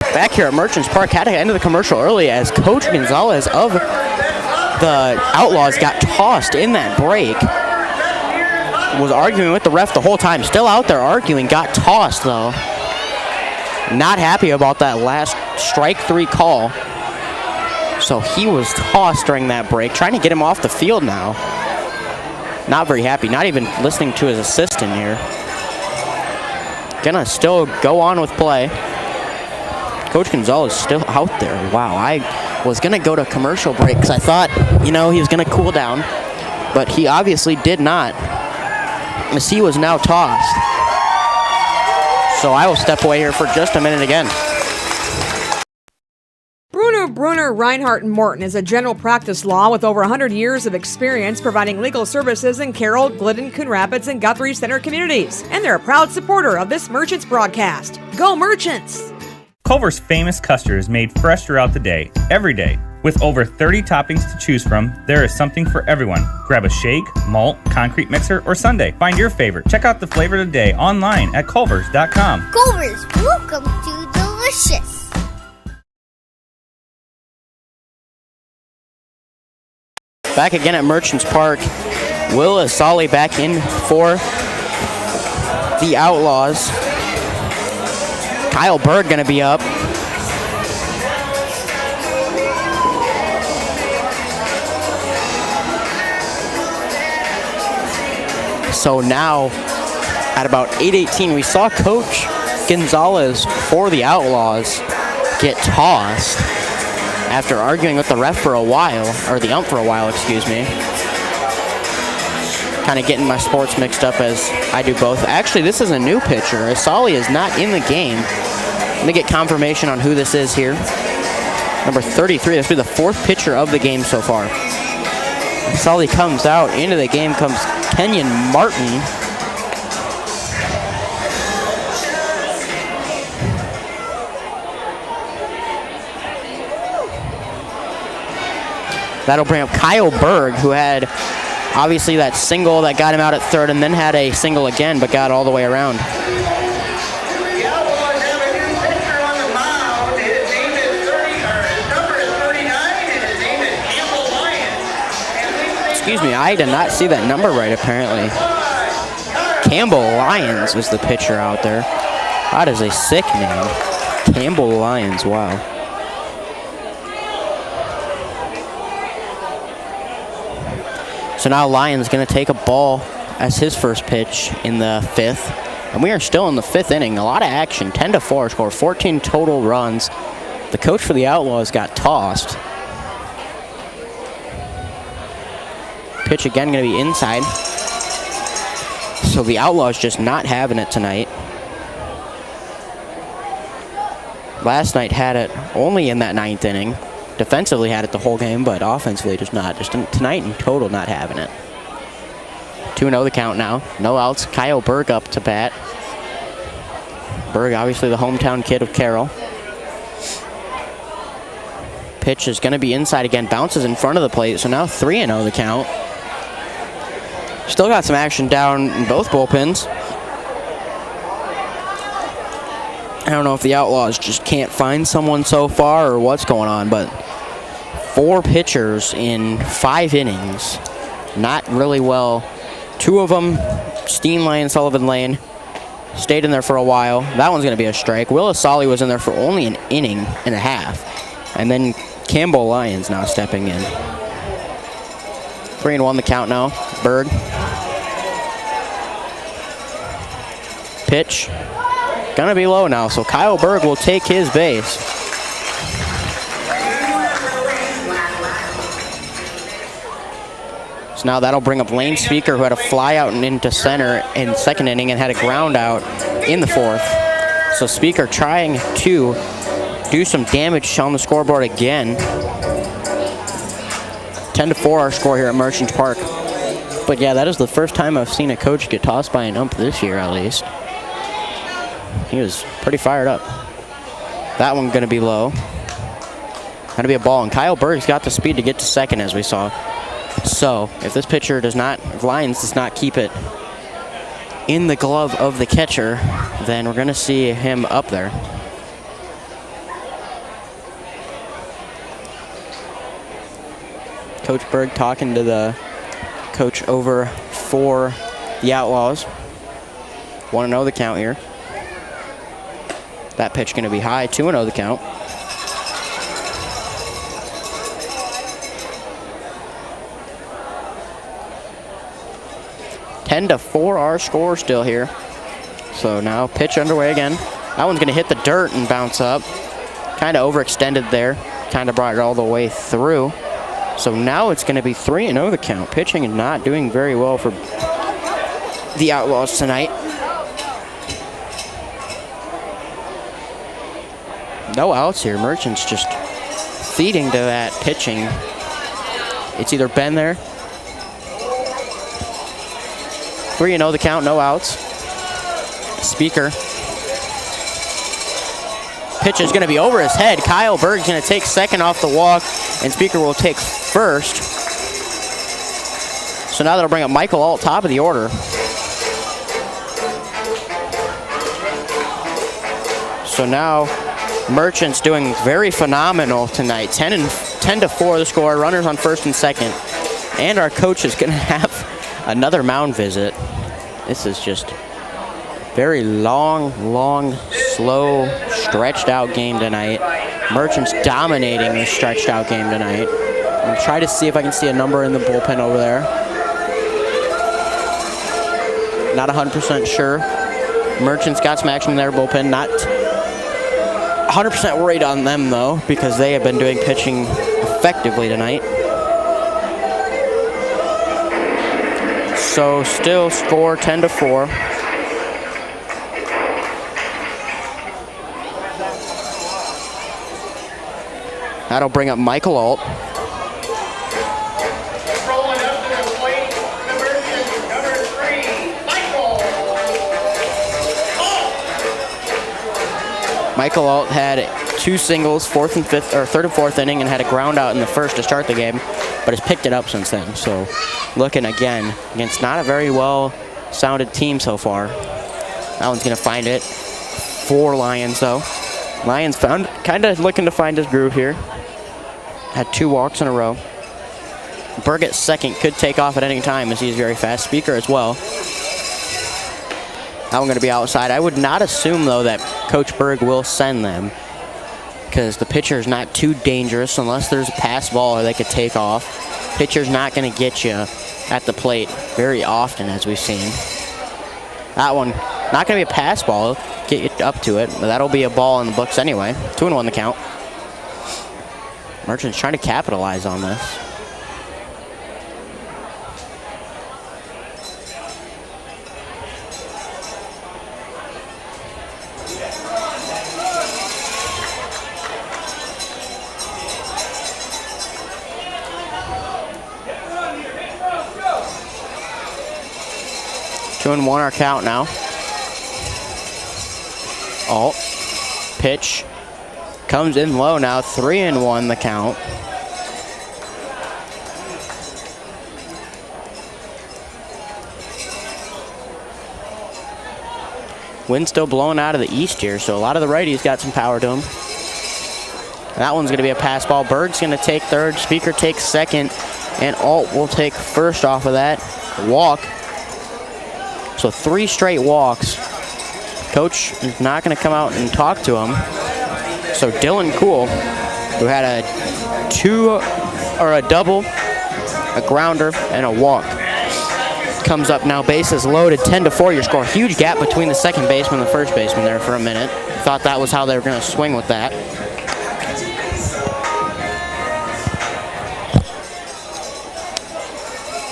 Back here at Merchants Park, had to end of the commercial early as Coach Gonzalez of the Outlaws got tossed in that break. Was arguing with the ref the whole time. Still out there arguing. Got tossed, though. Not happy about that last strike 3 call. So he was tossed during that break. Trying to get him off the field now. Not very happy. Not even listening to his assistant here. Gonna still go on with play. Coach Gonzalez still out there. Wow, I was gonna go to commercial break because I thought, he was gonna cool down. But he obviously did not. As he was now tossed. So I will step away here for just a minute again. Brunner, Reinhardt, and Morton is a general practice law with over 100 years of experience providing legal services in Carroll, Glidden, Coon Rapids, and Guthrie Center communities. And they're a proud supporter of this Merchants broadcast. Go Merchants! Culver's famous custard is made fresh throughout the day, every day. With over 30 toppings to choose from, there is something for everyone. Grab a shake, malt, concrete mixer, or sundae. Find your favorite. Check out the flavor of the day online at culvers.com. Culvers, welcome to Delicious. Back again at Merchants Park. Will Asali back in for the Outlaws. Kyle Berg gonna be up. So now, at about 8:18, we saw Coach Gonzalez for the Outlaws get tossed after arguing with the ref for a while, or the ump for a while, excuse me. Kind of getting my sports mixed up as I do both. Actually, this is a new pitcher. Asali is not in the game. Let me get confirmation on who this is here. Number 33, this will be the 4th pitcher of the game so far. Asali comes out, into the game comes Kenyon Martin. That'll bring up Kyle Berg, who had obviously that single that got him out at 3rd and then had a single again, but got all the way around. The Outlaws have a new pitcher on the mound. His name is 30, or his number is 39, and his name is Campbell Lyons. Excuse me, I did not see that number right, apparently. Campbell Lyons was the pitcher out there. That is a sick name. Campbell Lyons, wow. So now Lyons going to take a ball as his first pitch in the 5th. And we are still in the 5th inning. A lot of action. 10-4 score. 14 total runs. The coach for the Outlaws got tossed. Pitch again going to be inside. So the Outlaws just not having it tonight. Last night had it only in that 9th inning. Defensively had it the whole game, but offensively just not. Just tonight in total not having it. 2-0 the count now. No outs. Kyle Berg up to bat. Berg, obviously the hometown kid of Carroll. Pitch is going to be inside again. Bounces in front of the plate, so now 3-0 the count. Still got some action down in both bullpens. I don't know if the Outlaws just can't find someone so far or what's going on, but 4 pitchers in 5 innings. Not really well. 2 of them, Steen Lane, Sullivan Lane, stayed in there for a while. That one's going to be a strike. Will Asali was in there for only an inning and a half. And then Campbell Lyons now stepping in. 3-1 the count now. Berg. Pitch. Gonna be low now, so Kyle Berg will take his base. So now that'll bring up Lane Speaker, who had a fly out and into center in second inning and had a ground out in the 4th. So Speaker trying to do some damage on the scoreboard again. 10-4 our score here at Merchants Park. But yeah, that is the first time I've seen a coach get tossed by an ump this year, at least. He was pretty fired up. That one going to be low. Going to be a ball, and Kyle Berg's got the speed to get to second, as we saw. So if this pitcher does not, if Lyons does not keep it in the glove of the catcher, then we're going to see him up there. Coach Berg talking to the coach over for the Outlaws. 1-0 the count here. That pitch going to be high. 2-0 the count. (10-4) our score still here. So now pitch underway again. That one's going to hit the dirt and bounce up. Kind of overextended there. Kind of brought it all the way through. So now it's going to be 3-0 the count. Pitching and not doing very well for the Outlaws tonight. No outs here. Merchants just feeding to that pitching. It's either been there. 3-0 the count, no outs. Speaker. Pitch is going to be over his head. Kyle Berg's going to take second off the walk, and Speaker will take first. So now that'll bring up Michael Alt, top of the order. So now Merchants doing very phenomenal tonight. 10-4 the score. Runners on first and second. And our coach is going to have another mound visit. This is just very long, slow, stretched out game tonight. Merchants dominating this stretched out game tonight. I'll try to see if I can see a number in the bullpen over there. Not 100% sure. Merchants got some action in their bullpen. Not 100% worried on them, though, because they have been doing pitching effectively tonight. So still score 10-4. That'll bring up Michael Alt. Rolling up to the plate, number 3, Michael Alt. Michael Alt had 2 singles, third and fourth inning, and had a ground out in the first to start the game, but has picked it up since then. So looking again against not a very well sounded team so far. That one's gonna find it for Lyons though. Lyons found, kind of looking to find his groove here. Had 2 walks in a row. Berg at second, could take off at any time as he's very fast. Speaker as well. That one going to be outside. I would not assume, though, that Coach Berg will send them because the pitcher is not too dangerous unless there's a pass ball or they could take off. Pitcher's not going to get you at the plate very often, as we've seen. That one, not going to be a pass ball. Get you up to it, but that'll be a ball in the books anyway. 2-1 the count. Merchants trying to capitalize on this. Two and one our count now. Alt. Pitch. Comes in low now. 3-1 the count. Wind still blowing out of the east here, so a lot of the righties got some power to them. That one's going to be a pass ball. Bird's going to take third. Speaker takes second. And Alt will take first off of that. Walk. So 3 straight walks. Coach is not going to come out and talk to him. So Dylan Cool, who had a double, a grounder, and a walk, comes up now. Bases loaded, 10-4 your score. Huge gap between the second baseman and the first baseman there for a minute. Thought that was how they were going to swing with that.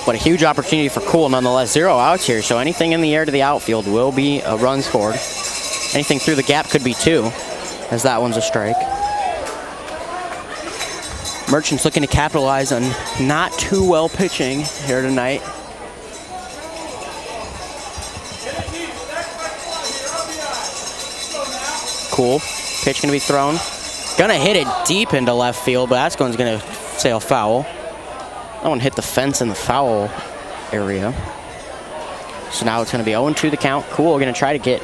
But a huge opportunity for Cool nonetheless. 0 outs here, so anything in the air to the outfield will be a run scored. Anything through the gap could be 2, as that one's a strike. Merchants looking to capitalize on not too well pitching here tonight. Cool. Pitch going to be thrown. Going to hit it deep into left field, but that's one's going to sail foul. That one hit the fence in the foul area. So now it's going to be 0-2 the count. Cool, going to try to get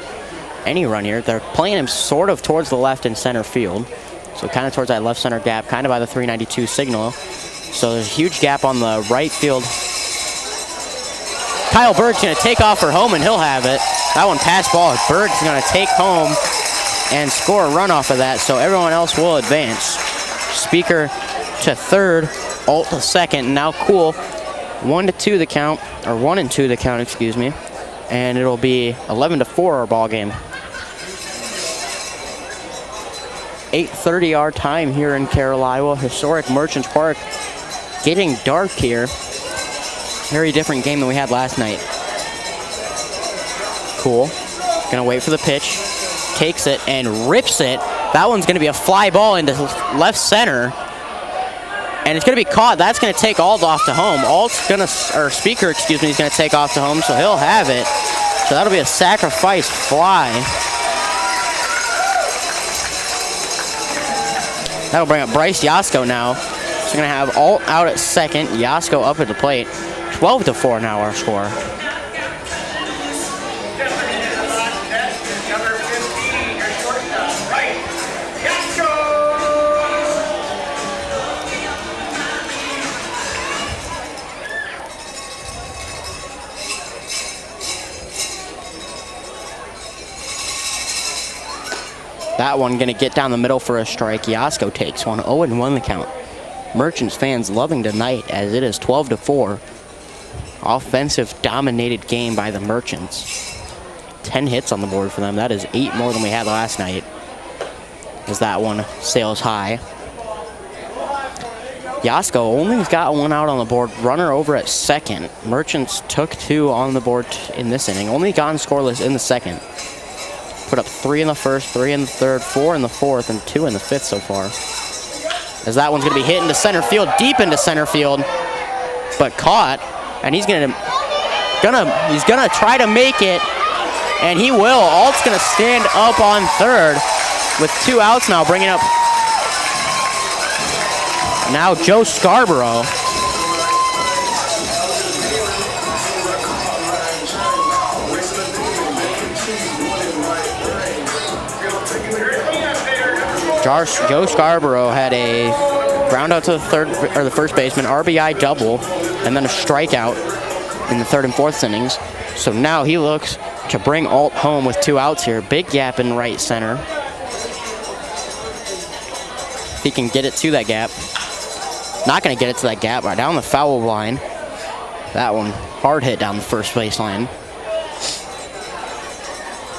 any run here. They're playing him sort of towards the left in center field. So kind of towards that left center gap, kind of by the 392 signal. So there's a huge gap on the right field. Kyle Bird's going to take off for home, and he'll have it. That one pass ball. Bird's going to take home and score a run off of that, so everyone else will advance. Speaker to third, Alt to second, and now Cool 1-2 the count, or 1-2 the count, excuse me, and it'll be 11-4 our ball game. 8:30 our time here in Carroll, Iowa. Historic Merchants Park. Getting dark here. Very different game than we had last night. Cool. Gonna wait for the pitch. Takes it and rips it. That one's gonna be a fly ball into left center. And it's gonna be caught. That's gonna take Alt off to home. Speaker, excuse me, is gonna take off to home, so he'll have it. So that'll be a sacrifice fly. That'll bring up Bryce Yasko now. So we're gonna have Alt out at second, Yasko up at the plate. 12-4 now our score. That one gonna get down the middle for a strike. Yasko takes one. 0-1 the count. Merchants fans loving tonight as it is 12-4. Offensive dominated game by the Merchants. 10 hits on the board for them. That is 8 more than we had last night. As that one sails high. Yasko only got 1 out on the board. Runner over at second. Merchants took 2 on the board in this inning. Only gone scoreless in the second. Put up 3 in the first, 3 in the third, 4 in the fourth, and 2 in the fifth so far. As that one's gonna be hit into center field, deep into center field, but caught. And he's gonna try to make it, and he will. Alt's gonna stand up on third with 2 outs now, bringing up now Joe Scarborough. Joe Scarborough had a ground out to the first baseman, RBI double, and then a strikeout in the third and fourth innings. So now he looks to bring Alt home with 2 outs here. Big gap in right center. If he can get it to that gap. Not going to get it to that gap, right down the foul line. That one hard hit down the first base line.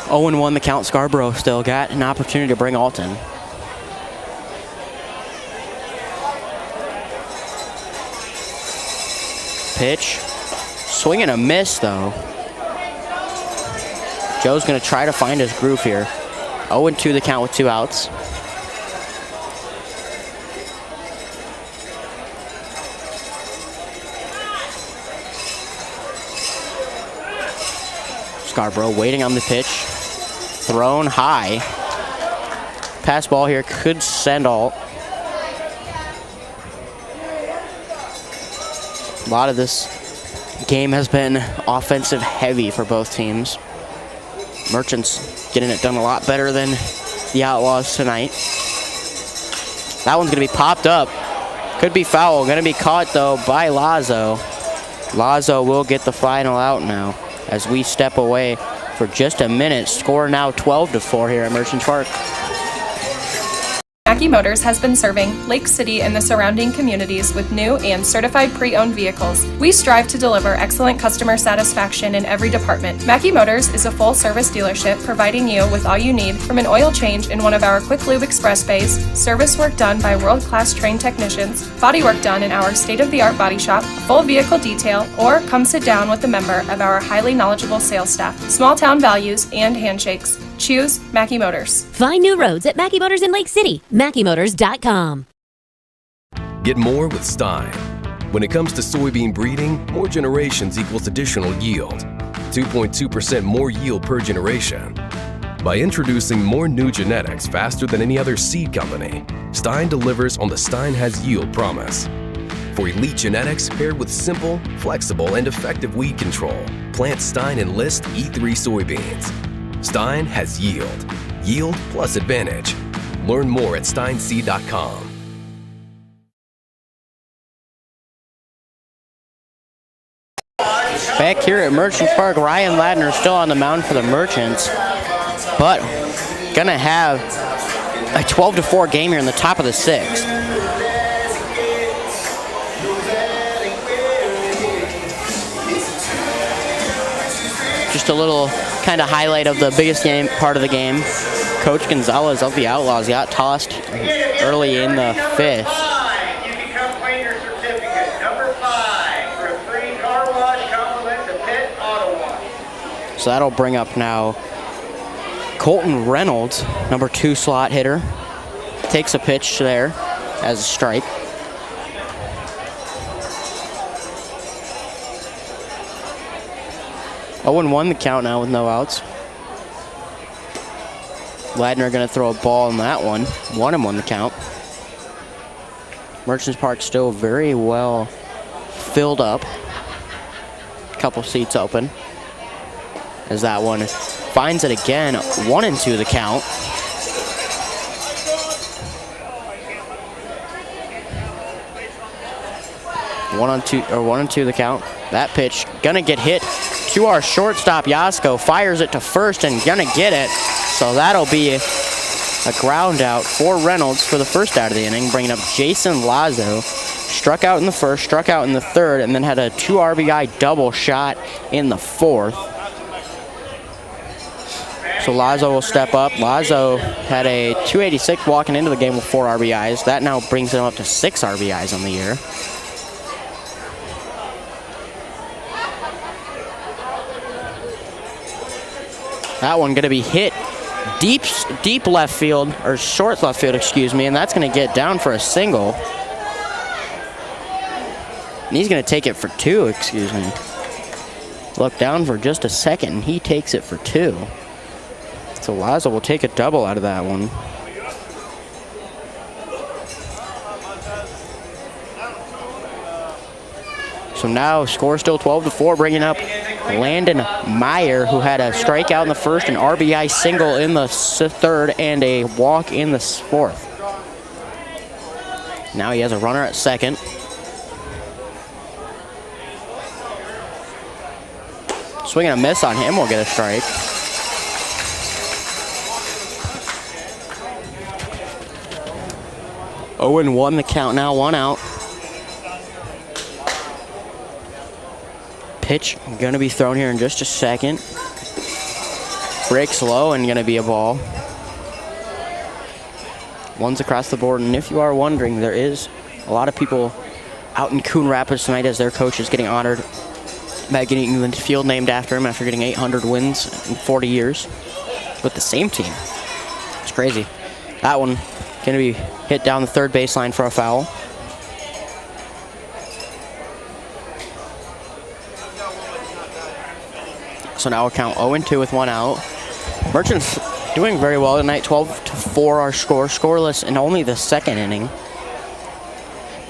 0-1 the count. Scarborough still got an opportunity to bring Alt in. Pitch. Swing and a miss, though. Joe's going to try to find his groove here. 0-2 the count with 2 outs. Scarborough waiting on the pitch. Thrown high. Pass ball here could send Alt. A lot of this game has been offensive heavy for both teams. Merchants getting it done a lot better than the Outlaws tonight. That one's going to be popped up. Could be foul. Going to be caught, though, by Lazo. Lazo will get the final out now as we step away for just a minute. Score now 12-4 here at Merchants Park. Mackey Motors has been serving Lake City and the surrounding communities with new and certified pre-owned vehicles. We strive to deliver excellent customer satisfaction in every department. Mackey Motors is a full-service dealership providing you with all you need from an oil change in one of our quick lube express bays, service work done by world-class trained technicians, body work done in our state-of-the-art body shop, full vehicle detail, or come sit down with a member of our highly knowledgeable sales staff. Small-town values and handshakes. Choose Mackey Motors. Find new roads at Mackey Motors in Lake City. MackeyMotors.com. Get more with Stein. When it comes to soybean breeding, more generations equals additional yield. 2.2% more yield per generation. By introducing more new genetics faster than any other seed company, Stein delivers on the Stein has yield promise. For elite genetics paired with simple, flexible, and effective weed control, plant Stein Enlist E3 soybeans. Stein has yield. Yield plus advantage. Learn more at steinseed.com. Back here at Merchants Park, Ryan Ladner still on the mound for the Merchants, but gonna have a 12-4 game here in the top of the sixth. Just a little kind of highlight of the biggest game part of the game. Coach Gonzalez of the Outlaws got tossed early in the fifth. You become claim your certificate. Number 5 for a free car wash compliment to Pitt Auto Wash. So that'll bring up now Colton Reynolds, number 2 slot hitter. Takes a pitch there as a strike. Oh, and 1 the count now with no outs. Ladner going to throw a ball in that one. 1-1 the count. Merchants Park still very well filled up. A couple seats open. As that one finds it again. 1-2 the count. One and two the count. That pitch gonna get hit to our shortstop. Yasko fires it to first and gonna get it. So that'll be a ground out for Reynolds for the first out of the inning, bringing up Jason Lazo. Struck out in the first, struck out in the third, and then had a 2 RBI double shot in the fourth. So Lazo will step up. Lazo had a 286 walking into the game with 4 RBIs. That now brings him up to 6 RBIs on the year. That one gonna be hit deep left field, or short left field, excuse me, and that's gonna get down for a single. And he's gonna take it for 2, excuse me. Look down for just a second, and he takes it for 2. So Lazo will take a double out of that one. So now score still 12-4, bringing up Landon Meyer, who had a strikeout in the first, an RBI single in the third, and a walk in the fourth. Now he has a runner at second. Swing and a miss on him will get a strike. Oh, and 1 the count now, 1 out. Pitch gonna be thrown here in just a second. Breaks low and gonna be a ball. 1's across the board, and if you are wondering, there is a lot of people out in Coon Rapids tonight as their coach is getting honored by getting the field named after him after getting 800 wins in 40 years with the same team. It's crazy. That one gonna be hit down the third baseline for a foul. So now we count 0-2 with 1 out. Merchants doing very well tonight. 12-4 our score, scoreless in only the second inning.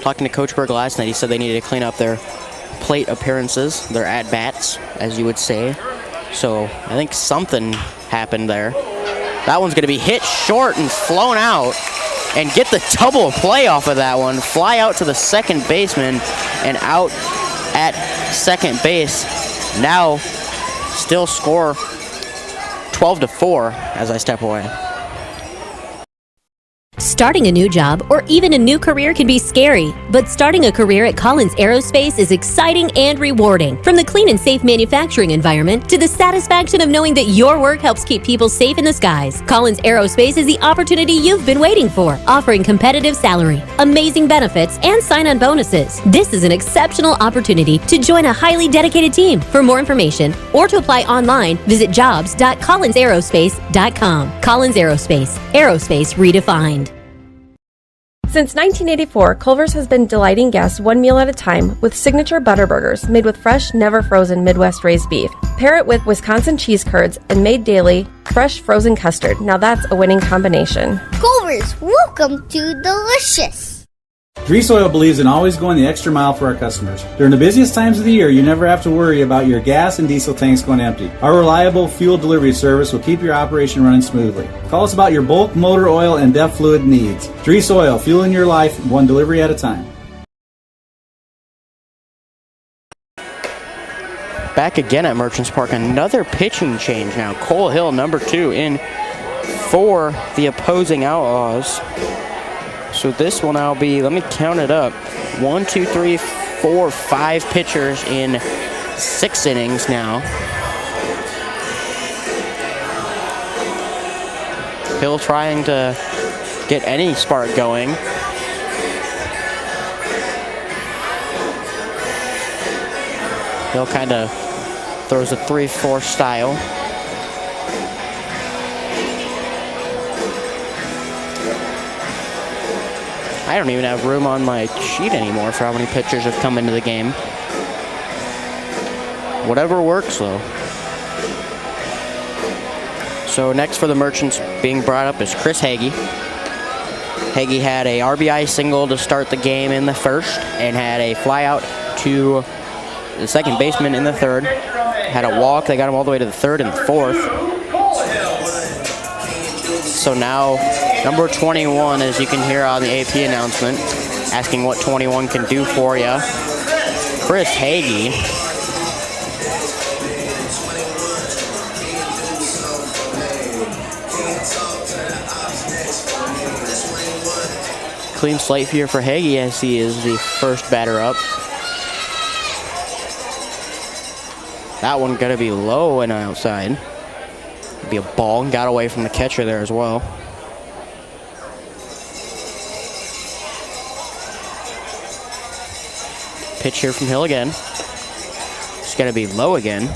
Talking to Coach Berg last night, he said they needed to clean up their plate appearances, their at-bats, as you would say. So I think something happened there. That one's going to be hit short and flown out, and get the double play off of that one. Fly out to the second baseman and out at second base. Now still score 12-4 as I step away. Starting a new job or even a new career can be scary, but starting a career at Collins Aerospace is exciting and rewarding. From the clean and safe manufacturing environment to the satisfaction of knowing that your work helps keep people safe in the skies, Collins Aerospace is the opportunity you've been waiting for, offering competitive salary, amazing benefits, and sign-on bonuses. This is an exceptional opportunity to join a highly dedicated team. For more information or to apply online, visit jobs.collinsaerospace.com. Collins Aerospace, aerospace redefined. Since 1984, Culver's has been delighting guests one meal at a time with signature butter burgers made with fresh, never frozen Midwest raised beef. Pair it with Wisconsin cheese curds and made daily, fresh frozen custard. Now that's a winning combination. Culver's, welcome to Delicious. Grease Oil believes in always going the extra mile for our customers. During the busiest times of the year, you never have to worry about your gas and diesel tanks going empty. Our reliable fuel delivery service will keep your operation running smoothly. Call us about your bulk, motor oil, and DEF fluid needs. Grease Oil, fueling your life one delivery at a time. Back again at Merchants Park, another pitching change now. Cole Hill, number 2, in for the opposing Outlaws. So this will now be, let me count it up, 1, 2, 3, 4, 5 pitchers in 6 innings now. Hill trying to get any spark going. Hill kind of throws a 3-4 style. I don't even have room on my sheet anymore for how many pitchers have come into the game. Whatever works, though. So next for the Merchants being brought up is Chris Hagee. Hagee had a RBI single to start the game in the first and had a fly out to the second baseman in the third. Had a walk. They got him all the way to the third and the fourth. So now number 21, as you can hear on the AP announcement, asking what 21 can do for you. Chris Hagee. Clean slate here for Hagee as he is the first batter up. That one gonna be low and outside. Be a ball, and got away from the catcher there as well. Pitch here from Hill again. It's gonna be low again.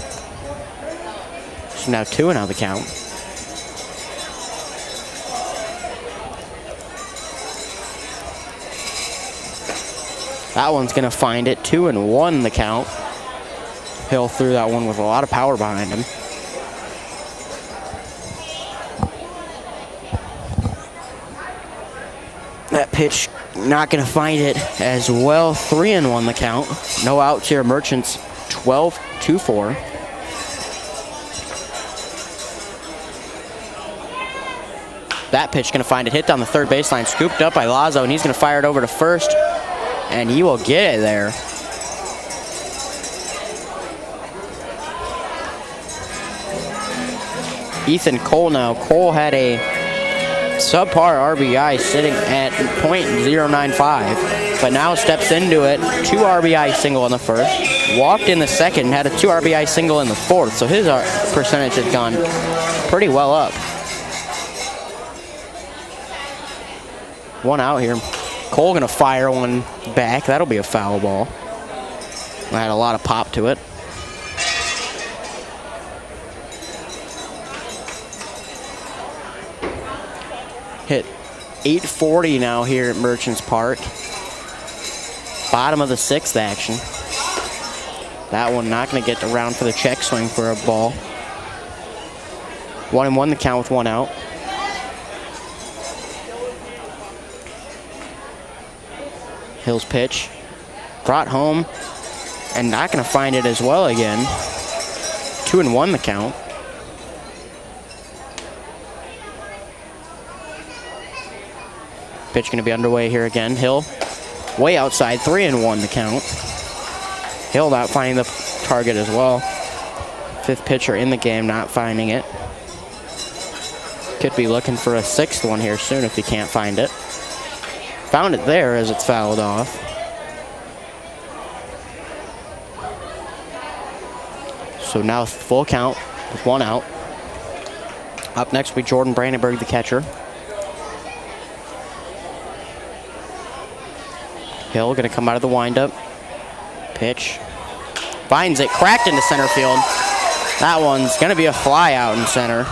So now 2-0 the count. That one's gonna find it. 2-1 the count. Hill threw that one with a lot of power behind him. That pitch not going to find it as well. 3-1 the count. No outs here. Merchants 12-4. That pitch going to find it. Hit down the third baseline. Scooped up by Lazo, and he's going to fire it over to first. And he will get it there. Ethan Cole now. Cole had a subpar RBI sitting at .095, but now steps into it. 2 RBI single in the first, walked in the second, had a 2 RBI single in the fourth, so his percentage has gone pretty well up. 1 out here. Cole gonna fire one back. That'll be a foul ball. I had a lot of pop to it. Hit 840 now here at Merchants Park. Bottom of the 6th action. That one not going to get around for the check swing for a ball. 1-1 the count with 1 out. Hill's pitch. Brought home and not going to find it as well again. 2-1 the count. Pitch going to be underway here again. Hill way outside, 3-1 the count. Hill not finding the target as well. Fifth pitcher in the game not finding it. Could be looking for a sixth one here soon if he can't find it. Found it there as it's fouled off. So now full count with 1 out. Up next will be Jordan Brandenburg, the catcher. Hill going to come out of the windup. Pitch. Finds it, cracked into center field. That one's going to be a fly out in center.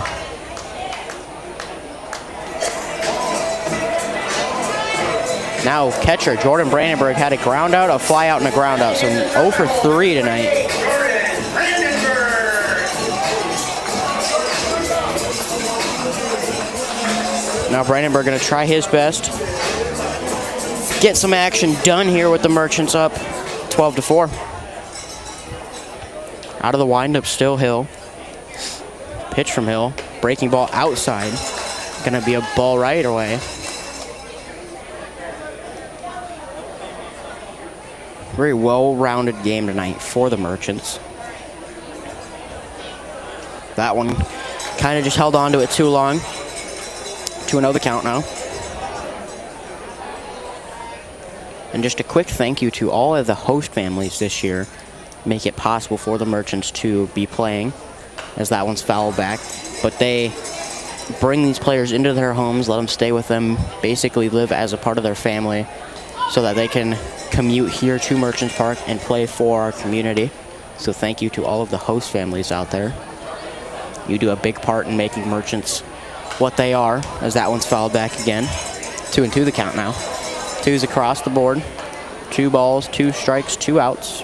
Now catcher Jordan Brandenburg had a ground out, a fly out, and a ground out. So 0 for 3 tonight. Now Brandenburg going to try his best. Get some action done here with the Merchants up 12-4. Out of the windup still Hill. Pitch from Hill. Breaking ball outside. Gonna be a ball right away. Very well-rounded game tonight for the Merchants. That one kind of just held on to it too long. 2-0 the count now. And just a quick thank you to all of the host families this year. Make it possible for the Merchants to be playing, as that one's fouled back. But they bring these players into their homes, let them stay with them, basically live as a part of their family, so that they can commute here to Merchants Park and play for our community. So thank you to all of the host families out there. You do a big part in making Merchants what they are, as that one's fouled back again. 2-2 the count now. 2's across the board. 2 balls, 2 strikes, 2 outs.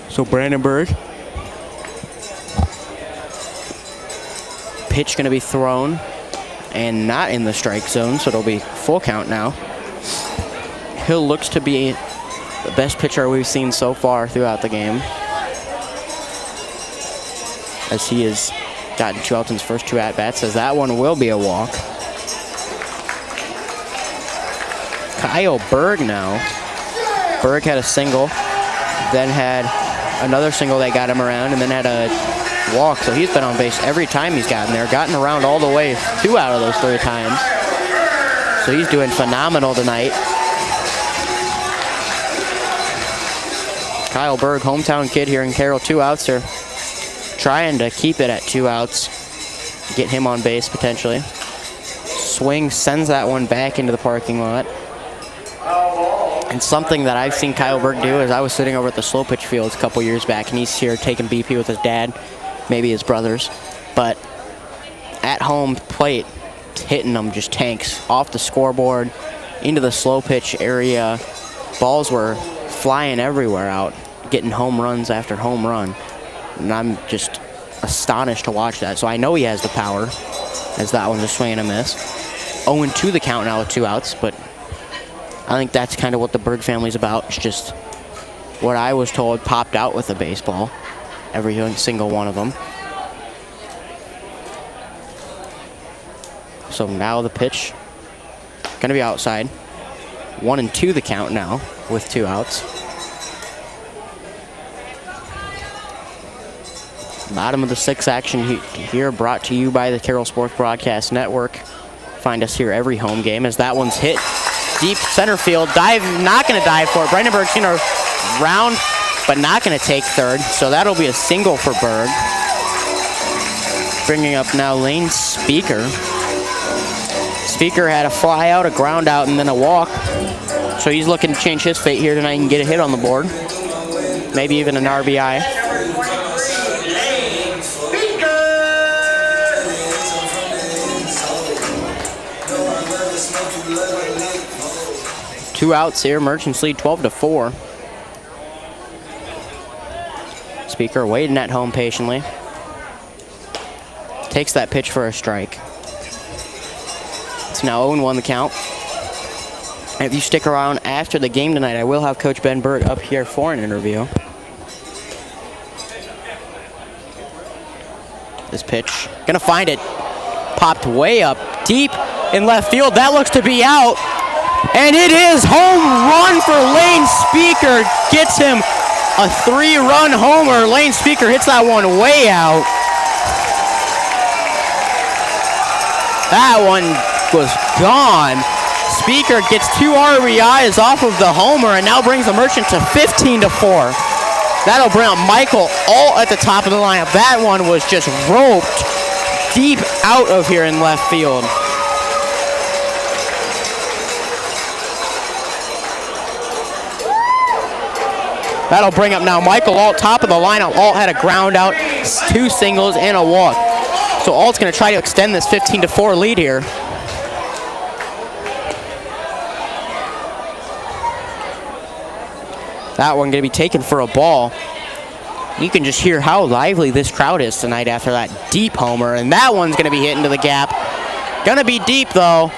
So Brandenburg. Pitch going to be thrown and not in the strike zone, so it'll be full count now. Hill looks to be the best pitcher we've seen so far throughout the game, as he has gotten 2 outs in his first 2 at-bats, as that one will be a walk. Kyle Berg now. Berg had a single, then had another single that got him around, and then had a walk. So he's been on base every time he's gotten there, gotten around all the way 2 out of those 3 times. So he's doing phenomenal tonight. Kyle Berg, hometown kid here in Carroll, 2 outs. They're trying to keep it at 2 outs, get him on base potentially. Swing sends that one back into the parking lot. And something that I've seen Kyle Berg do is I was sitting over at the slow pitch fields a couple years back, and he's here taking BP with his dad, maybe his brothers. But at home plate, hitting them just tanks off the scoreboard into the slow pitch area. Balls were flying everywhere out, getting home runs after home run. And I'm just astonished to watch that. So I know he has the power, as that one's a swing and a miss. 0-2 the count now with 2 outs, but I think that's kind of what the Berg family's about. It's just what I was told popped out with a baseball, every single one of them. So now the pitch, gonna be outside. 1-2 the count now with 2 outs. Bottom of the 6th action here, brought to you by the Carroll Sports Broadcast Network. Find us here every home game, as that one's hit deep center field. Dive, not going to dive for it. Brandenburg's going to round, but not going to take third. So that'll be a single for Berg. Bringing up now Lane Speaker. Speaker had a fly out, a ground out, and then a walk. So he's looking to change his fate here tonight and get a hit on the board. Maybe even an RBI. Two outs here. Merchants lead 12-4. Speaker waiting at home patiently. Takes that pitch for a strike. It's now 0-1 the count. If you stick around after the game tonight, I will have Coach Ben Berg up here for an interview. This pitch, gonna find it. Popped way up deep in left field. That looks to be out. And it is home run for Lane Speaker. Gets him a 3-run homer. Lane Speaker hits that one way out. That one was gone. Speaker gets 2 RBIs off of the homer and now brings the Merchants to 15-4. That'll bring up Michael Alt at the top of the lineup. That one was just roped deep out of here in left field. That'll bring up now Michael Alt, top of the lineup. Alt had a ground out, 2 singles, and a walk. So Alt's going to try to extend this 15-4 lead here. That one going to be taken for a ball. You can just hear how lively this crowd is tonight after that deep homer. And that one's going to be hit into the gap. Going to be deep, though.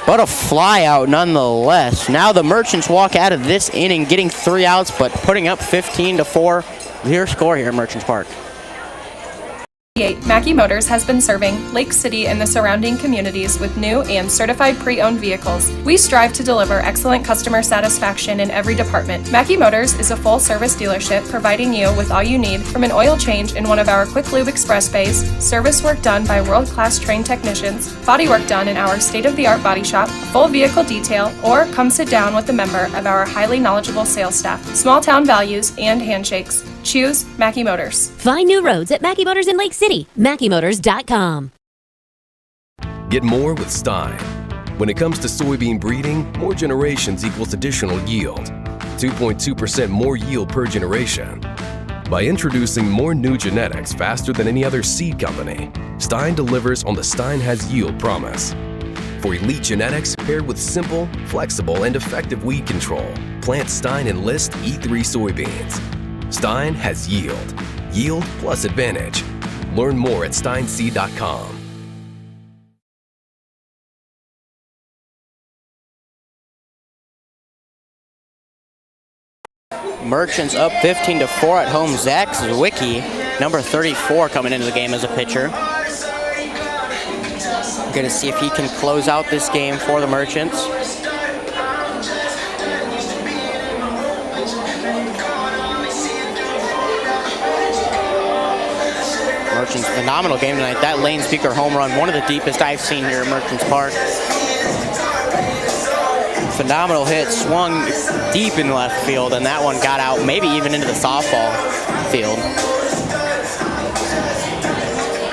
But a fly out nonetheless. Now the Merchants walk out of this inning getting 3 outs, but putting up 15-4. Your score here at Merchants Park. Mackey Motors has been serving Lake City and the surrounding communities with new and certified pre-owned vehicles. We strive to deliver excellent customer satisfaction in every department. Mackey Motors is a full-service dealership providing you with all you need, from an oil change in one of our quick lube express bays, service work done by world-class trained technicians, body work done in our state-of-the-art body shop, full vehicle detail, or come sit down with a member of our highly knowledgeable sales staff. Small town values and handshakes. Choose Mackey Motors. Find new roads at Mackey Motors in Lake City. MackeyMotors.com. Get more with Stein. When it comes to soybean breeding, more generations equals additional yield. 2.2% more yield per generation. By introducing more new genetics faster than any other seed company, Stein delivers on the Stein has yield promise. For elite genetics paired with simple, flexible, and effective weed control, plant Stein Enlist E3 soybeans. Stein has yield. Yield plus advantage. Learn more at steinseed.com. Merchants up 15-4 at home. Zach Zwicky, number 34, coming into the game as a pitcher. Going to see if he can close out this game for the Merchants. Merchants, phenomenal game tonight. That Lane Speaker home run, one of the deepest I've seen here at Merchants Park. Phenomenal hit, swung deep in left field, and that one got out, maybe even into the softball field.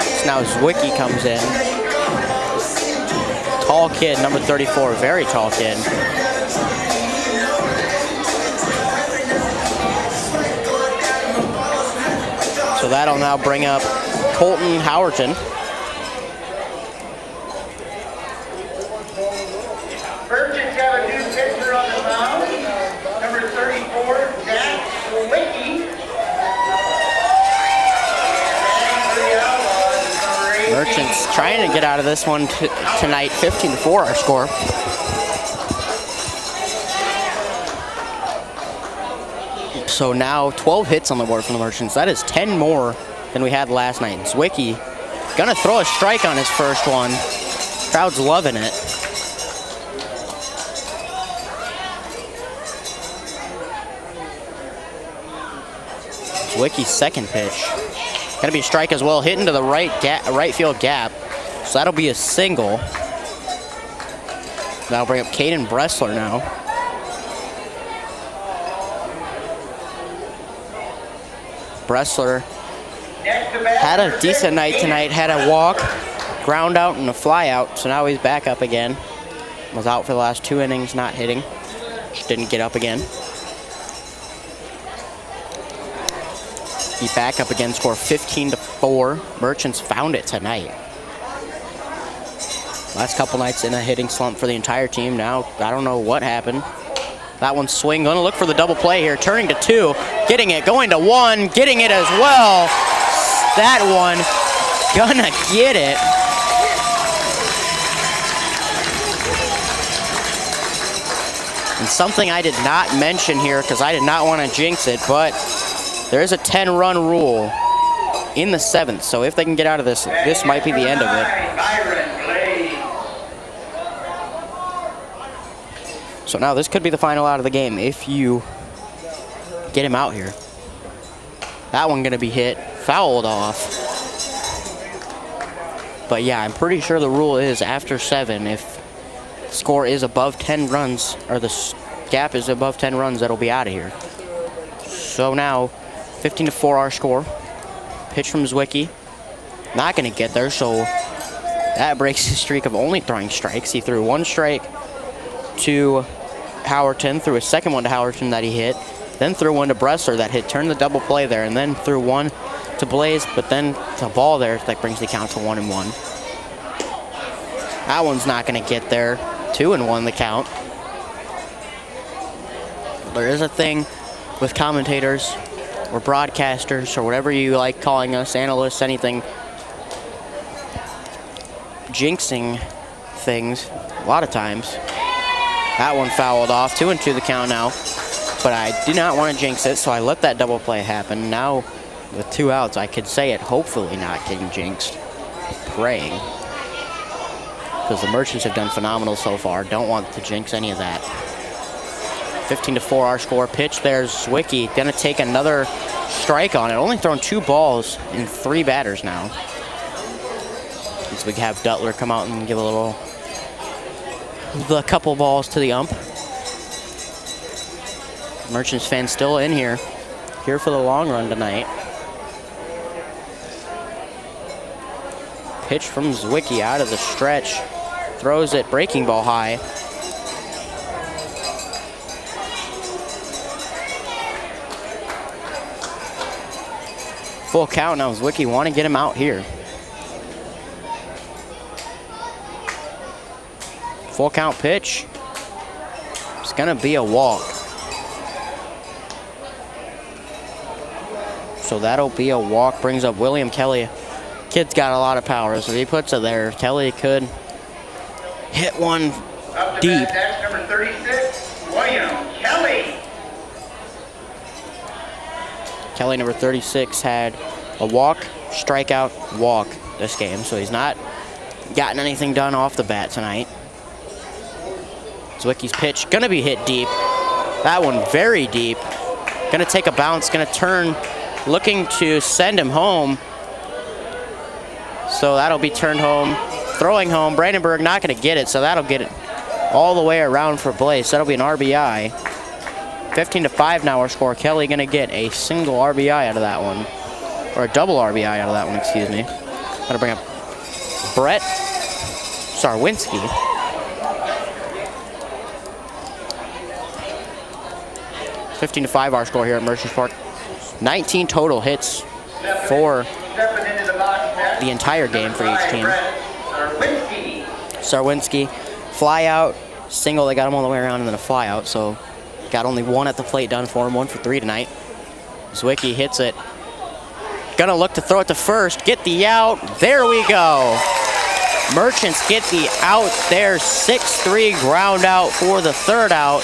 So now Zwicky comes in. Tall kid, number 34, very tall kid. So that'll now bring up Colton Howerton. Merchants have a new pitcher on the mound, number 34, Zach Zwicky. Merchants trying to get out of this one tonight, 15-4 our score. So now 12 hits on the board from the Merchants. That is 10 more than we had last night. Zwicky gonna throw a strike on his first one. Crowd's loving it. Zwicky's second pitch. Gonna be a strike as well, hit into the right field gap. So that'll be a single. That'll bring up Caden Bressler now. Bressler had a decent night tonight, had a walk, ground out, and a fly out, so now he's back up again. Was out for the last 2 innings, not hitting. Just didn't get up again. He back up again, score 15-4. Merchants found it tonight. Last couple nights in a hitting slump for the entire team. Now, I don't know what happened. That one's swing, gonna look for the double play here, turning to 2, getting it, going to 1, getting it as well. That one, gonna get it. And something I did not mention here because I did not want to jinx it, but there is a 10-run rule in the 7th. So if they can get out of this, this might be the end of it. So now this could be the final out of the game if you get him out here. That one gonna be hit, fouled off. But yeah, I'm pretty sure the rule is after 7, if the score is above 10 runs, or the gap is above 10 runs, that'll be out of here. So now, 15-4 our score. Pitch from Zwicky. Not gonna get there, so that breaks his streak of only throwing strikes. He threw 1 strike to Howerton, threw a second one to Howerton that he hit, then threw one to Bressler that hit, turned the double play there, and then threw one to Blaze, but then the ball there that brings the count to 1-1. That one's not going to get there. 2-1 the count. There is a thing with commentators or broadcasters or whatever you like calling us, analysts, anything, jinxing things a lot of times. That one fouled off. 2-2 the count now. But I did not want to jinx it, so I let that double play happen. Now, with 2 outs, I could say it, hopefully not getting jinxed. Praying. Because the Merchants have done phenomenal so far. Don't want to jinx any of that. 15-4 our score. Pitch there's Zwicky. Gonna take another strike on it. Only thrown 2 balls in 3 batters now. So we have Duttler come out and give a couple balls to the ump. Merchants fans still in here for the long run tonight. Pitch from Zwicky out of the stretch. Throws it, breaking ball high. Full count now. Zwicky want to get him out here. Full count pitch. It's gonna be a walk. So that'll be a walk. Brings up William Kelly. Kid's got a lot of power, so if he puts it there, Kelly could hit one deep. That's number 36, William Kelly. Kelly, number 36, had a walk, strikeout, walk this game, so he's not gotten anything done off the bat tonight. Zwicky's pitch, gonna be hit deep. That one very deep. Gonna take a bounce, gonna turn, looking to send him home. So that'll be turned home, throwing home. Brandenburg not gonna get it, so that'll get it all the way around for Blaze. That'll be an RBI. 15-5 now our score. Kelly gonna get a single RBI out of that one. Or a double RBI out of that one, excuse me. Gonna bring up Brett Sarwinski. $15-5 our score here at Merchants Park. 19 total hits for the entire game for each team. Sarwinski, fly out, single, they got him all the way around, and then a fly out, so got only 1 at the plate done for him, 1 for 3 tonight. Zwicky hits it. Gonna look to throw it to first, get the out, there we go. Merchants get the out there, 6-3 ground out for the 3rd out,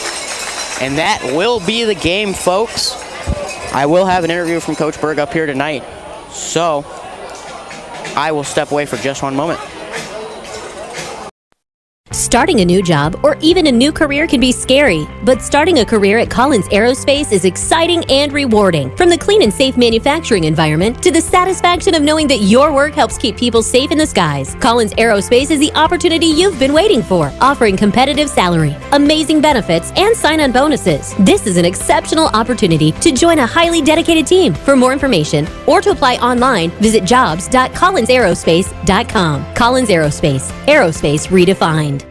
and that will be the game, folks. I will have an interview from Coach Berg up here tonight, so I will step away for just 1 moment. Starting a new job or even a new career can be scary, but starting a career at Collins Aerospace is exciting and rewarding. From the clean and safe manufacturing environment to the satisfaction of knowing that your work helps keep people safe in the skies, Collins Aerospace is the opportunity you've been waiting for, offering competitive salary, amazing benefits, and sign-on bonuses. This is an exceptional opportunity to join a highly dedicated team. For more information or to apply online, visit jobs.collinsaerospace.com. Collins Aerospace, aerospace redefined.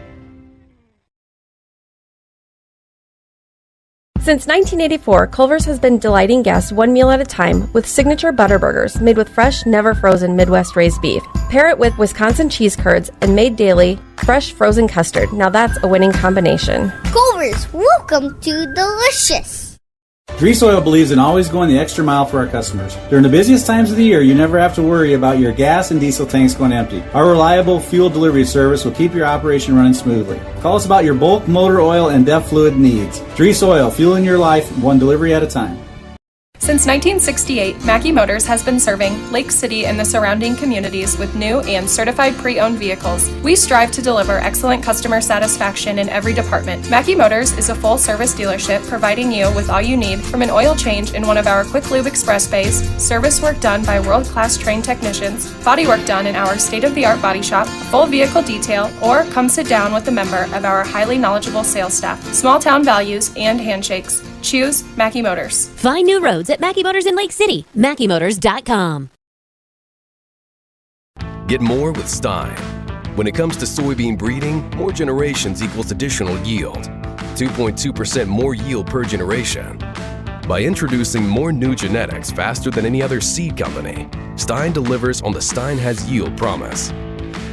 Since 1984, Culver's has been delighting guests 1 meal at a time with signature butter burgers made with fresh, never frozen Midwest raised beef. Pair it with Wisconsin cheese curds and made daily fresh frozen custard. Now that's a winning combination. Culver's, welcome to Delicious. Grease Oil believes in always going the extra mile for our customers. During the busiest times of the year, you never have to worry about your gas and diesel tanks going empty. Our reliable fuel delivery service will keep your operation running smoothly. Call us about your bulk, motor oil, and DEF fluid needs. Grease Oil, fueling your life one delivery at a time. Since 1968, Mackey Motors has been serving Lake City and the surrounding communities with new and certified pre-owned vehicles. We strive to deliver excellent customer satisfaction in every department. Mackey Motors is a full-service dealership providing you with all you need from an oil change in one of our quick lube express bays, service work done by world-class trained technicians, body work done in our state-of-the-art body shop, full vehicle detail, or come sit down with a member of our highly knowledgeable sales staff. Small-town values and handshakes. Choose Mackey Motors. Find new roads at Mackey Motors in Lake City. MackeyMotors.com. Get more with Stein. When it comes to soybean breeding, more generations equals additional yield. 2.2% more yield per generation. By introducing more new genetics faster than any other seed company, Stein delivers on the Stein has yield promise.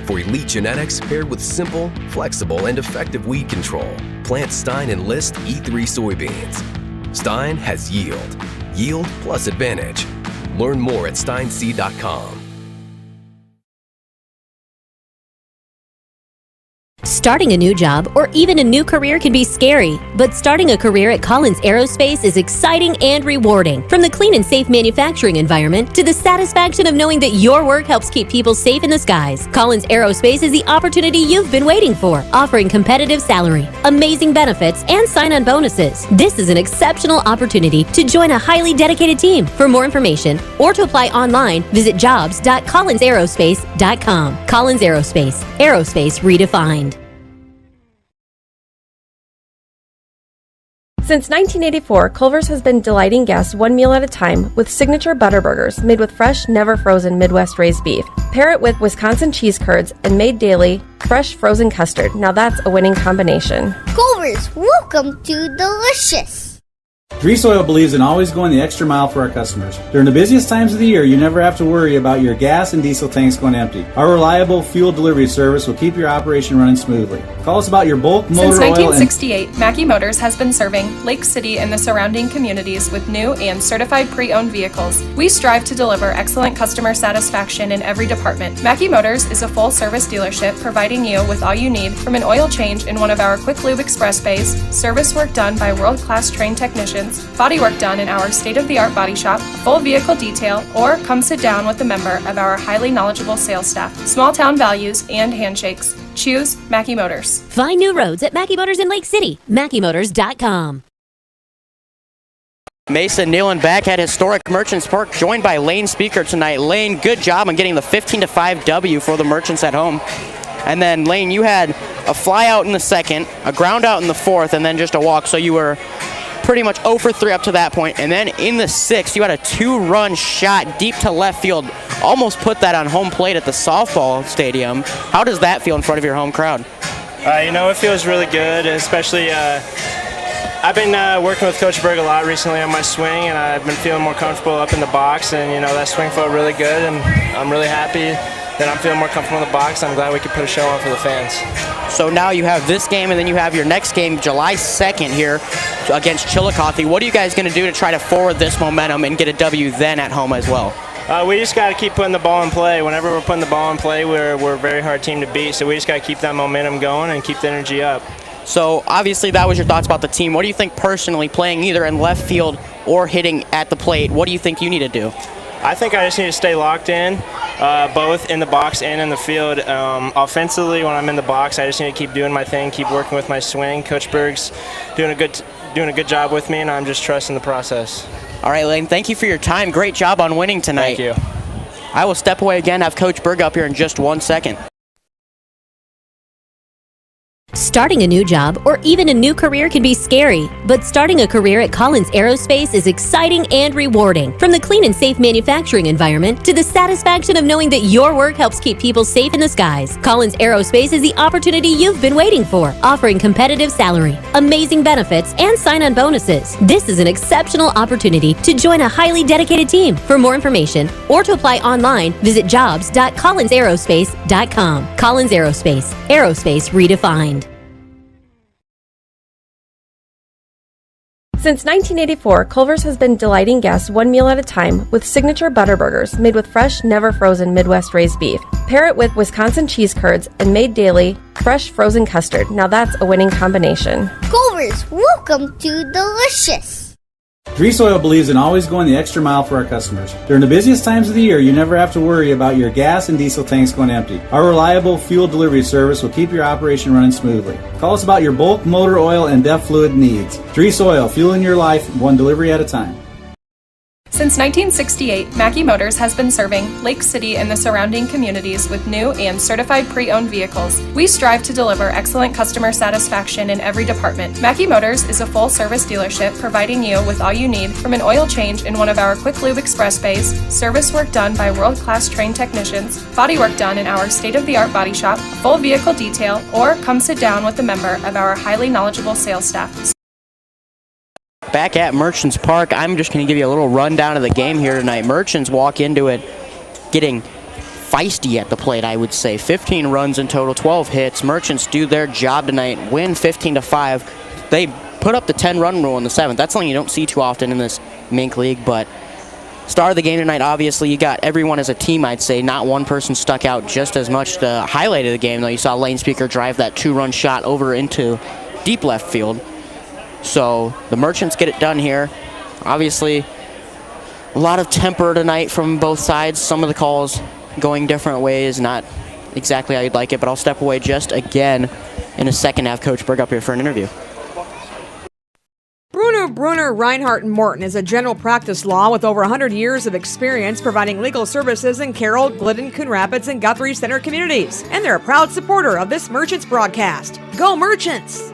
For elite genetics paired with simple, flexible, and effective weed control, plant Stein Enlist E3 soybeans. Stein has yield. Yield plus advantage. Learn more at steinseed.com. Starting a new job or even a new career can be scary, but starting a career at Collins Aerospace is exciting and rewarding. From the clean and safe manufacturing environment to the satisfaction of knowing that your work helps keep people safe in the skies, Collins Aerospace is the opportunity you've been waiting for, offering competitive salary, amazing benefits, and sign-on bonuses. This is an exceptional opportunity to join a highly dedicated team. For more information or to apply online, visit jobs.collinsaerospace.com. Collins Aerospace, aerospace redefined. Since 1984, Culver's has been delighting guests one meal at a time with signature butter burgers made with fresh, never frozen Midwest raised beef. Pair it with Wisconsin cheese curds and made daily fresh frozen custard. Now that's a winning combination. Culver's, welcome to Delicious. Grease Oil believes in always going the extra mile for our customers. During the busiest times of the year, you never have to worry about your gas and diesel tanks going empty. Our reliable fuel delivery service will keep your operation running smoothly. Call us about your bulk, motor Since oil, 1968, Mackey Motors has been serving Lake City and the surrounding communities with new and certified pre-owned vehicles. We strive to deliver excellent customer satisfaction in every department. Mackey Motors is a full-service dealership providing you with all you need from an oil change in one of our quick lube express bays, service work done by world-class trained technicians, body work done in our state-of-the-art body shop, full vehicle detail, or come sit down with a member of our highly knowledgeable sales staff. Small-town values and handshakes. Choose Mackey Motors. Find new roads at Mackey Motors in Lake City. MackeyMotors.com. Mason Nealon back at historic Merchants Park, joined by Lane Speaker tonight. Lane, good job on getting the 15-5 W for the Merchants at home. And then, Lane, you had a fly out in the second, a ground out in the fourth, and then just a walk. So you were pretty much 0 for 3 up to that point. And then in the sixth, you had a 2-run shot deep to left field. Almost put that on home plate at the softball stadium. How does that feel in front of your home crowd? It feels really good, especially I've been working with Coach Berg a lot recently on my swing, and I've been feeling more comfortable up in the box, and that swing felt really good, and I'm really happy that I'm feeling more comfortable in the box. I'm glad we could put a show on for the fans. So now you have this game, and then you have your next game July 2nd here against Chillicothe. What are you guys going to do to try to forward this momentum and get a W then at home as well? We just got to keep putting the ball in play. Whenever we're putting the ball in play, we're a very hard team to beat, so we just got to keep that momentum going and keep the energy up. So obviously that was your thoughts about the team. What do you think personally, playing either in left field or hitting at the plate, what do you think you need to do? I think I just need to stay locked in, both in the box and in the field. Offensively, when I'm in the box, I just need to keep doing my thing, keep working with my swing. Coach Berg's doing a good job with me, and I'm just trusting the process. All right, Lane, thank you for your time. Great job on winning tonight. Thank you. I will step away again, have Coach Berg up here in just 1 second. Starting a new job or even a new career can be scary, but starting a career at Collins Aerospace is exciting and rewarding. From the clean and safe manufacturing environment to the satisfaction of knowing that your work helps keep people safe in the skies, Collins Aerospace is the opportunity you've been waiting for, offering competitive salary, amazing benefits, and sign-on bonuses. This is an exceptional opportunity to join a highly dedicated team. For more information or to apply online, visit jobs.collinsaerospace.com. Collins Aerospace, aerospace redefined. Since 1984, Culver's has been delighting guests one meal at a time with signature butter burgers made with fresh, never frozen Midwest raised beef. Pair it with Wisconsin cheese curds and made daily, fresh frozen custard. Now that's a winning combination. Culver's, welcome to Delicious. Grease Oil believes in always going the extra mile for our customers. During the busiest times of the year, you never have to worry about your gas and diesel tanks going empty. Our reliable fuel delivery service will keep your operation running smoothly. Call us about your bulk, motor oil, and DEF fluid needs. Grease Oil, fueling your life one delivery at a time. Since 1968, Mackey Motors has been serving Lake City and the surrounding communities with new and certified pre-owned vehicles. We strive to deliver excellent customer satisfaction in every department. Mackey Motors is a full-service dealership providing you with all you need from an oil change in one of our quick lube express bays, service work done by world-class trained technicians, body work done in our state-of-the-art body shop, full vehicle detail, or come sit down with a member of our highly knowledgeable sales staff. Back at Merchants Park, I'm just going to give you a little rundown of the game here tonight. Merchants walk into it getting feisty at the plate, I would say. 15 runs in total, 12 hits. Merchants do their job tonight, win 15-5. They put up the 10-run rule in the 7th. That's something you don't see too often in this Mink League, but star of the game tonight, obviously, you got everyone as a team, I'd say. Not one person stuck out just as much. The highlight of the game, though, you saw Lane Speaker drive that 2-run shot over into deep left field. So the Merchants get it done here. Obviously, a lot of temper tonight from both sides. Some of the calls going different ways, not exactly how you'd like it, but I'll step away just again in a second to have Coach Berg up here for an interview. Brunner, Reinhardt, and Morton is a general practice law with over 100 years of experience providing legal services in Carroll, Glidden, Coon Rapids, and Guthrie Center communities. And they're a proud supporter of this Merchants broadcast. Go Merchants!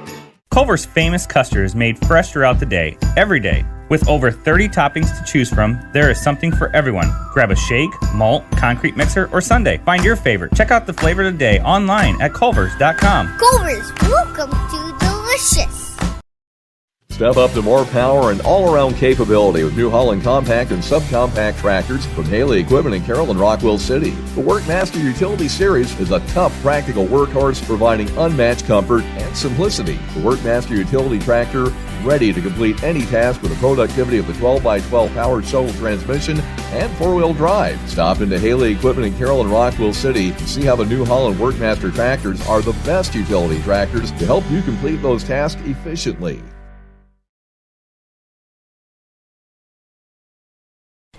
Culver's famous custard is made fresh throughout the day, every day. With over 30 toppings to choose from, there is something for everyone. Grab a shake, malt, concrete mixer, or sundae. Find your favorite. Check out the flavor of the day online at culvers.com. Culver's, welcome to Delicious. Step up to more power and all-around capability with New Holland compact and subcompact tractors from Haley Equipment in Carroll and Rockwell City. The Workmaster Utility Series is a tough, practical workhorse providing unmatched comfort and simplicity. The Workmaster Utility Tractor, ready to complete any task with the productivity of the 12x12 powered shuttle transmission and four-wheel drive. Stop into Haley Equipment in Carroll and Rockwell City to see how the New Holland Workmaster tractors are the best utility tractors to help you complete those tasks efficiently.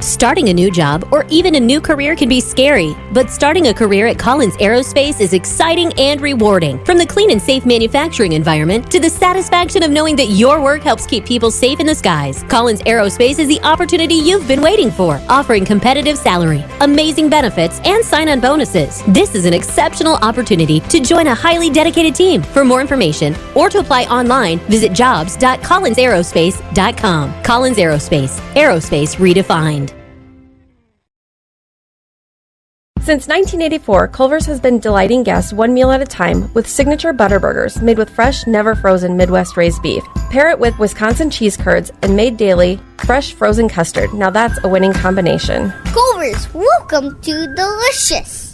Starting a new job or even a new career can be scary, but starting a career at Collins Aerospace is exciting and rewarding. From the clean and safe manufacturing environment to the satisfaction of knowing that your work helps keep people safe in the skies, Collins Aerospace is the opportunity you've been waiting for, offering competitive salary, amazing benefits, and sign-on bonuses. This is an exceptional opportunity to join a highly dedicated team. For more information or to apply online, visit jobs.collinsaerospace.com. Collins Aerospace, aerospace redefined. Since 1984, Culver's has been delighting guests one meal at a time with signature butter burgers made with fresh, never frozen Midwest raised beef. Pair it with Wisconsin cheese curds and made daily, fresh frozen custard. Now that's a winning combination. Culver's, welcome to Delicious.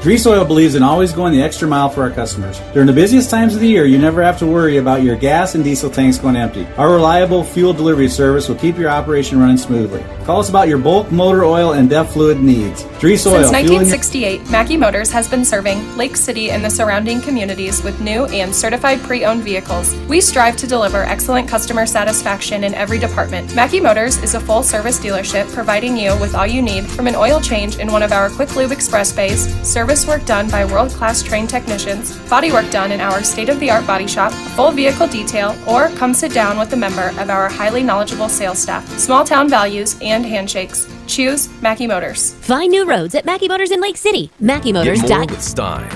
Grease Oil believes in always going the extra mile for our customers. During the busiest times of the year, you never have to worry about your gas and diesel tanks going empty. Our reliable fuel delivery service will keep your operation running smoothly. Call us about your bulk, motor oil, and DEF fluid needs. Grease Oil. Since 1968, Mackey Motors has been serving Lake City and the surrounding communities with new and certified pre-owned vehicles. We strive to deliver excellent customer satisfaction in every department. Mackey Motors is a full-service dealership providing you with all you need from an oil change in one of our quick lube express bays, service work done by world-class trained technicians, body work done in our state-of-the-art body shop, full vehicle detail, or come sit down with a member of our highly knowledgeable sales staff. Small town values and handshakes. Choose Mackey Motors. Find new roads at Mackey Motors in Lake City. Get more MackeyMotors.com. with Stein.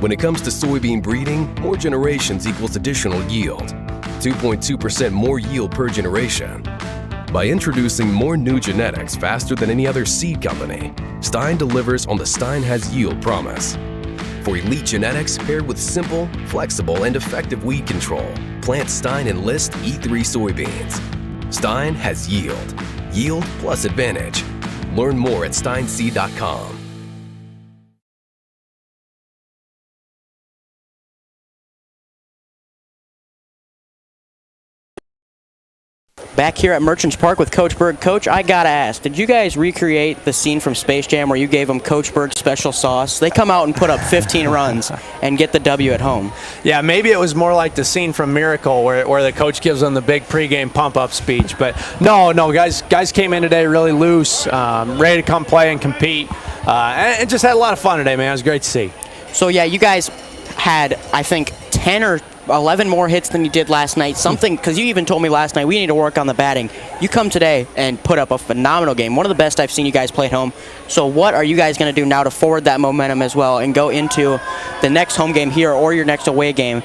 When it comes to soybean breeding, more generations equals additional yield. 2.2% more yield per generation. By introducing more new genetics faster than any other seed company, Stein delivers on the Stein has yield promise. For elite genetics paired with simple, flexible, and effective weed control, plant Stein Enlist E3 soybeans. Stein has yield. Yield plus advantage. Learn more at steinseed.com. Back here at Merchants Park with Coach Berg. Coach, I gotta ask, did you guys recreate the scene from Space Jam where you gave them Coach Berg's special sauce? They come out and put up 15 runs and get the W at home. Yeah, maybe it was more like the scene from Miracle where the coach gives them the big pregame pump-up speech. But no, guys came in today really loose, ready to come play and compete, and just had a lot of fun today, man. It was great to see. So, yeah, you guys had, I think, 10 or 11 more hits than you did last night. Something, because you even told me last night we need to work on the batting. You come today and put up a phenomenal game. One of the best I've seen you guys play at home. So what are you guys going to do now to forward that momentum as well and go into the next home game here or your next away game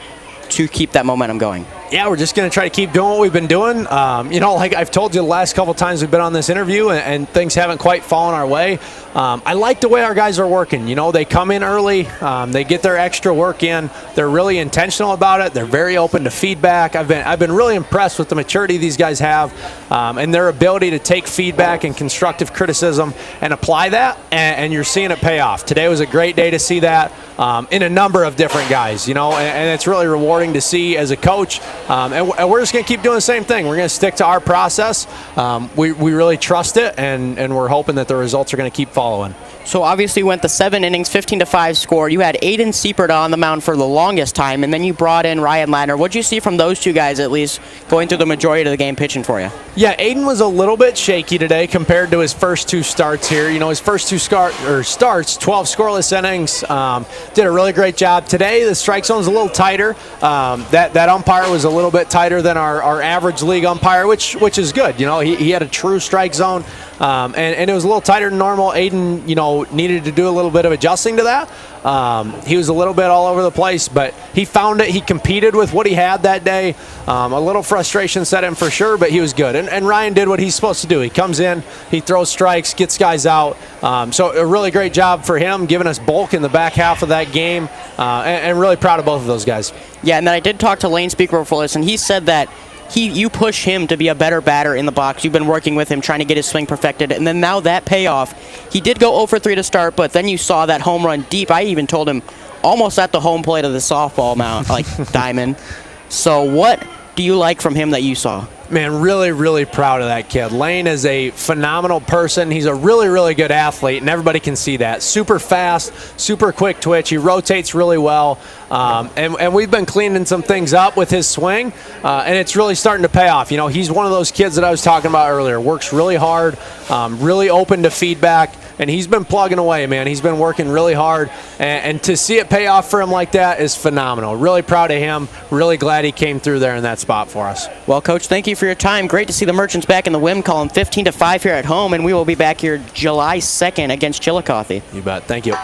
to keep that momentum going? Yeah, we're just going to try to keep doing what we've been doing. Like I've told you the last couple times we've been on this interview and things haven't quite fallen our way. I like the way our guys are working. They come in early. They get their extra work in. They're really intentional about it. They're very open to feedback. I've been really impressed with the maturity these guys have and their ability to take feedback and constructive criticism and apply that, and you're seeing it pay off. Today was a great day to see that in a number of different guys, and it's really rewarding to see as a coach. And we're just going to keep doing the same thing. We're going to stick to our process. We really trust it, and we're hoping that the results are going to keep following. So obviously you went the 7 innings, 15-5 score. You had Aiden Siepert on the mound for the longest time, and then you brought in Ryan Ladner. What did you see from those two guys, at least, going through the majority of the game pitching for you? Yeah, Aiden was a little bit shaky today compared to his first two starts here. His first two starts, 12 scoreless innings, did a really great job. Today, the strike zone's a little tighter. That umpire was a little bit tighter than our average league umpire, which is good. He had a true strike zone. And it was a little tighter than normal. Aiden, needed to do a little bit of adjusting to that. He was a little bit all over the place, but he found it. He competed with what he had that day. A little frustration set in for sure, but he was good. And Ryan did what he's supposed to do. He comes in, he throws strikes, gets guys out. So a really great job for him, giving us bulk in the back half of that game, and really proud of both of those guys. Yeah, and then I did talk to Lane Speaker before this, and he said that you push him to be a better batter in the box. You've been working with him, trying to get his swing perfected, and then now that payoff. He did go 0 for 3 to start, but then you saw that home run deep. I even told him almost at the home plate of the softball mound, like diamond. So what do you like from him that you saw? Man, really, really proud of that kid. Lane is a phenomenal person. He's a really, really good athlete, and everybody can see that. Super fast, super quick twitch. He rotates really well, and we've been cleaning some things up with his swing, and it's really starting to pay off. He's one of those kids that I was talking about earlier. Works really hard, really open to feedback, and he's been plugging away, man. He's been working really hard, and to see it pay off for him like that is phenomenal. Really proud of him. Really glad he came through there in that spot for us. Well, Coach, thank you for your time. Great to see the Merchants back in the win column, 15-5 here at home, and we will be back here July 2nd against Chillicothe. You bet. Thank you.